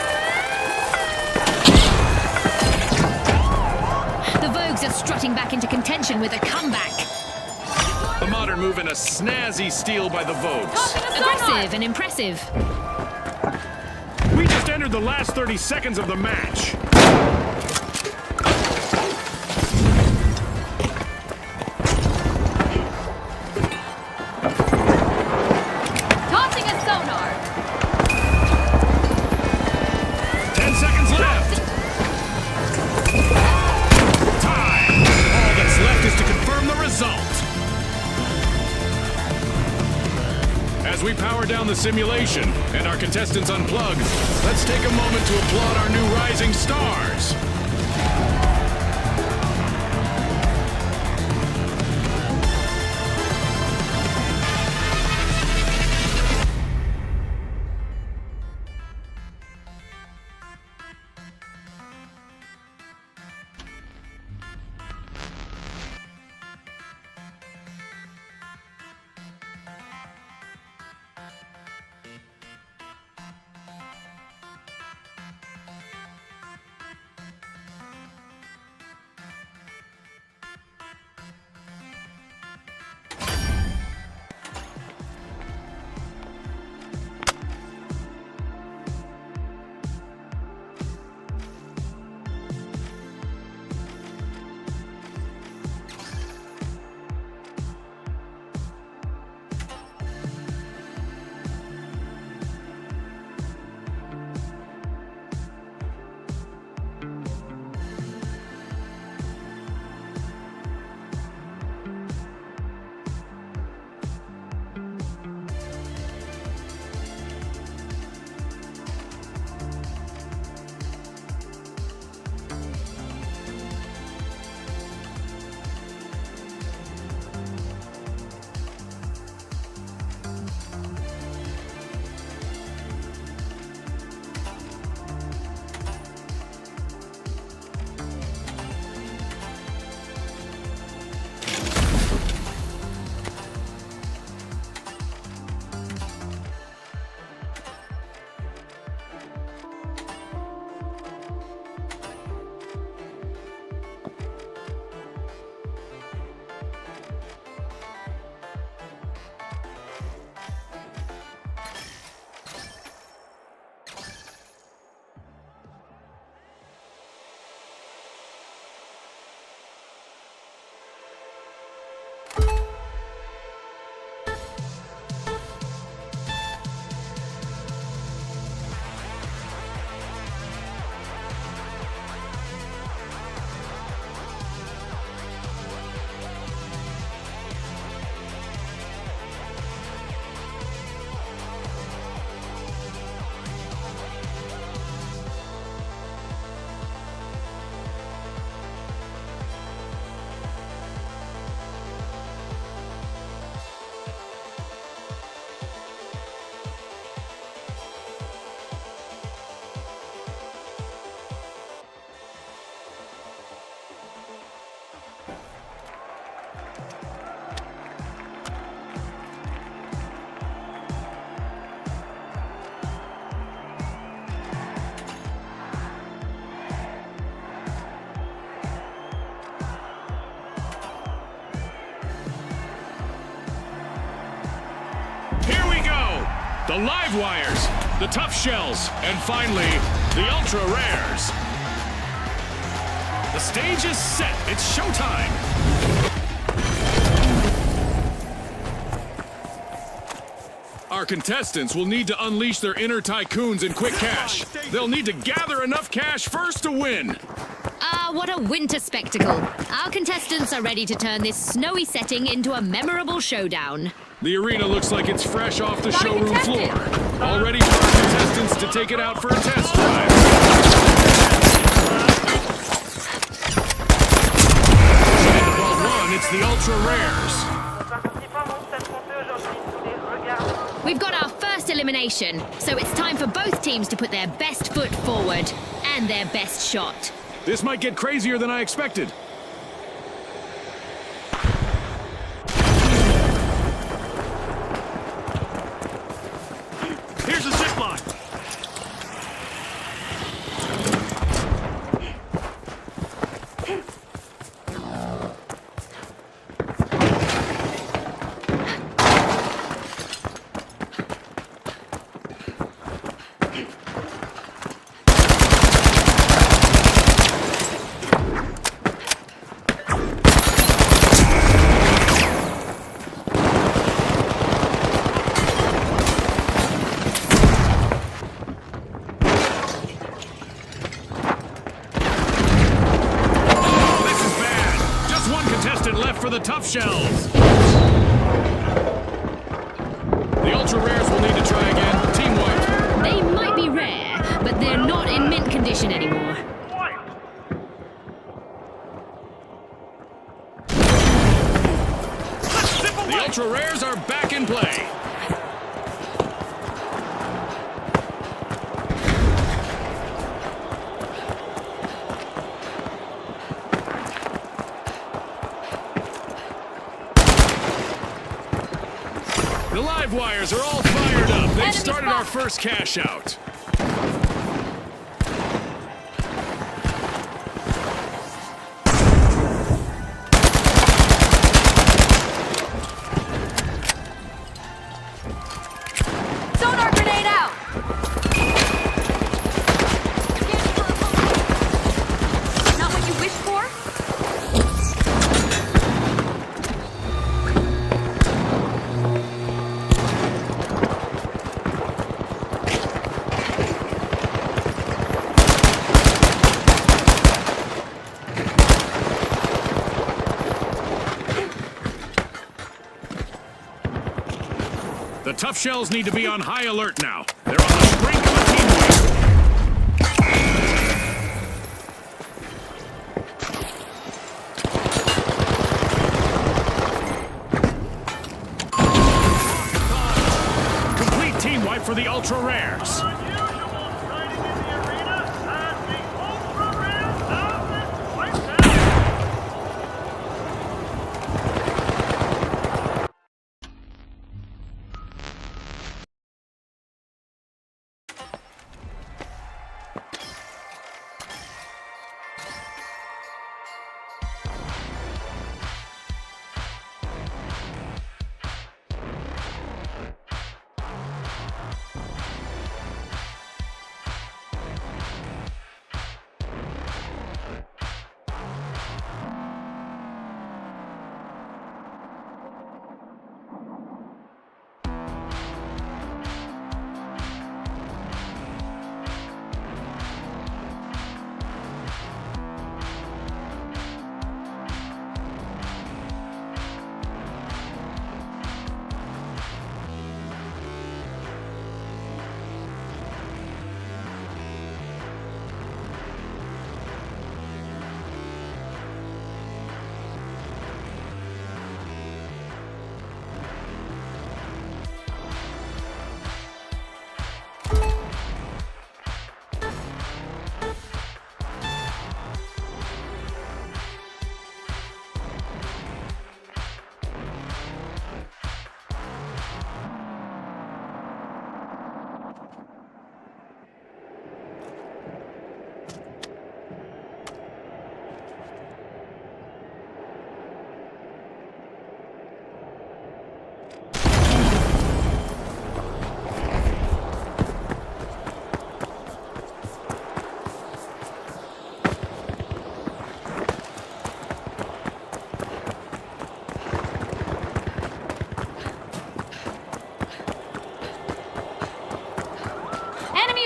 The Vogues are strutting back into contention with a comeback. A modern move and a snazzy steal by the Vogues. Aggressive and impressive. We just entered the last 30 seconds of the match. Tossing a sonar. 10 seconds left. Time. All that's left is to confirm the result. As we power down the simulation and our contestants unplug, let's take a moment to applaud our new rising stars. The live wires, the tough shells, and finally, the ultra rares. The stage is set. It's showtime. Our contestants will need to unleash their inner tycoons in quick cash. They'll need to gather enough cash first to win. What a winter spectacle. Our contestants are ready to turn this snowy setting into a memorable showdown. The arena looks like it's fresh off the Got a showroom contestant. floor. All ready for our contestants to take it out for a test drive. And Vault 1, it's the Ultra Rares. We've got our first elimination, so it's time for both teams to put their best foot forward and their best shot. This might get crazier than I expected. Here's a zip line. For the tough shells. The Ultra Rares will need to try again. Team wiped. They might be rare, but they're not in mint condition anymore. The Ultra Rares are back in play. The live wires are all fired up. They've started our first cash out. Sonar grenade out! Not what you wished for? The tough shells need to be on high alert now. They're on the brink of a team wipe. Complete team wipe for the Ultra Rares.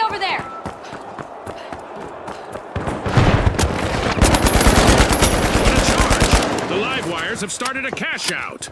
Over there! What a charge! The live wires have started a cash out.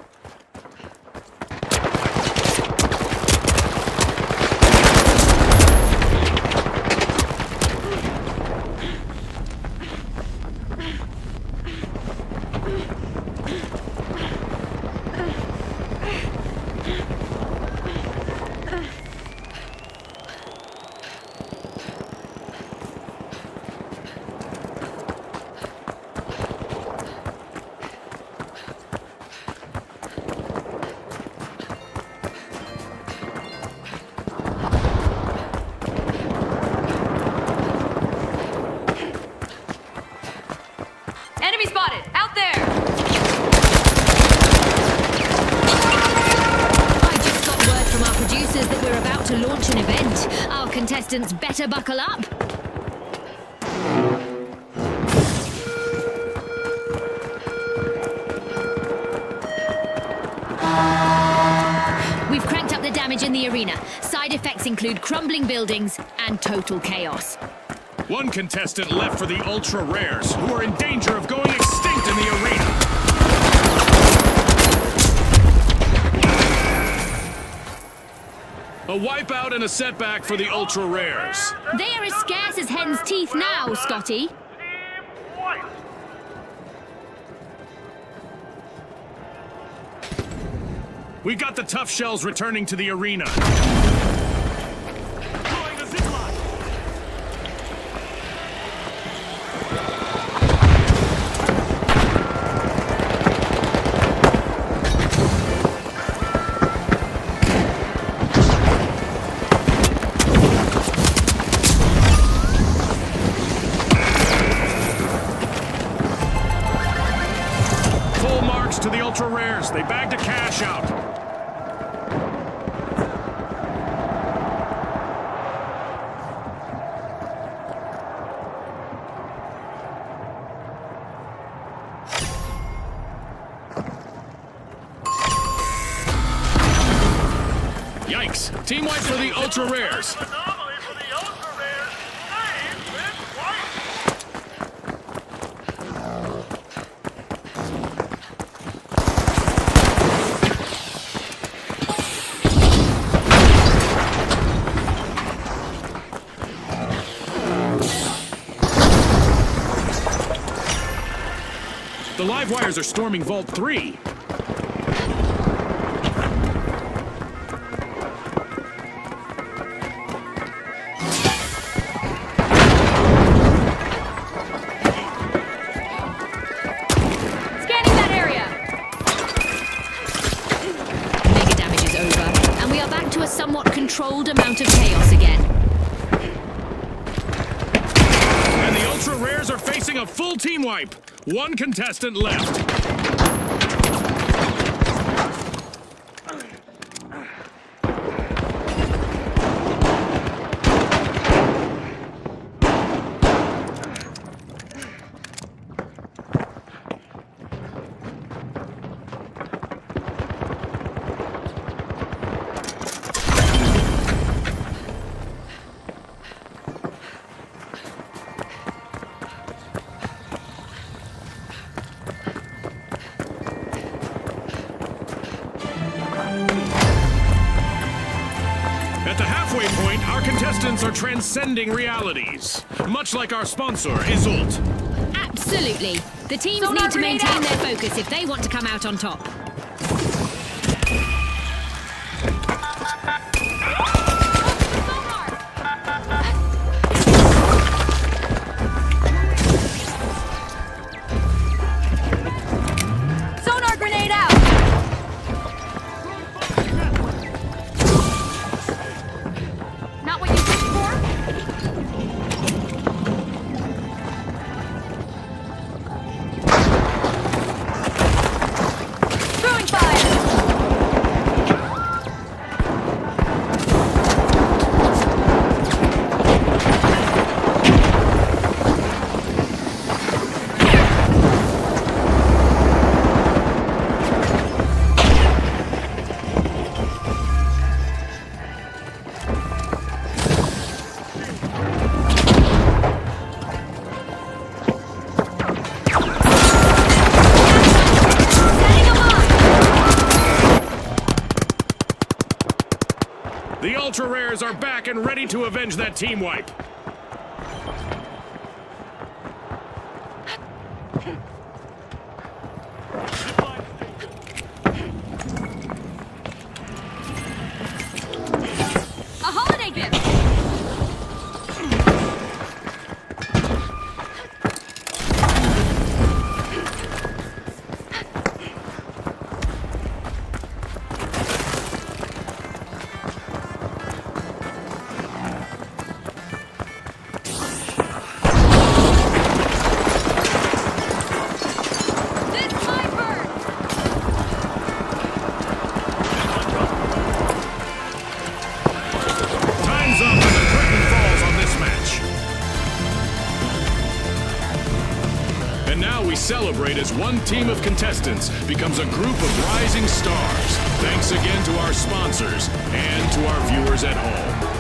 contestants better buckle up. We've cranked up the damage in the arena. Side effects include crumbling buildings and total chaos. One contestant left for the ultra rares, who are in danger of going extinct in the arena. A wipeout and a setback for the ultra rares. They are as scarce as hen's teeth now, Scotty. Team White. We got the tough shells returning to the arena. Deploying the zip line. Full marks to the ultra rares. They bagged a cash out. Yikes! Team wipe for the ultra rares. Anomaly for the ultra rares. Save with White. The live wires are storming Vault 3. Scanning that area. Mega damage is over, and we are back to a somewhat controlled amount of chaos again. And the ultra rares are facing a full team wipe. One contestant left. At the halfway point, our contestants are transcending realities. Much like our sponsor, Isolt. Absolutely. The teams Sonar need to grenade maintain out. their focus if they want to come out on top. Sonar grenade out. Not what you wished for? Throwing fire. Setting them up. The ultra rares are back and ready to avenge that team wipe. A holiday gift. we celebrate as one team of contestants becomes a group of rising stars. Thanks again to our sponsors and to our viewers at home.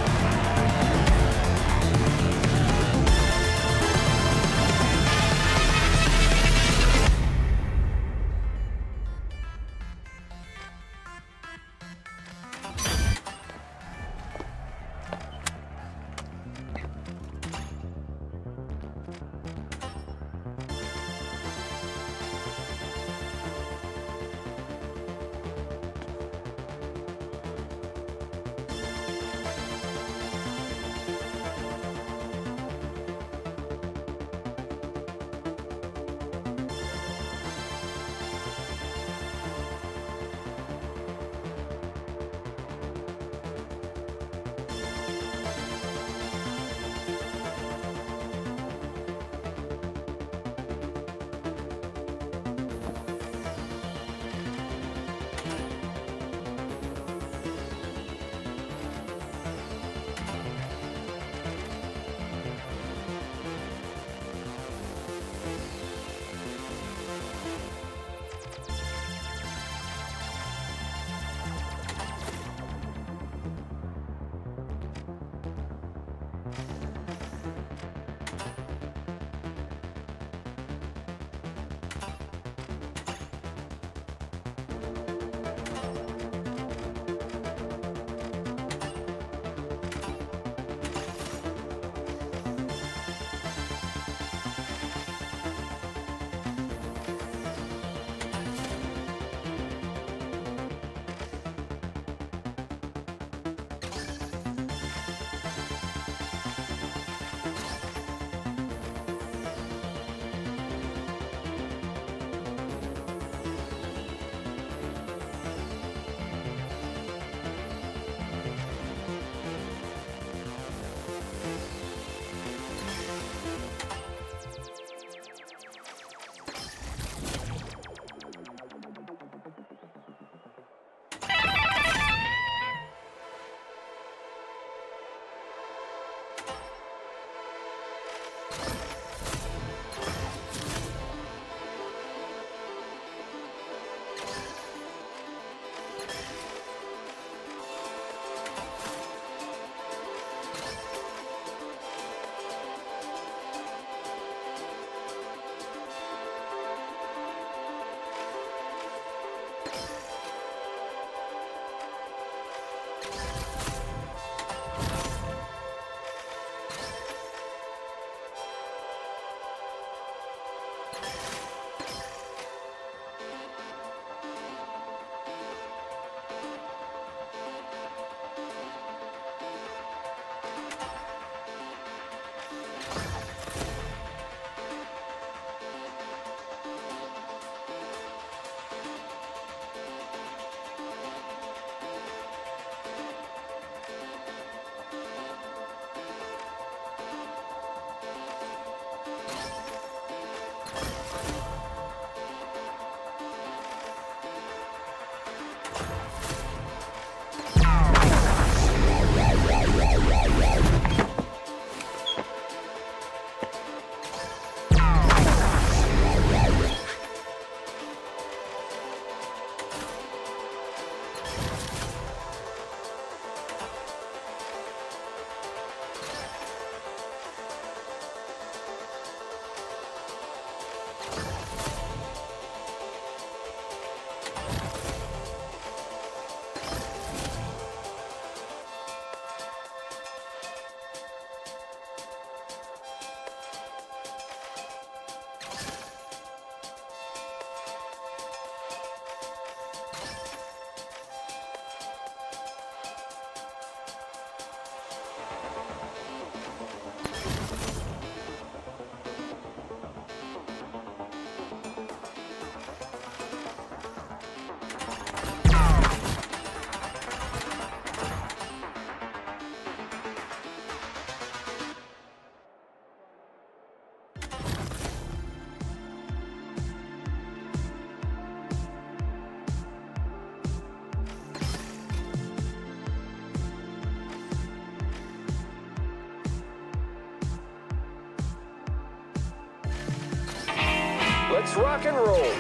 Let's rock and roll.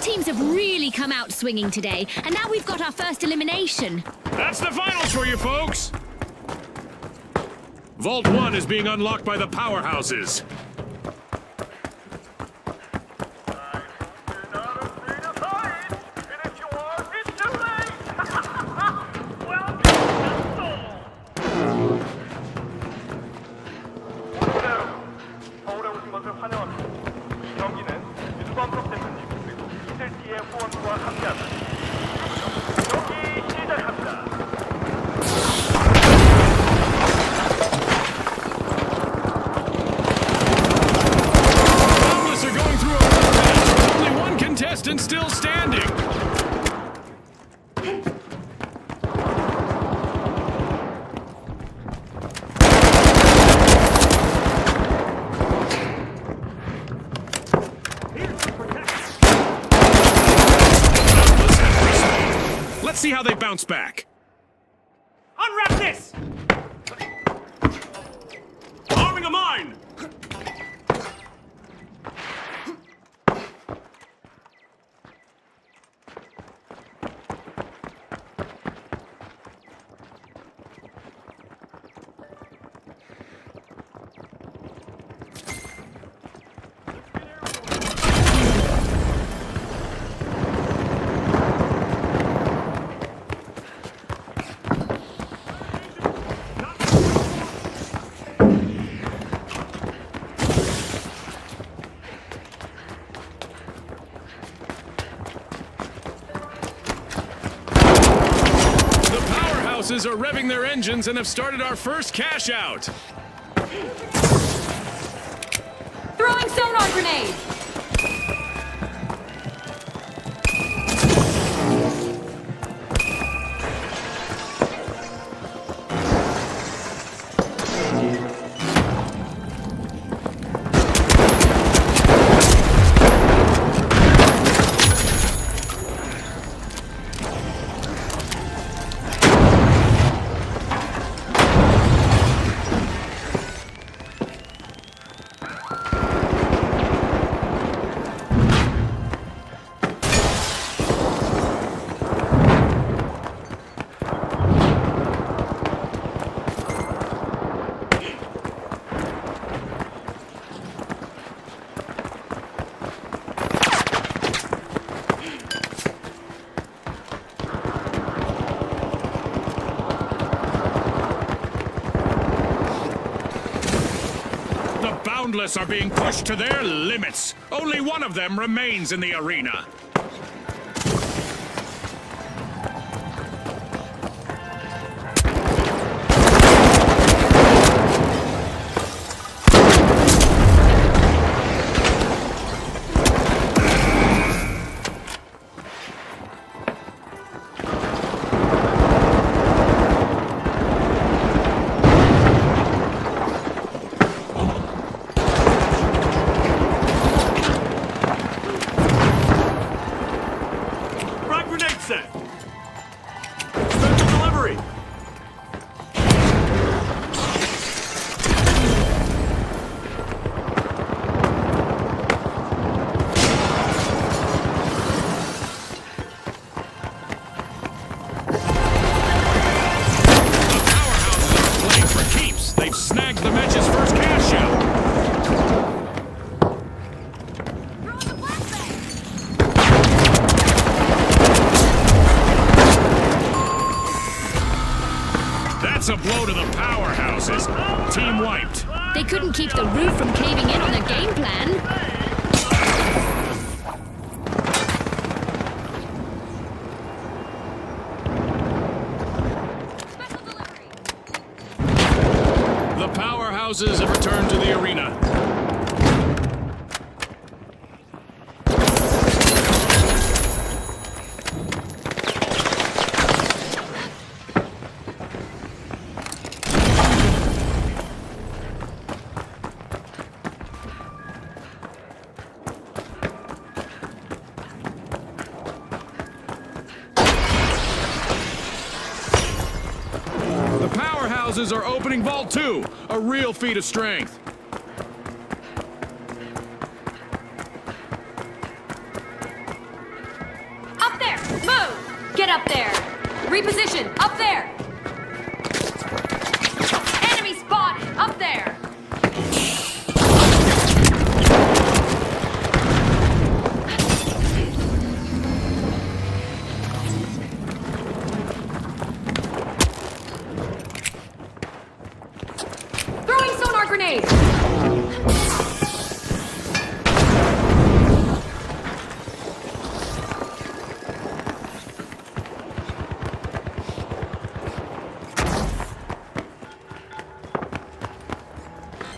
Teams have really come out swinging today, and now we've got our first elimination. That's the finals for you, folks! Vault 1 is being unlocked by the powerhouses. Still standing. Let's see how they bounce back. Unwrap this! Arming a mine! Are revving their engines and have started our first cash out. Throwing sonar grenade! Boundless are being pushed to their limits. Only one of them remains in the arena. That's a blow to the powerhouses. Team wiped. They couldn't keep the roof from caving in on their game plan. Special delivery. The powerhouses have returned to the arena. The powerhouses are opening Vault 2, a real feat of strength. Up there! Move! Get up there! Reposition! Up there! Enemy spotted! Up there! Throwing sonar grenade!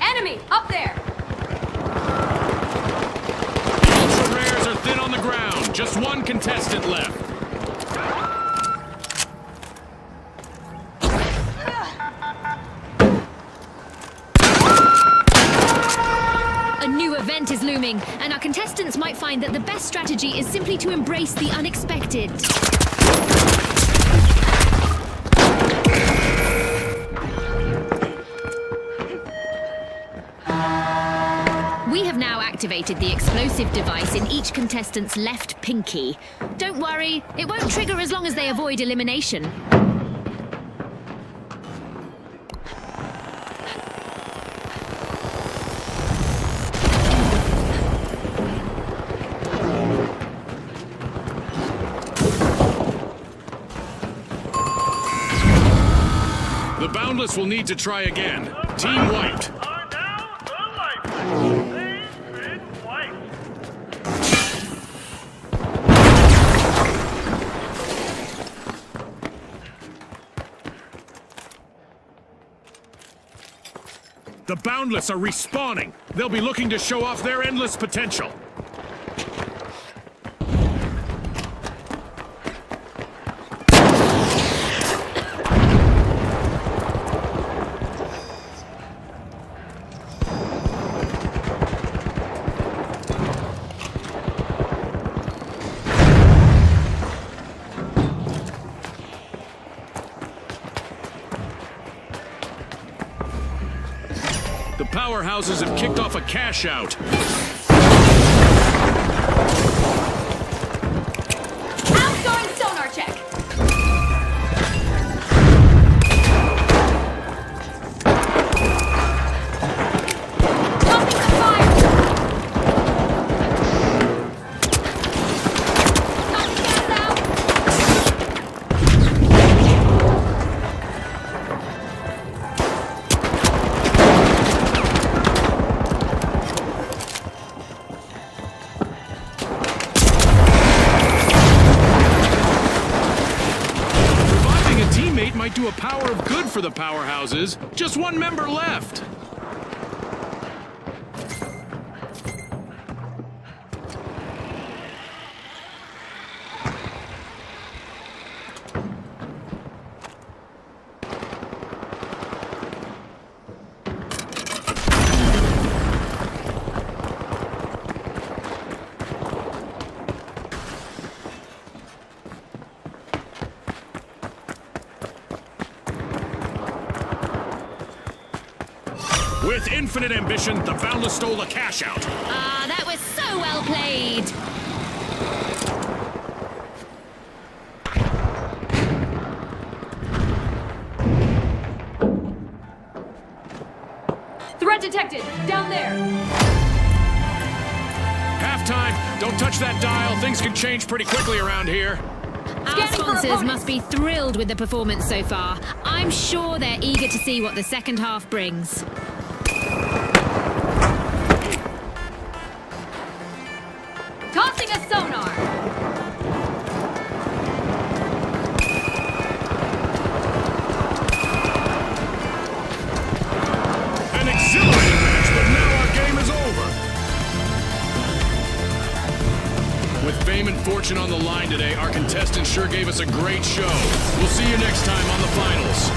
Enemy! Up there! Ultra rares are thin on the ground. Just one contestant left. A new event is looming, and our contestants might find that the best strategy is simply to embrace the unexpected. We have now activated the explosive device in each contestant's left pinky. Don't worry, it won't trigger as long as they avoid elimination. The Boundless will need to try again. Team wiped. Are now the wiped. They've been wiped. The Boundless are respawning. They'll be looking to show off their endless potential. The powerhouses have kicked off a cash out. Outgoing sonar check! Tossing some fire! Knocking gas out! Reviving a teammate might do a power of good for the powerhouses. Just one member left. With infinite ambition, the Boundless stole a cash out. Ah, that was so well played! Threat detected! Down there! Halftime. Don't touch that dial. Things can change pretty quickly around here. Our Scanning for sponsors opponents. must be thrilled with the performance so far. I'm sure they're eager to see what the second half brings. Tossing a sonar. An exhilarating match, but now our game is over. With fame and fortune on the line today, our contestants sure gave us a great show. We'll see you next time on the finals.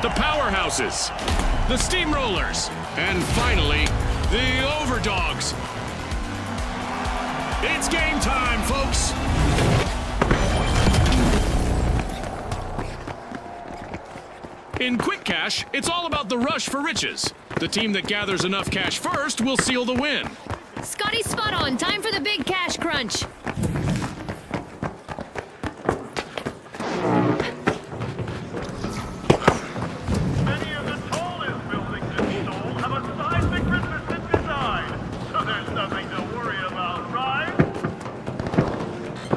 The Powerhouses, the Steamrollers, and finally, the Overdogs. It's game time, folks! In Quick Cash, it's all about the rush for riches. The team that gathers enough cash first will seal the win. Scotty's spot on. Time for the big cash crunch. Many of the tallest buildings in Seoul have a seismic resistant design, so there's nothing to worry about, right?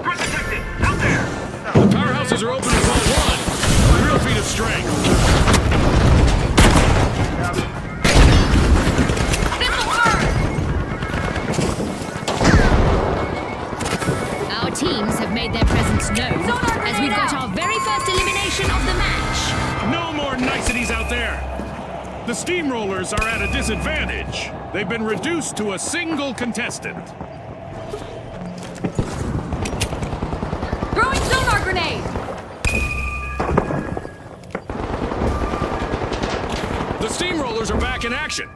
Threat detected! Out there! The Powerhouses are open to ball one. A real feat of strength. Our teams have made their presence known as we've got our very first elimination of the match. No more niceties out there. The Steamrollers are at a disadvantage. They've been reduced to a single contestant. Throwing sonar grenade! The Steamrollers are back in action.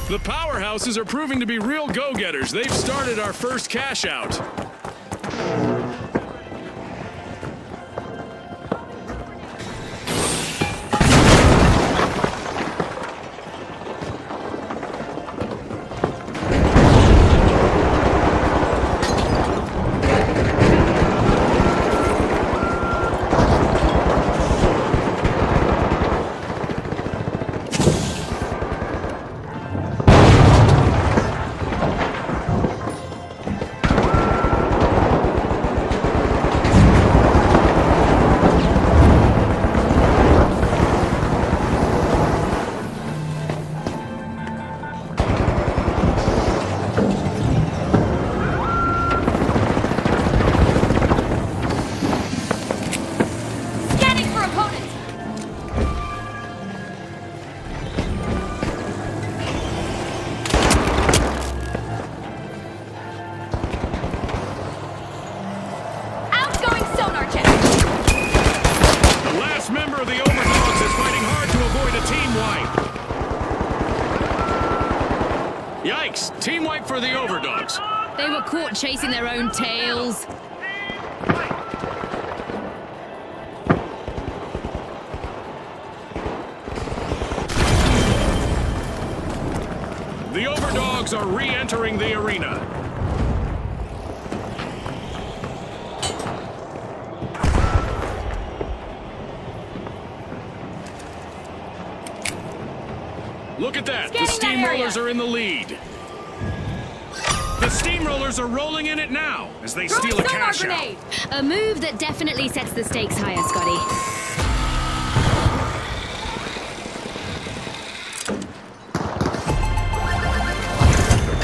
The Powerhouses are proving to be real go-getters. They've started our first cash out. Yikes! Team wipe for the overdogs. They were caught chasing their own tails. The overdogs are re-entering the arena. Look at that! The Scanning that steamrollers area. are in the lead. The steamrollers are rolling in it now as they Throwing steal a sonar cash out. grenade. A move that definitely sets the stakes higher, Scotty.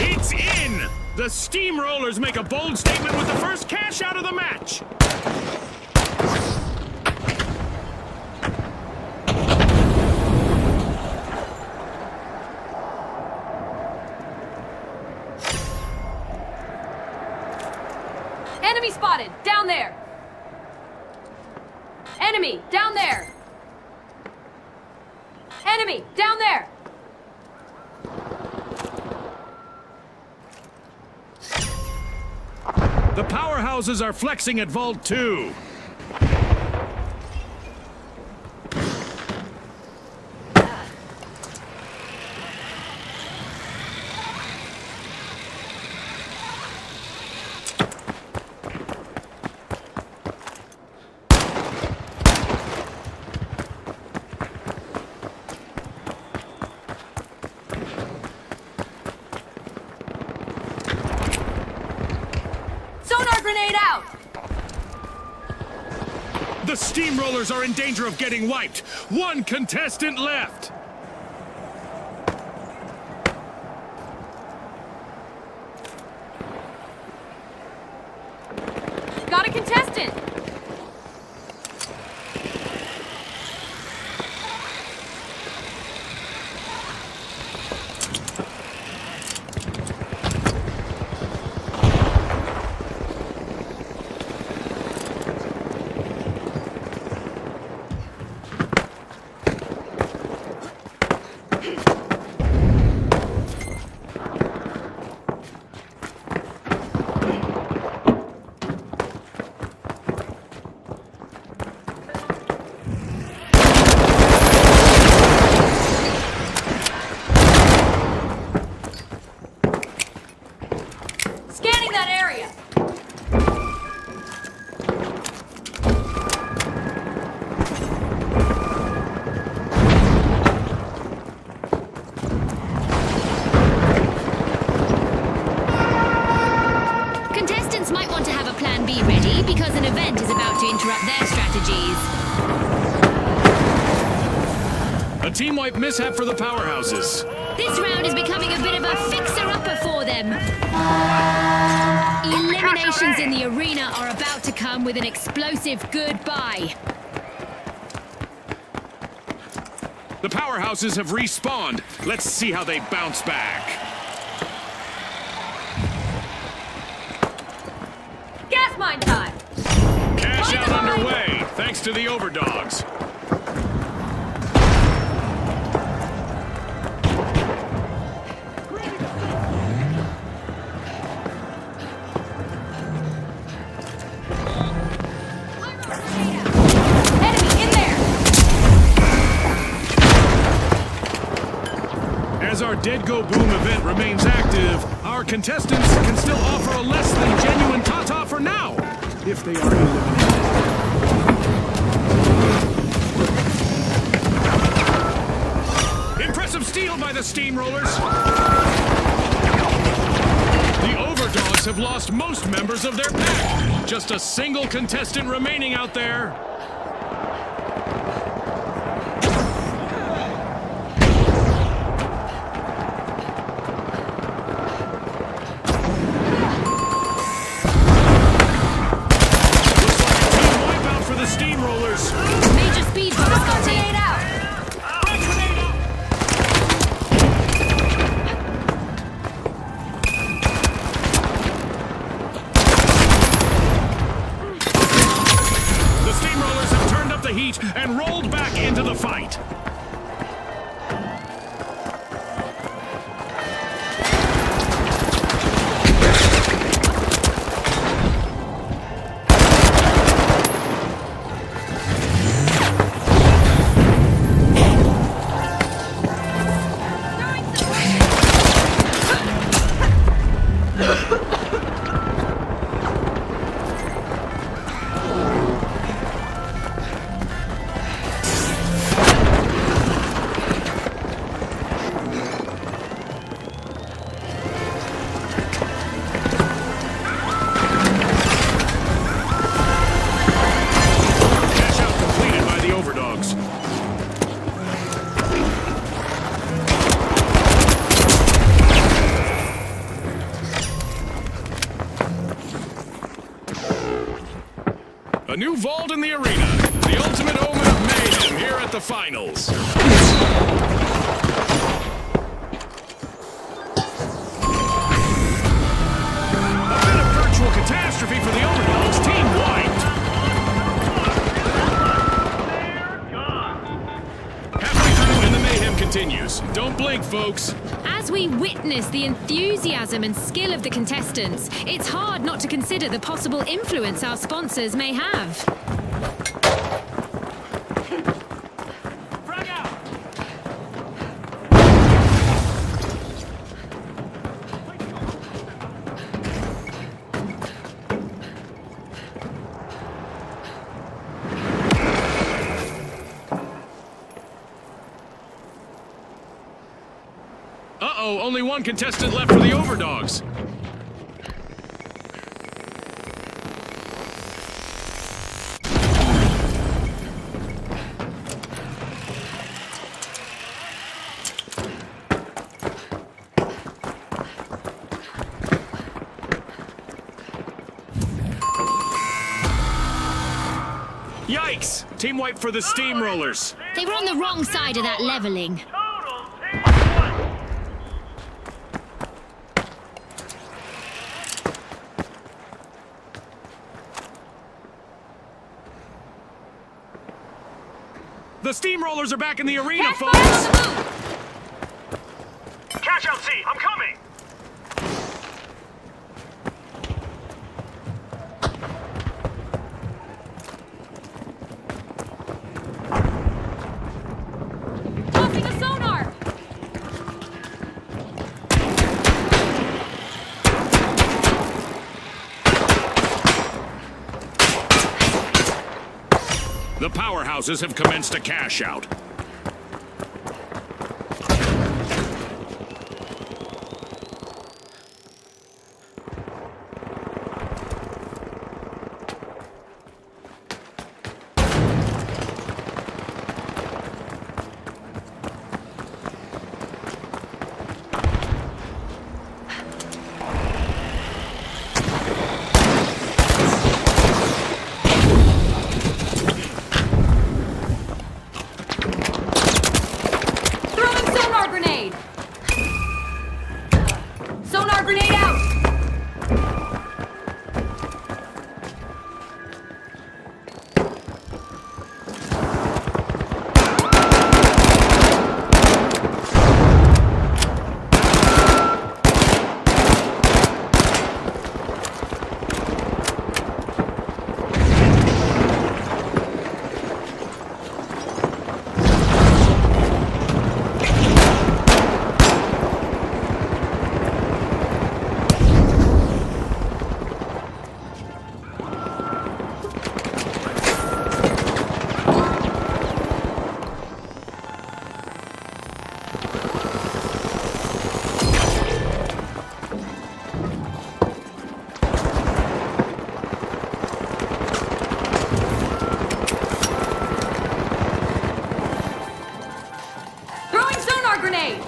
It's in! The steamrollers make a bold statement with the first cash out of the match. Enemy spotted! Down there! Enemy! Down there! Enemy! Down there! The powerhouses are flexing at Vault 2. Sonar grenade out! The steamrollers are in danger of getting wiped. One contestant left. Got a contestant! Scanning that area! Contestants might want to have a plan B ready because an event is about to interrupt their strategies. A team wipe mishap for the powerhouses. This round is becoming a bit of a fixer-upper for them. Eliminations in the arena are about to come with an explosive goodbye. The powerhouses have respawned. Let's see how they bounce back. Gas mine time! Cash Find out the mine! underway, thanks to the overdogs. Enemy in there! As our Dead Go Boom event remains active, our contestants can still offer a less than genuine ta-ta for now, if they are eliminated. Impressive steal by the steamrollers. The overdogs have lost most members of their pack. Just a single contestant remaining out there. Steamrollers. Major speed bump, Scotty. Grenade out! The steamrollers new vault in the arena. The ultimate omen of mayhem here at the finals. A bit of virtual catastrophe for the Overdogs. Team wiped. They're gone. Halfway through and the mayhem continues. Don't blink, folks. As we witness the enthusiasm and skill of the contestants, it's hard not to consider the possible influence our sponsors may have. Frag out. Uh-oh, only one contestant left for the Overdogs. Yikes! Team wipe for the Steamrollers. They were on the wrong side of that leveling. Total team wipe. The Steamrollers are back in the arena, Catch folks! fire on the move! Catch out C, I'm coming. Tossing a sonar! The powerhouses have commenced a cash out. Throwing sonar grenade! Sonar grenade out! Throwing sonar grenade!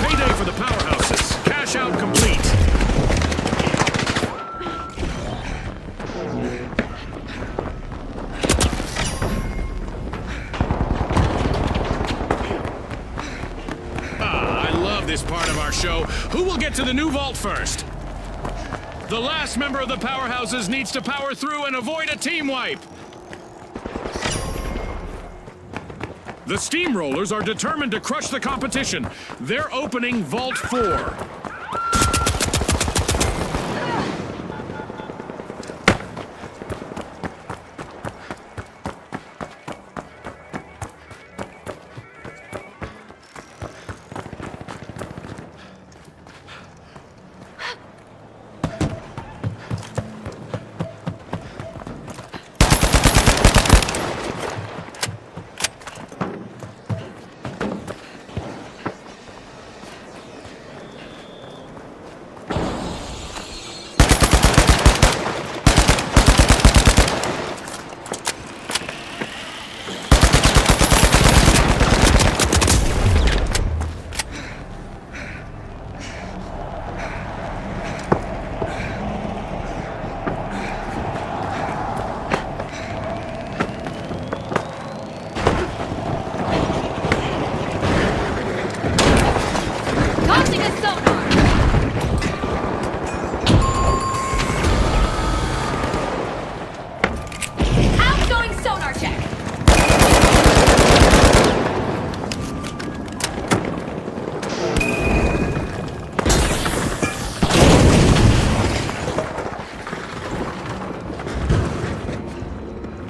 Payday for the powerhouses. Cash out complete. I love this part of our show. Who will get to the new vault first? The last member of the powerhouses needs to power through and avoid a team wipe. The Steamrollers are determined to crush the competition. They're opening Vault 4.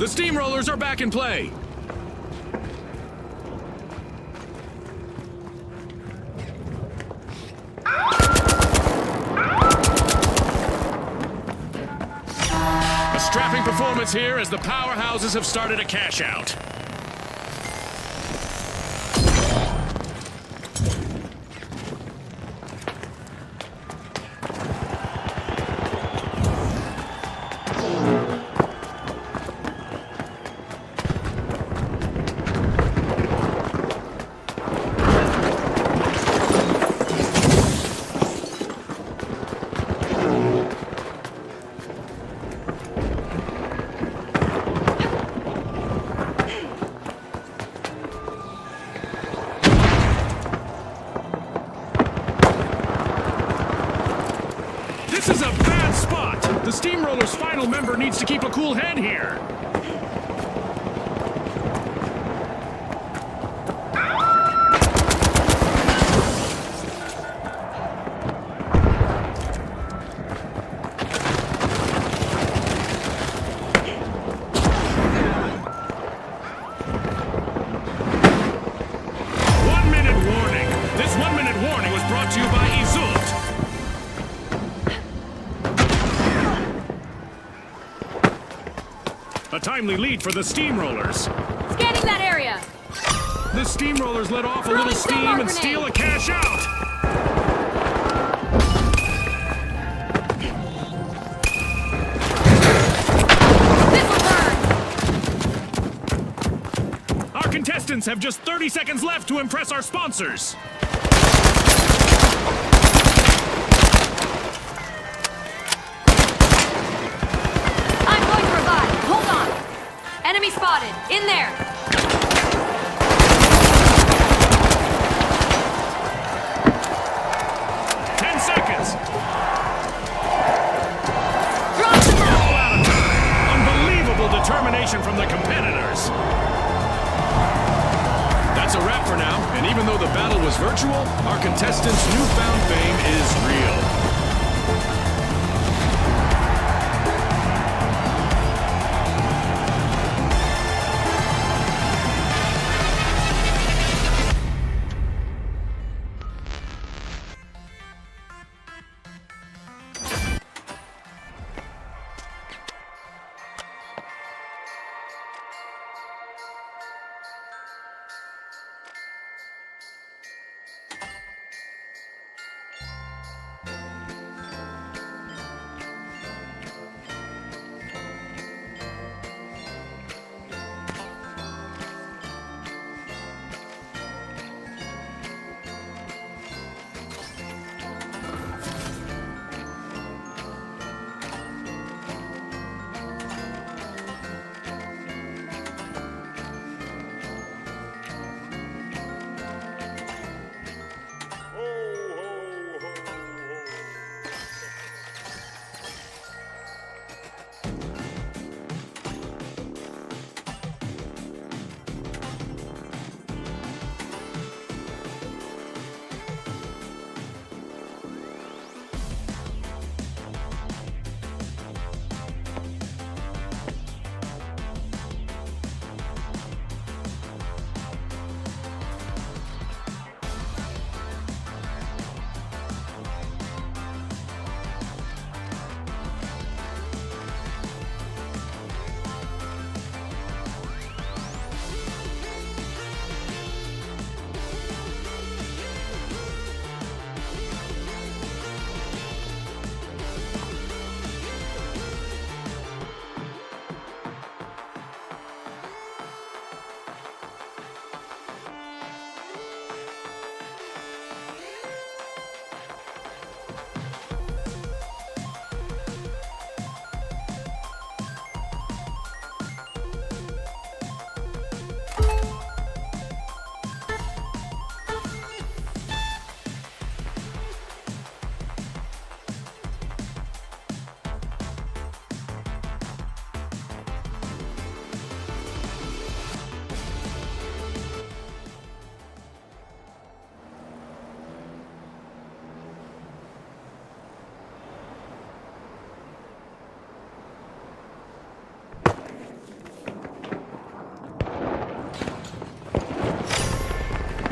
The Steamrollers are back in play. A strapping performance here as the powerhouses have started a cash out. This is a bad spot! The Steamroller's final member needs to keep a cool head here. One-minute warning. This one-minute warning was brought to you by Izult. A timely lead for the Steamrollers. Scanning that area. The Steamrollers let off a little Throwing steam Stomar and steal a grenade. cash out. This'll burn. Our contestants have just 30 seconds left to impress our sponsors. I'm going to revive. Hold on. Enemy spotted. In there. 10 seconds. Drop the ball. All out of time. Unbelievable determination from the competitors. That's a wrap for now, and even though the battle was virtual, our contestants' newfound fame is real.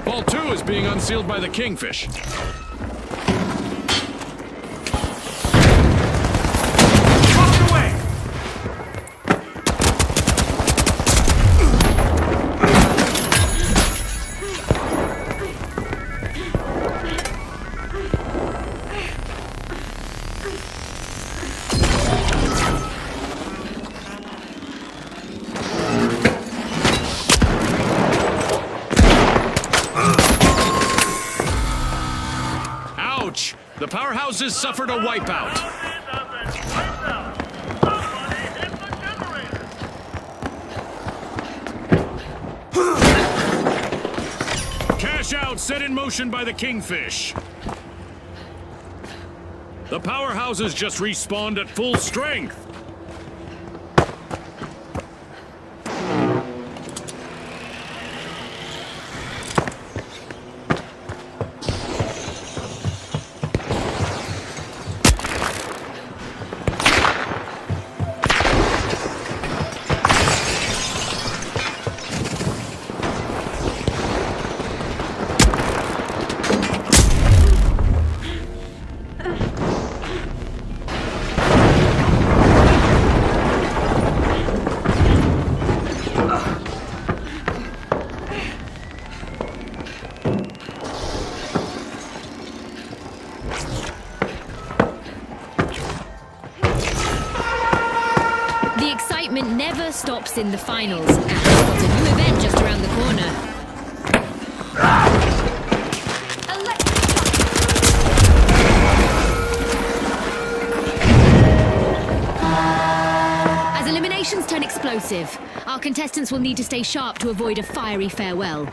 Ball 2 is being unsealed by the Kingfish. Walk away! Ouch! The powerhouses suffered a wipeout. Houses have been wiped out. Somebody hit the generator. Cash out set in motion by the Kingfish. The powerhouses just respawned at full strength. The excitement never stops in the finals, and we've got a new event just around the corner. As eliminations turn explosive, our contestants will need to stay sharp to avoid a fiery farewell.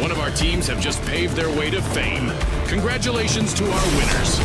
One of our teams have just paved their way to fame. Congratulations to our winners.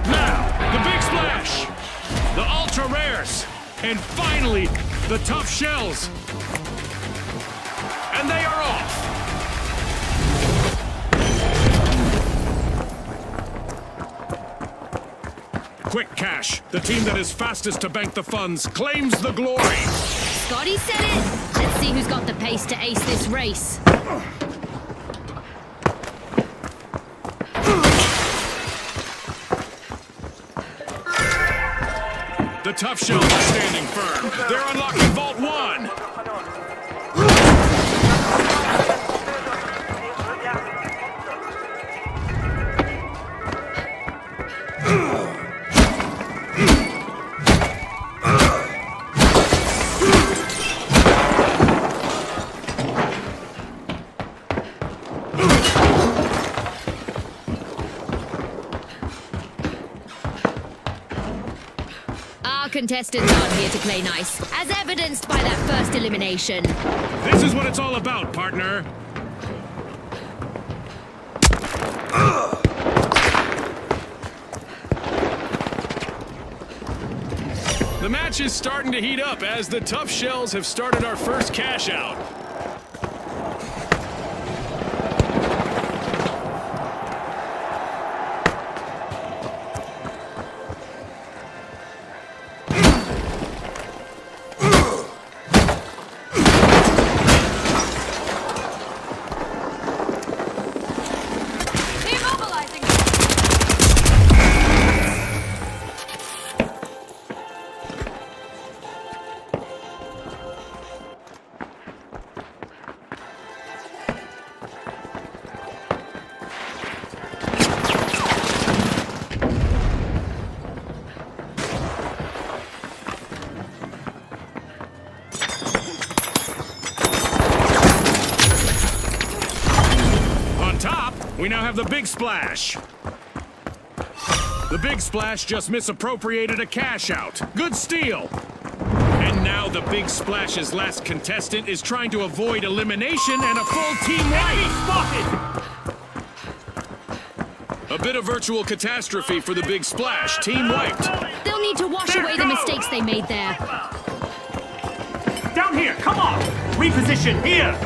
Now, the big splash! The ultra rares! And finally, the tough shells. And they are off. Quick cash. The team that is fastest to bank the funds claims the glory. Scotty said it. Let's see who's got the pace to ace this race. The tough shells are standing firm. They're unlocking Vault 1. Contestants aren't here to play nice, as evidenced by that first elimination. This is what it's all about, partner. The match is starting to heat up as the tough shells have started our first cash out. We now have the Big Splash. The Big Splash just misappropriated a cash out. Good steal. And now the Big Splash's last contestant is trying to avoid elimination and a full team wipe. Spotted! A bit of virtual catastrophe for the Big Splash. Team wiped. They'll need to wash away the mistakes they made there. Down here, come on! Reposition here!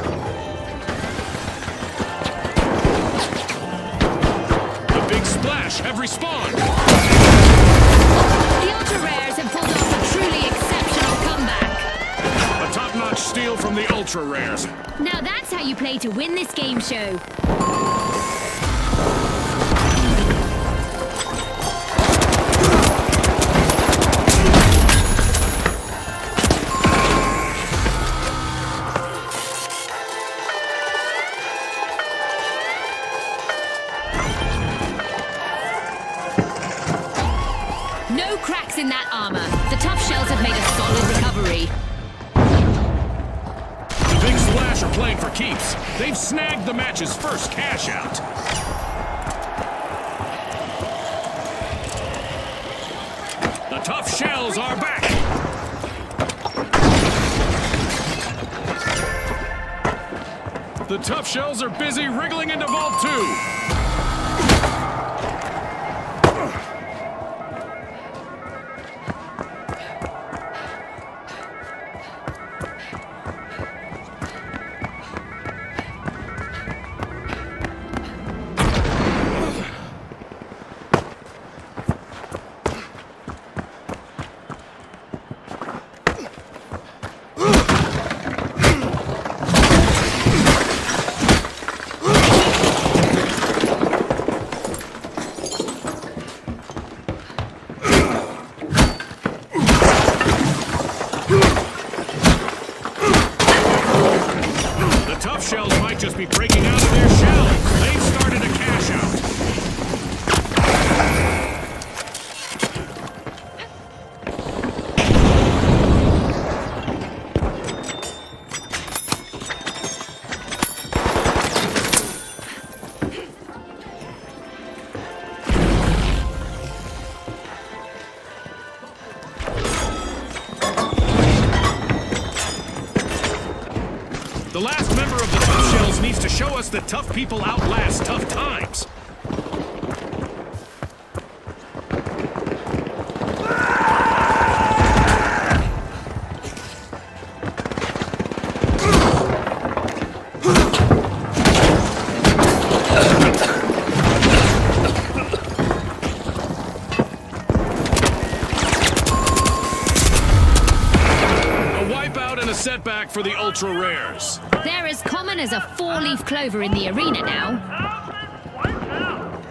Splash have respawned. The Ultra Rares have pulled off a truly exceptional comeback. A top-notch steal from the Ultra Rares. Now that's how you play to win this game show. No cracks in that armor. The tough shells have made a solid recovery. The Big Splash are playing for keeps. They've snagged the match's first cash out. The tough shells are back. The tough shells are busy wriggling into Vault 2. Shells might just be breaking out of their shells. They've started a cash out. The last member of the Tough Shells needs to show us that tough people outlast tough times. for the ultra rares. They're as common as a four-leaf clover in the arena now. Houses wiped out.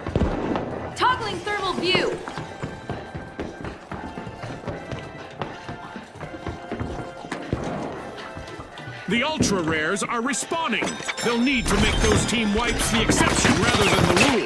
Toggling thermal view. The ultra rares are respawning. They'll need to make those team wipes the exception rather than the rule.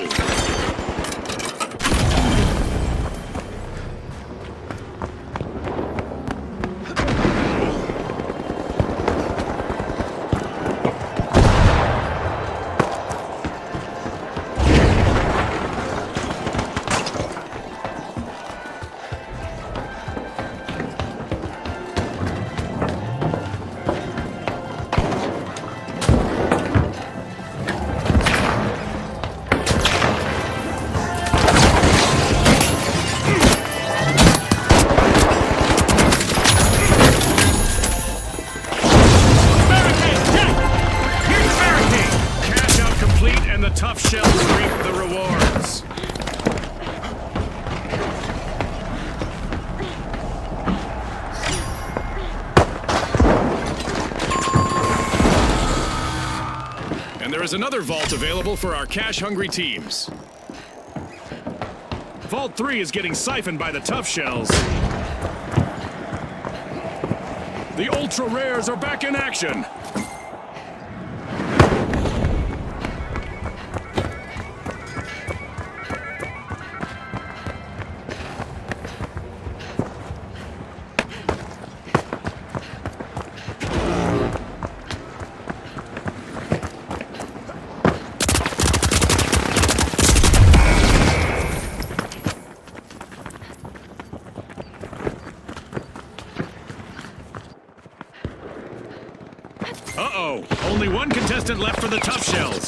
Tough shells reap the rewards. And there is another vault available for our cash-hungry teams. Vault 3 is getting siphoned by the tough shells. The ultra rares are back in action. Uh-oh, only one contestant left for the tough shells.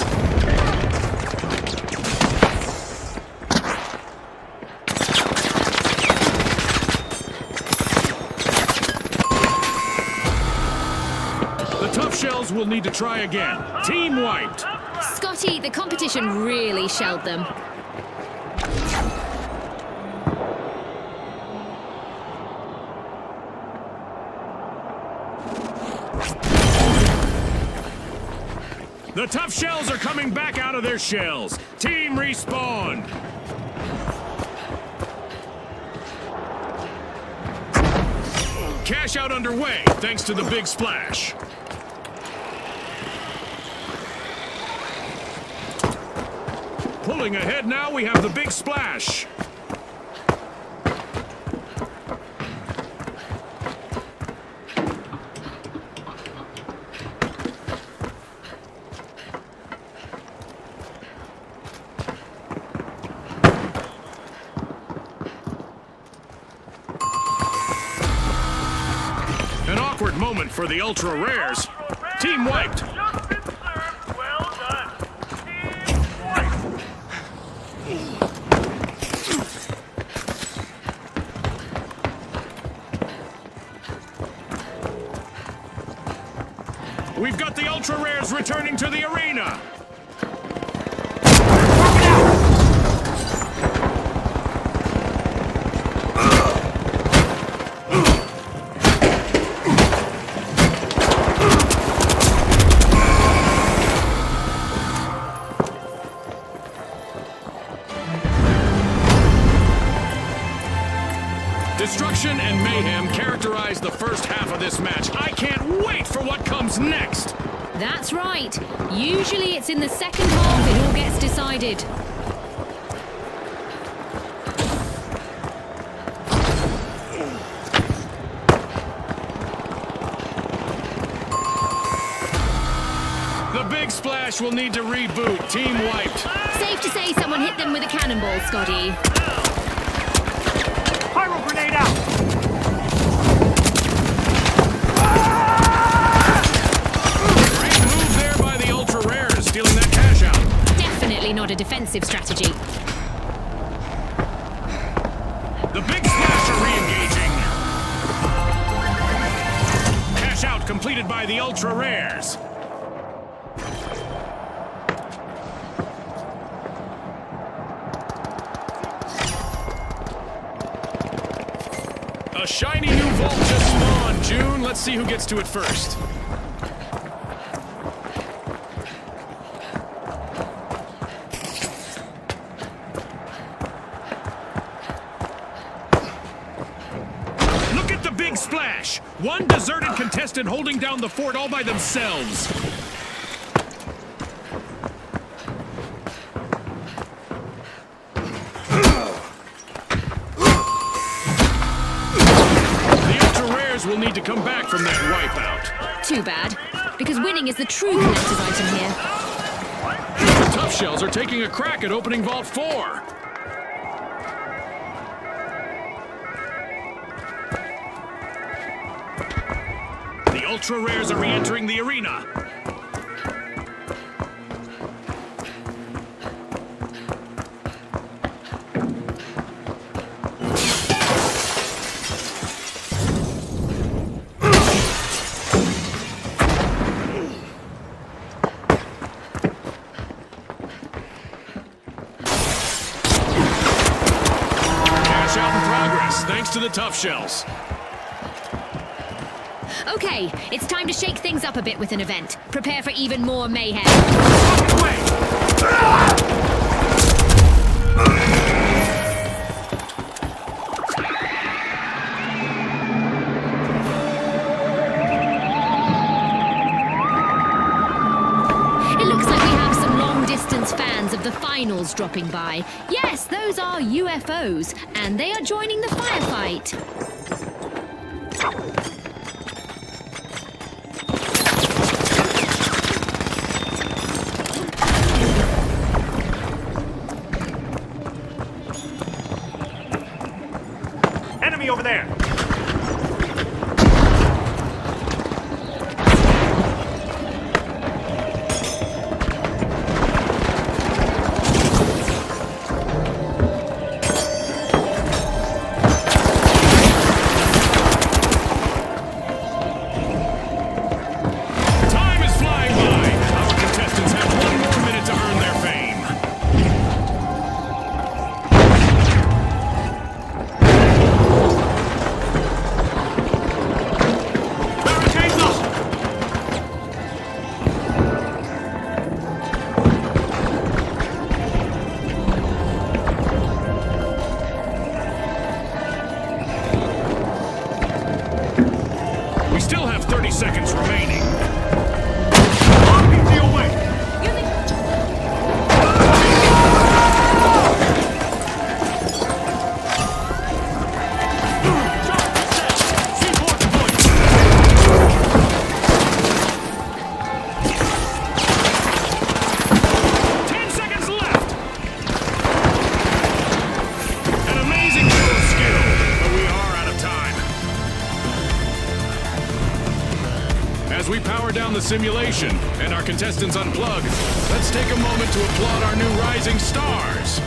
The tough shells will need to try again. Team wiped. Scotty, the competition really shelled them. The tough shells are coming back out of their shells. Team respawn. Cash out underway thanks to the big splash. Pulling ahead now, we have the big splash. An awkward moment for the ultra rares. Team wiped. Just been served. Well done. Team wiped. We've got the ultra rares returning to the arena. Destruction and mayhem characterize the first half of this match. I can't wait for what comes next! That's right. Usually it's in the second half it all gets decided. The big splash will need to reboot. Team wiped. Safe to say someone hit them with a cannonball, Scotty. Pyro grenade out. Great move there by the ultra rares, stealing that cash out. Definitely not a defensive strategy. The big splash are re-engaging. Cash out completed by the ultra rares. A shiny new vault just spawned, June. Let's see who gets to it first. splash! One deserted contestant holding down the fort all by themselves. The ultra rares will need to come back from that wipeout. Too bad, because winning is the true collector's item here. The tough shells are taking a crack at opening Vault 4. The ultra rares are re-entering the arena. Cash out in progress, thanks to the tough shells. Okay, it's time to shake things up a bit with an event. Prepare for even more mayhem. It looks like we have some long-distance fans of the finals dropping by. Yes, those are UFOs, and they are joining the firefight. Enemy over there! Time is flying by. Our contestants have one more minute to earn their fame. Barricades up! We still have 30 seconds remaining. RPG away! C4 deployed! 10 seconds left! An amazing show of skill, but we are out of time. As we power down the simulation and our contestants unplug, let's take a moment to applaud our new rising stars.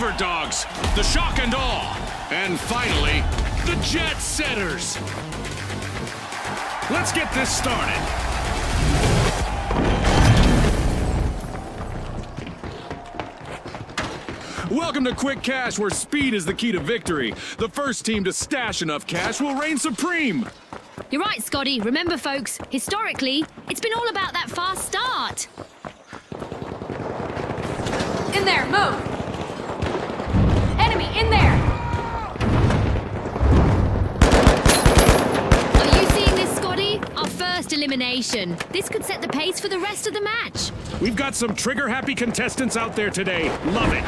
Overdogs, the Shock and Awe, and finally, the Jet Setters. Let's get this started. Welcome to Quick Cash, where speed is the key to victory. The first team to stash enough cash will reign supreme. You're right, Scotty. Remember, folks, historically, it's been all about that fast start. In there, move! Enemy, in there! Are you seeing this, Scotty? Our first elimination. This could set the pace for the rest of the match. We've got some trigger-happy contestants out there today. Love it.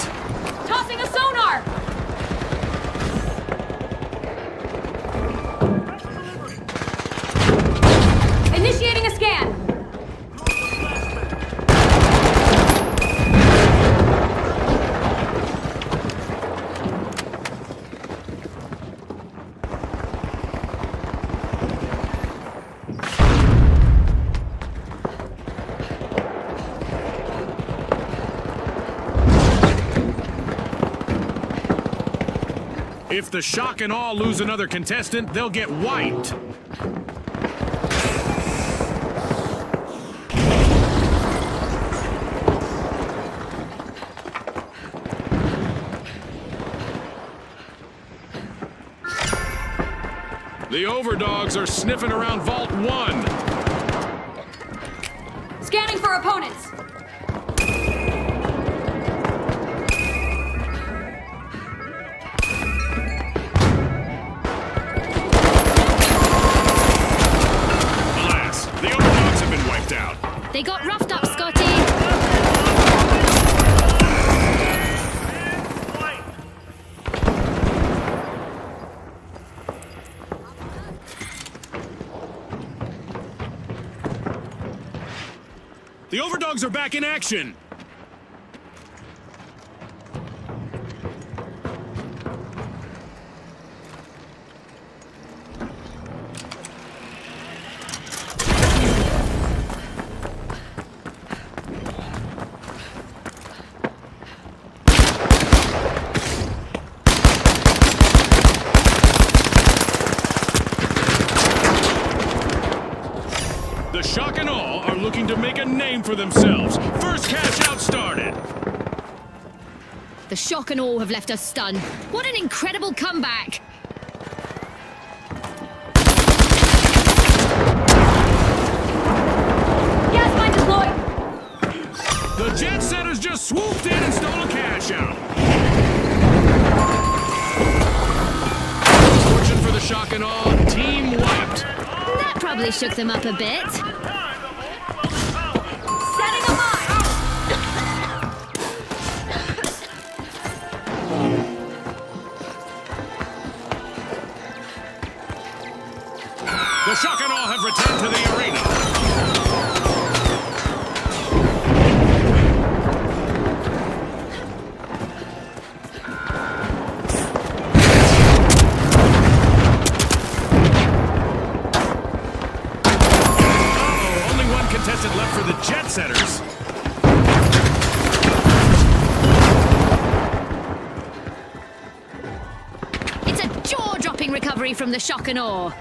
Tossing a sonar! Initiating a scan! If the Shock and Awe lose another contestant, they'll get wiped. The Overdogs are sniffing around Vault 1. Scanning for opponents! Alas, the Overdogs have been wiped out. They got roughed up, Scotty. The Overdogs are back in action. The Shock and Awe are looking to make a name for themselves. First cash out started. The Shock and Awe have left us stunned. What an incredible comeback! Gas mine deployed! The Jet Setters just swooped in and stole a cash out. Fortune for the Shock and Awe, team wiped. That probably shook them up a bit. Setting a mine! The Shock and Awe have returned to the arena. Only one contestant left for the Jet Setters. It's a jaw-dropping recovery from the Shock and Awe.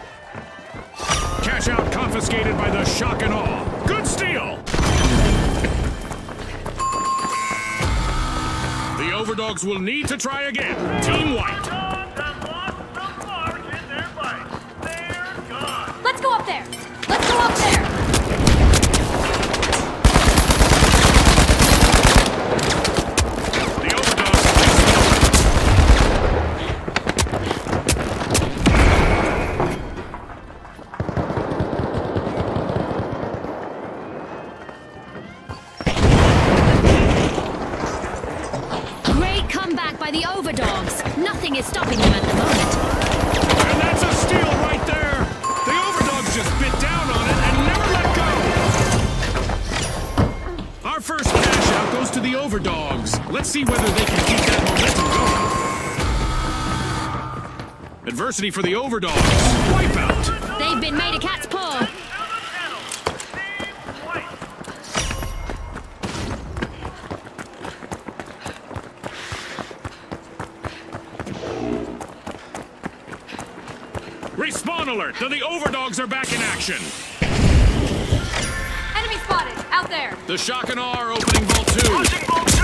Cash out confiscated by the Shock and Awe. Good steal! The Overdogs will need to try again. Team wiped. Dogs have lost the mark in their fight. They're gone. Let's go up there! Let's go up there! The Overdogs. Great comeback by the Overdogs. Nothing is stopping them at the moment. And that's a steal right there. The Overdogs just bit down on it and never let go. Our first cash out goes to the Overdogs. Let's see whether they can keep that momentum going. Adversity for the Overdogs. Wipeout. They've been made a cat's paw. Respawn alert! The overdogs are back in action! Enemy spotted! Out there! The shock and awe are opening vault 2. Pushing Vault 2!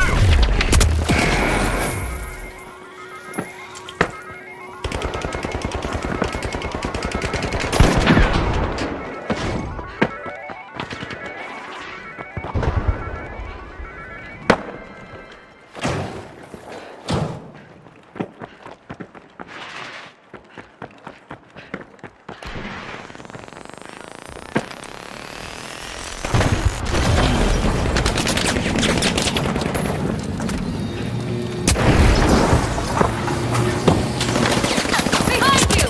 Behind you!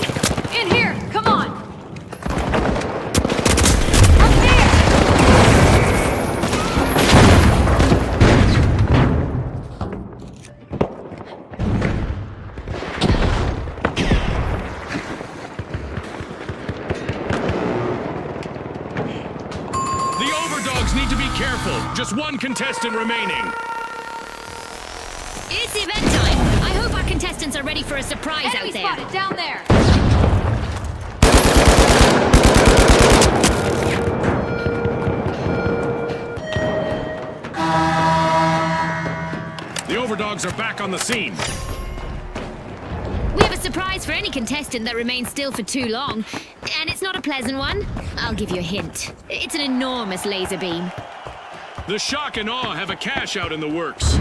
In here! Come on! Up there! The overdogs need to be careful. Just one contestant remaining. It's event time. I hope our contestants are ready for a surprise Enemy out there. spotted! Down there! The overdogs are back on the scene. We have a surprise for any contestant that remains still for too long. And it's not a pleasant one. I'll give you a hint. It's an enormous laser beam. The shock and awe have a cash out in the works.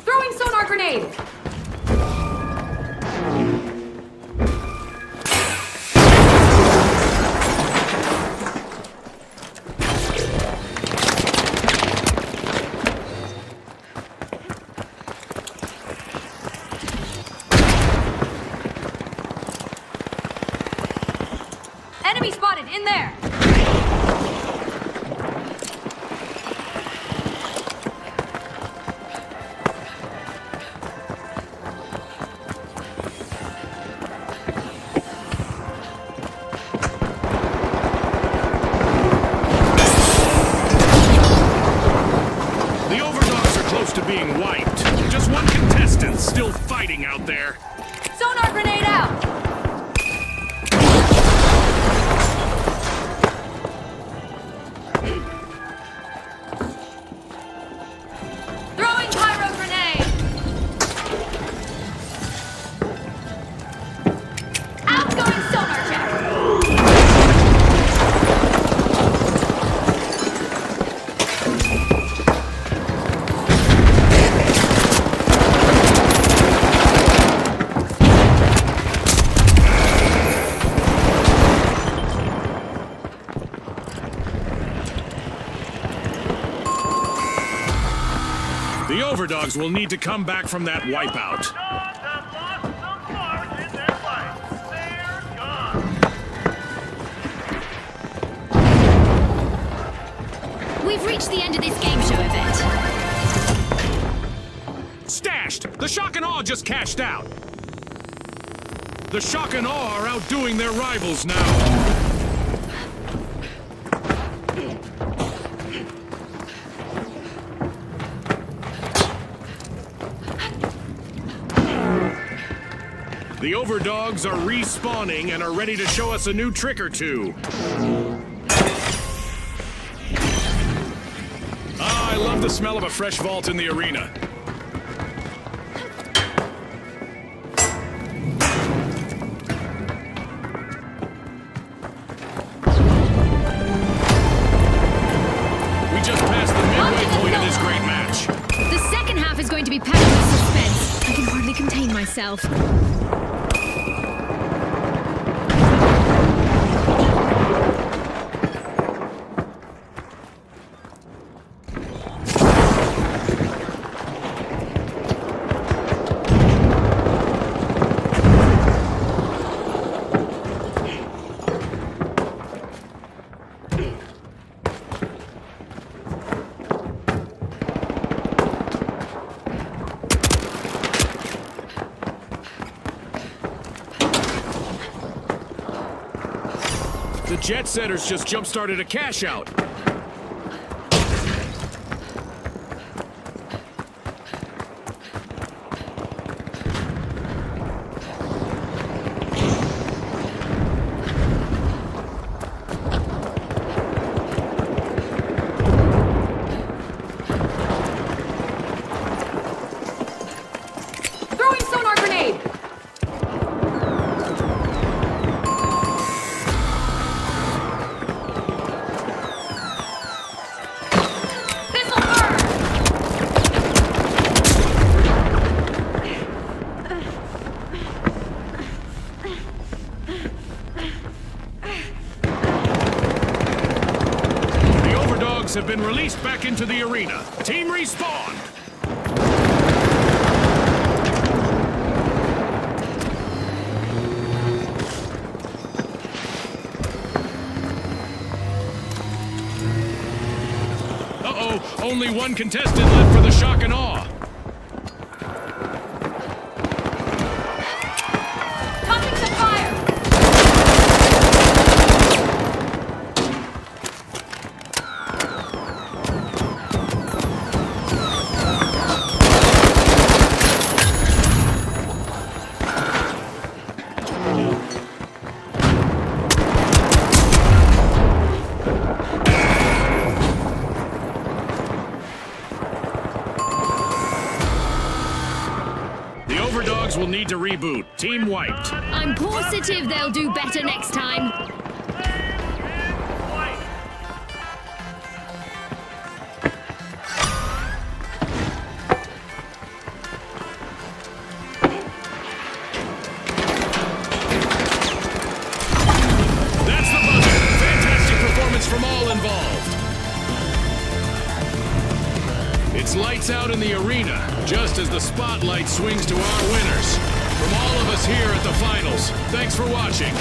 Throwing sonar grenade! Enemy spotted! In there! The overdogs are close to being wiped. Just one contestant still fighting out there. Sonar grenade out! Throwing pyro grenade! Outgoing sonar check! The overdogs will need to come back from that wipeout. Overdogs have lost some spark in their fight. They're gone. We've reached the end of this game show event. Stashed! The shock and awe just cashed out. The shock and awe are outdoing their rivals now. The overdogs are respawning and are ready to show us a new trick or two. Ah, I love the smell of a fresh vault in the arena. We just passed the midway point of this great match. The second half is going to be packed with suspense. I can hardly contain myself. The jet setters just jump-started a cash out. released back into the arena. Team respawn! Uh-oh, only one contestant left for the shock and awe. Tossing some fire! The overdogs will need to reboot. Team wiped. I'm positive they'll do better next time. White. That's the buzzer. Fantastic performance from all involved. It's lights out in the arena, just as the spotlight swings to our winners. From all of us here at the finals, thanks for watching.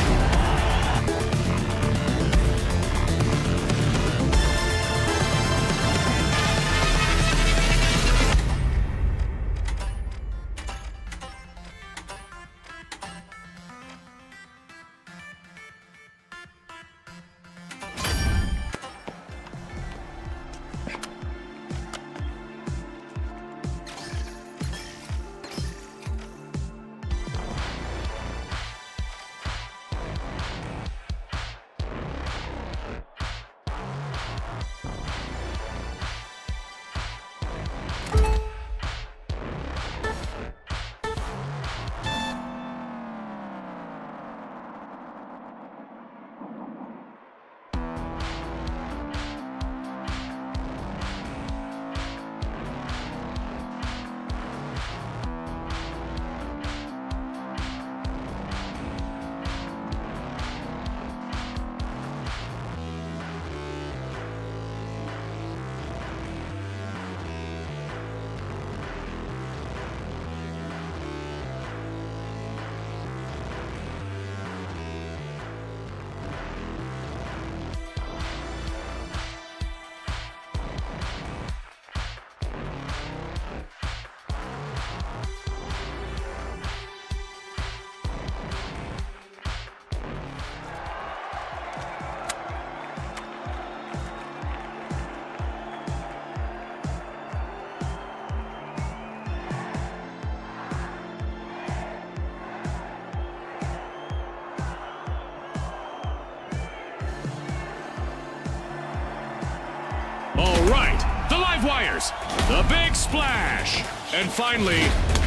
All right, the live wires, the big splash, and finally,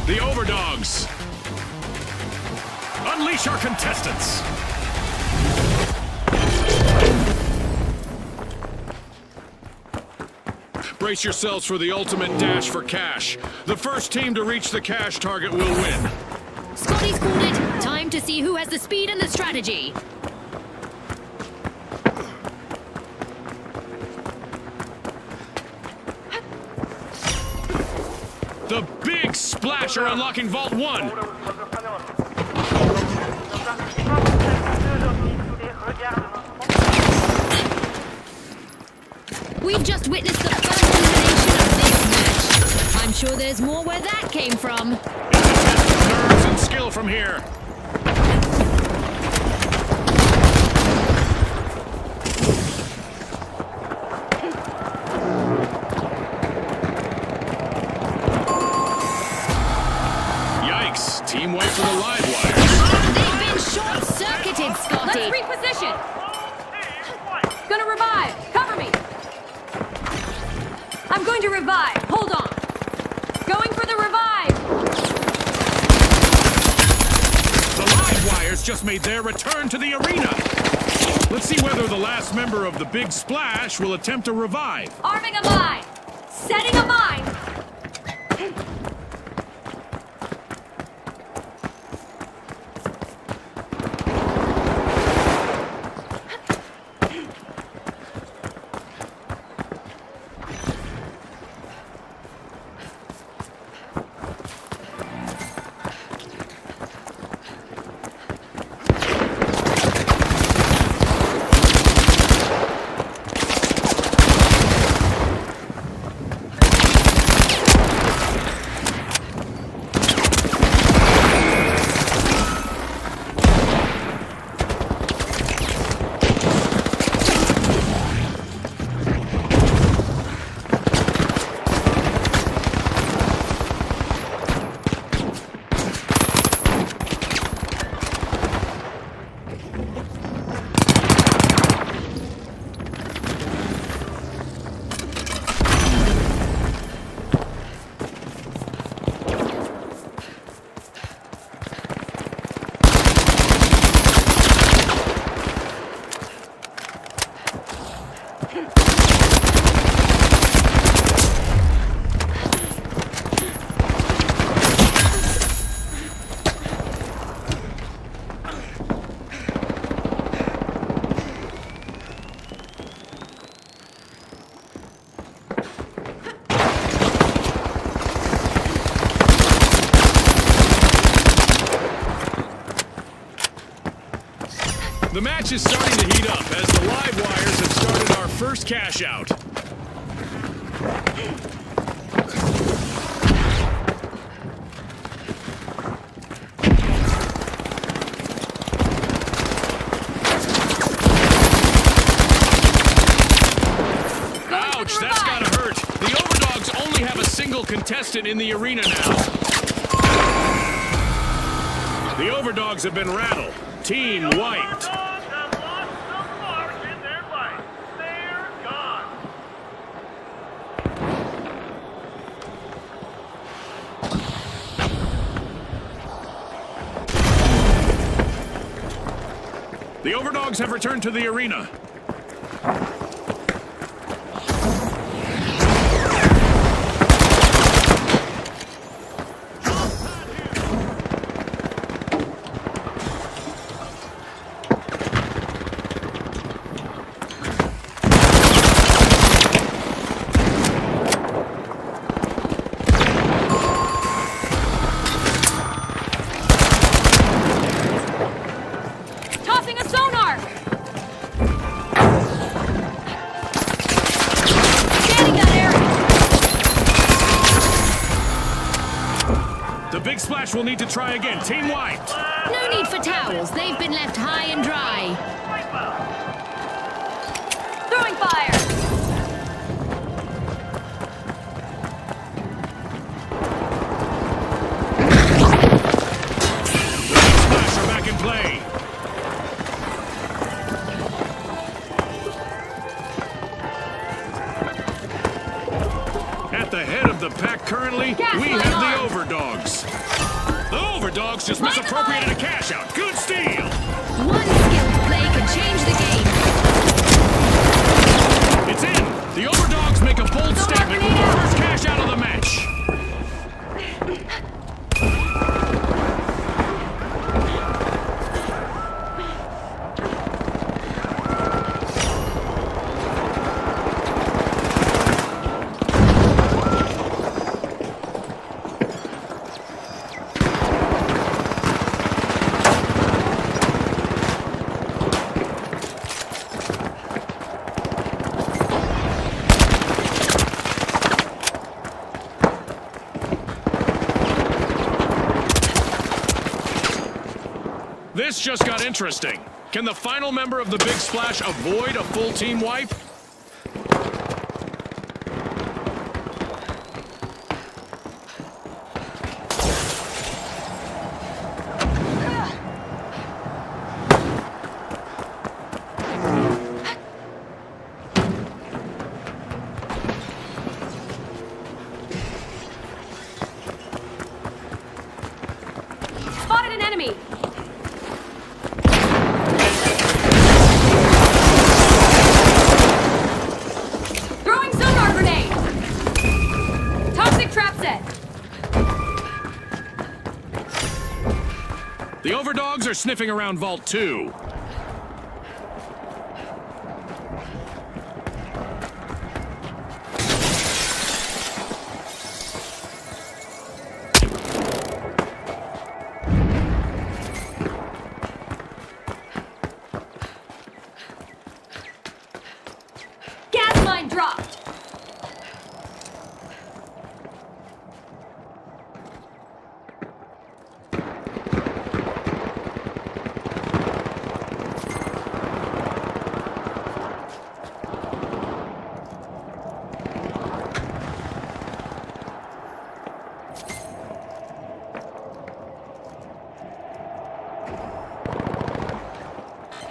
the overdogs. Unleash our contestants. Brace yourselves for the ultimate dash for cash. The first team to reach the cash target will win. Scotty's called it. Time to see who has the speed and the strategy. The big splasher unlocking Vault 1. We've just witnessed the first elimination of this match. I'm sure there's more where that came from. It's a test of nerves and skill from here. Yikes, team white for the live wires. They've been short-circuited, Scotty. Let's reposition! Gonna revive! Cover me! I'm going to revive! Hold on! Going for the revive! The live wires just made their return to the arena. Let's see whether the last member of the Big Splash will attempt a revive. Arming a mine! Setting a mine! The match is starting to heat up as the live wires have started our first cash out. Ouch, that's gotta hurt. The Overdogs only have a single contestant in the arena now. The Overdogs have been rattled. Team wiped. Overdogs have lost some mark in their life. They're gone. The Overdogs have returned to the arena. Tossing a sonar! Scanning that area! The Big Splash will need to try again. Team wiped. No need for towels. They've been left high and dry. Wipe out. Throwing fire! Splash are back in play. At the head of the pack currently, Gas we line have on. the Overdogs. The Overdogs just Line misappropriated a cash out. Good steal. One skilled play can change the game. It's in. The Overdogs make a bold statement with the first cash out of the match. This just got interesting. Can the final member of the Big Splash avoid a full team wipe? Spotted an enemy! Throwing sonar grenade! Toxic trap set! The Overdogs are sniffing around Vault 2. Gas line dropped!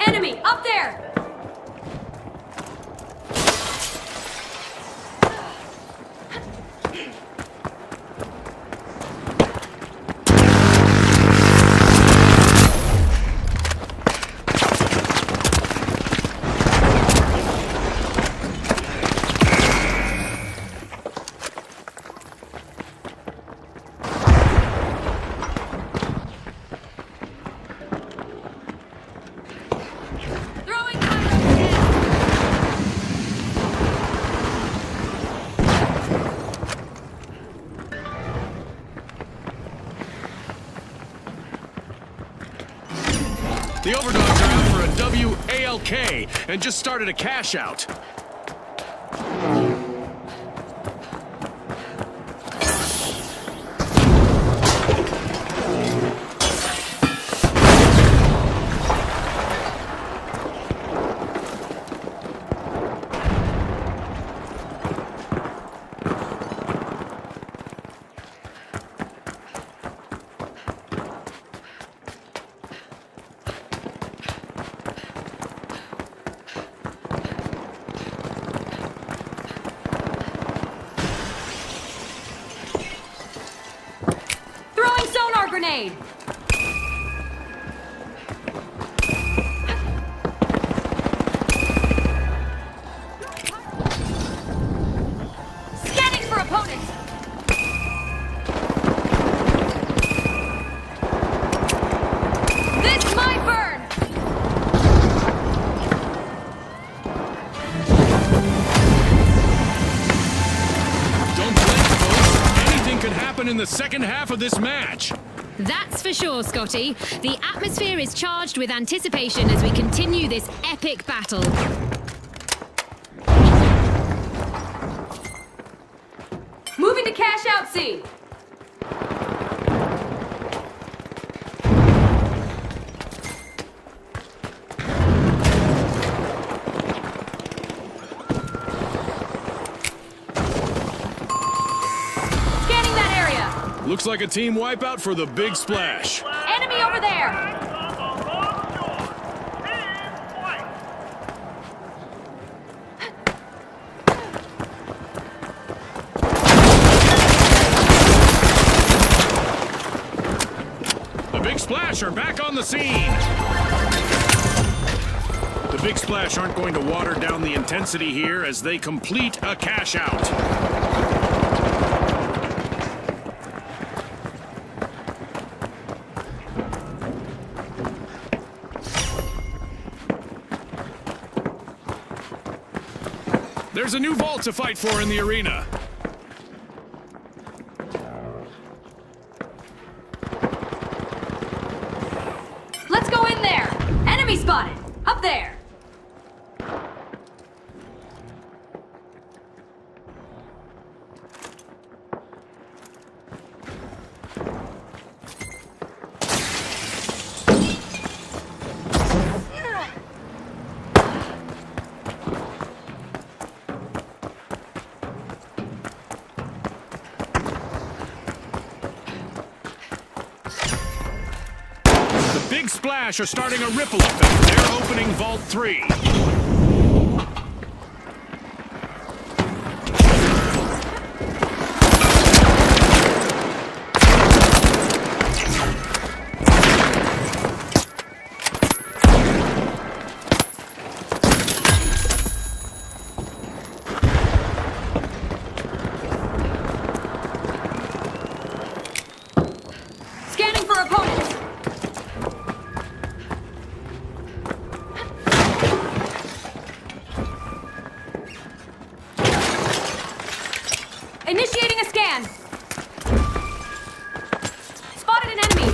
Enemy, up there! Throwing fire! The Overdogs are out for a WALK and just started a cash out. Grenade! Scanning for opponents! This might burn! Don't blink, folks. Anything could happen in the second half of this match. That's for sure, Scotty. The atmosphere is charged with anticipation as we continue this epic battle. Moving to cash out C. Scanning that area. Looks like a team wipeout for the big splash. Enemy over there. On the wrong shore. Team white. The big splash are back on the scene. The big splash aren't going to water down the intensity here as they complete a cash out. There's a new vault to fight for in the arena. Let's go in there. Enemy spotted. Up there. Big Splash are starting a ripple effect. They're opening Vault 3. Scanning for opponents. Initiating a scan. Spotted an enemy.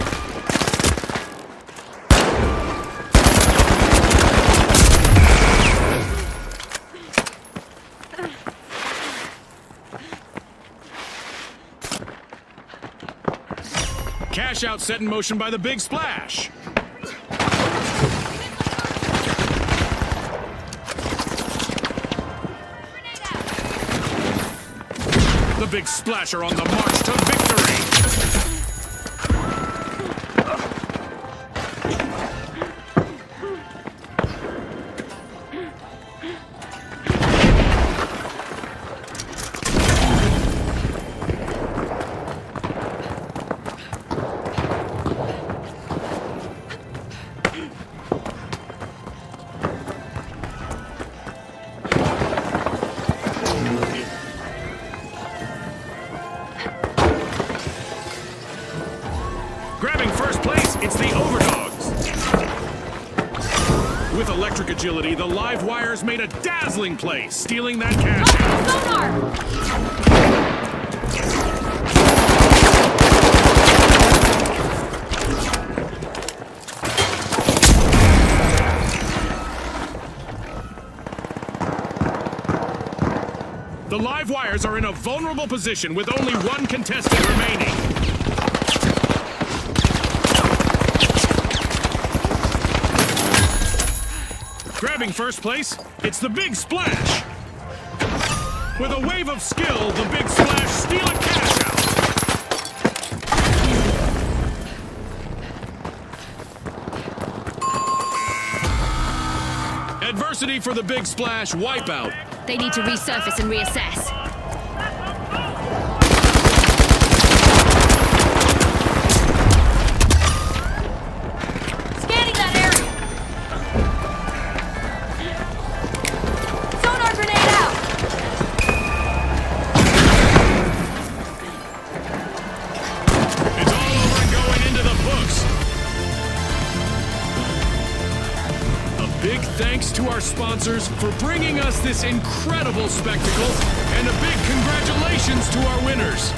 Cash out set in motion by the Big Splash. The Big Splash are on the march to victory. Grabbing first place, it's the Overdogs. With electric agility, the live wires made a dazzling play, stealing that cash. Sonar! The live wires are in a vulnerable position with only one contestant remaining. Grabbing first place, it's the Big Splash. With a wave of skill, the Big Splash steal a cash out. Adversity for the Big Splash wipeout. They need to resurface and reassess. Scanning that area. Sonar grenade out. It's all over and going into the books. A big thanks to our sponsors for bringing us this incredible spectacle, and a big congratulations to our winners.